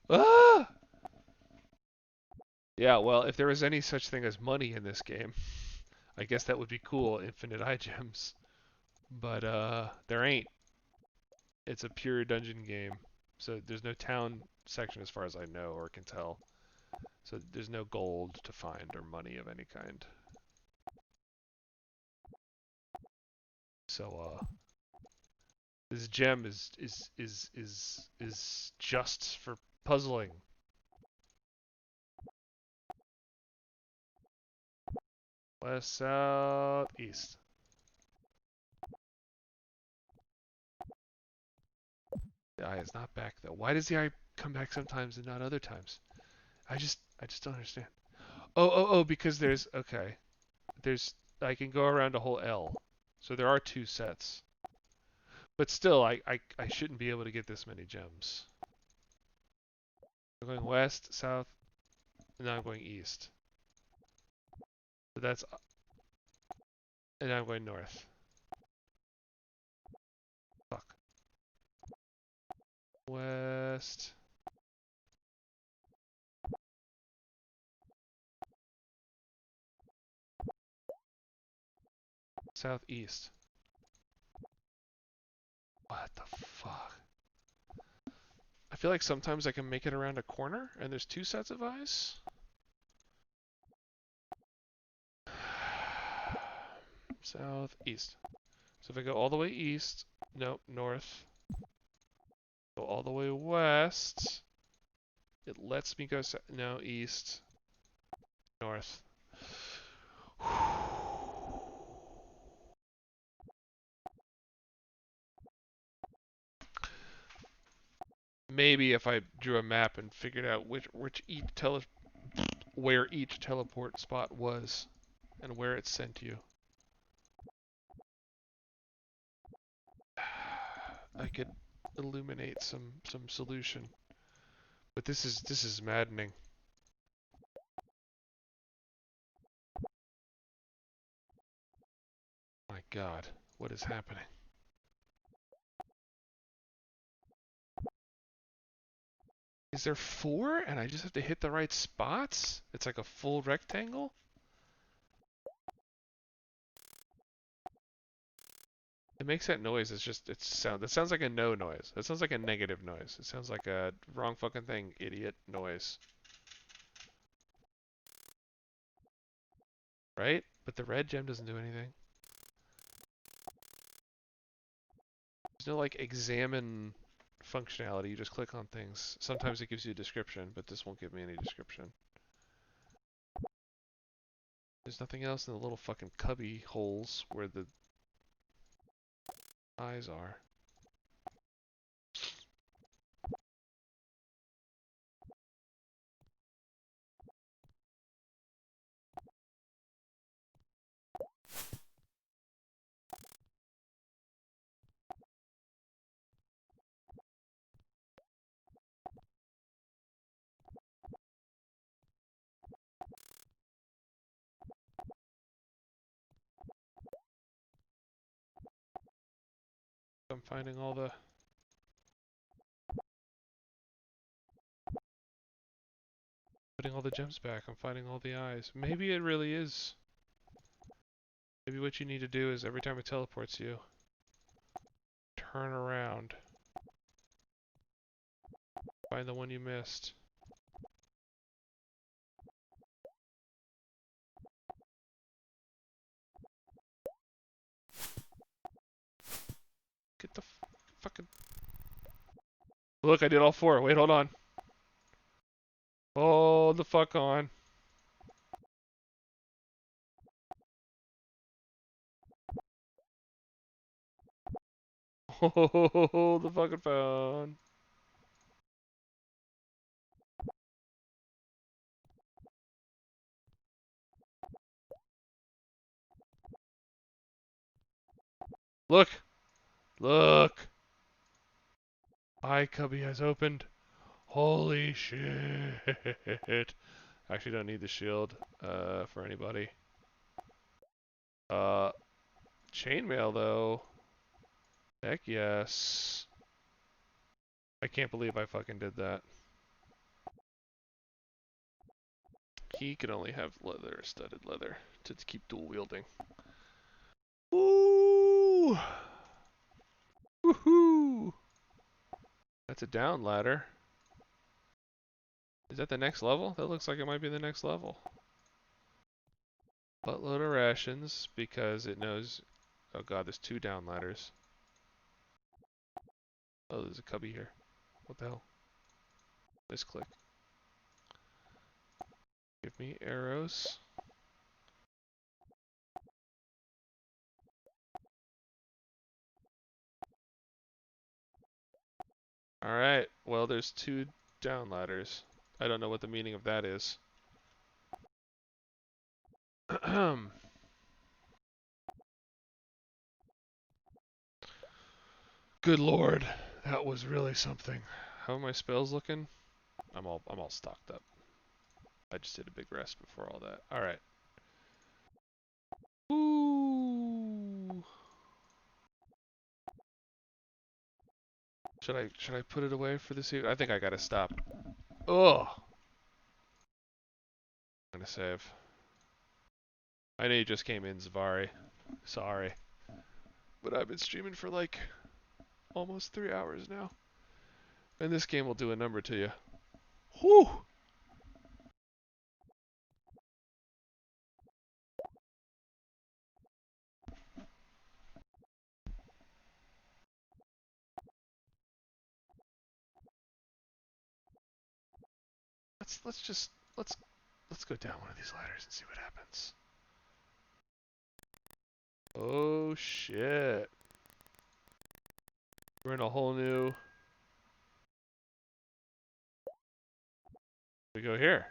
Ah! Yeah, well, if there was any such thing as money in this game, I guess that would be cool, infinite eye gems. But there ain't. It's a pure dungeon game. So there's no town section as far as I know or can tell. So there's no gold to find or money of any kind. So this gem is just for puzzling. West, south, east. The eye is not back though. Why does the eye come back sometimes and not other times? I just don't understand. Oh, because okay. I can go around a whole L. So there are 2 sets. But still, I shouldn't be able to get this many gems. I'm going west, south, and now I'm going east. So that's, and now I'm going north. Fuck. West. Southeast. What the fuck? I feel like sometimes I can make it around a corner and there's 2 sets of eyes. Southeast. So if I go all the way east, nope, north. Go all the way west. It lets me go no, east, north. Maybe if I drew a map and figured out where each teleport spot was and where it sent you, I could illuminate some solution. But this is maddening. My God, what is happening? Is there 4 and I just have to hit the right spots? It's like a full rectangle? It makes that noise. That sounds like a no noise. That sounds like a negative noise. It sounds like a wrong fucking thing, idiot noise. Right? But the red gem doesn't do anything. There's no like examine functionality. You just click on things. Sometimes it gives you a description, but this won't give me any description. There's nothing else in the little fucking cubby holes where the eyes are. I'm finding all the... Putting all the gems back. I'm finding all the eyes. Maybe it really is. Maybe what you need to do is every time it teleports you, turn around. Find the one you missed. Get the fucking... Look, I did all four. Wait, hold on. Hold the fuck on. Hold the fucking phone. Look! Look! Eye cubby has opened. Holy shit. Actually don't need the shield for anybody. Chainmail though. Heck yes. I can't believe I fucking did that. He can only have leather, studded leather, to keep dual wielding. Ooh! Woohoo! That's a down ladder. Is that the next level? That looks like it might be the next level. Buttload of rations because it knows... Oh god, there's 2 down ladders. Oh, there's a cubby here. What the hell? Misclick. Give me arrows. Alright, well there's 2 down ladders. I don't know what the meaning of that is. Good lord, that was really something. How are my spells looking? I'm all stocked up. I just did a big rest before all that. Alright. Ooh. Should I put it away for this evening? I think I gotta stop. Ugh. I'm gonna save. I know you just came in, Zavari. Sorry. But I've been streaming for like almost 3 hours now. And this game will do a number to you. Whew! Let's go down one of these ladders and see what happens. Oh shit. We're in a whole new... We go here.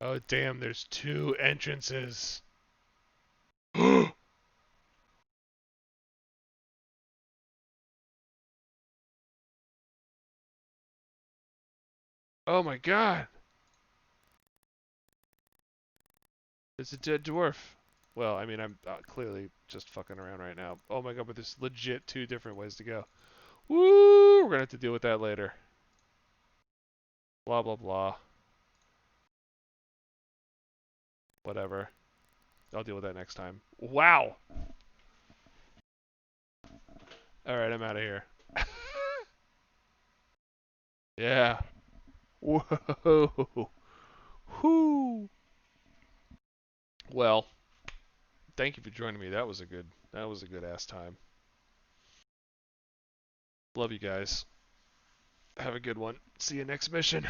Oh damn, there's 2 entrances. Oh my god. It's a dead dwarf. Well, I mean, I'm clearly just fucking around right now. Oh my god, but there's legit 2 different ways to go. Woo! We're gonna have to deal with that later. Blah, blah, blah. Whatever. I'll deal with that next time. Wow! Alright, I'm out of here. Yeah. Whoa! Whoo! Well, thank you for joining me. That was a good ass time. Love you guys. Have a good one. See you next mission.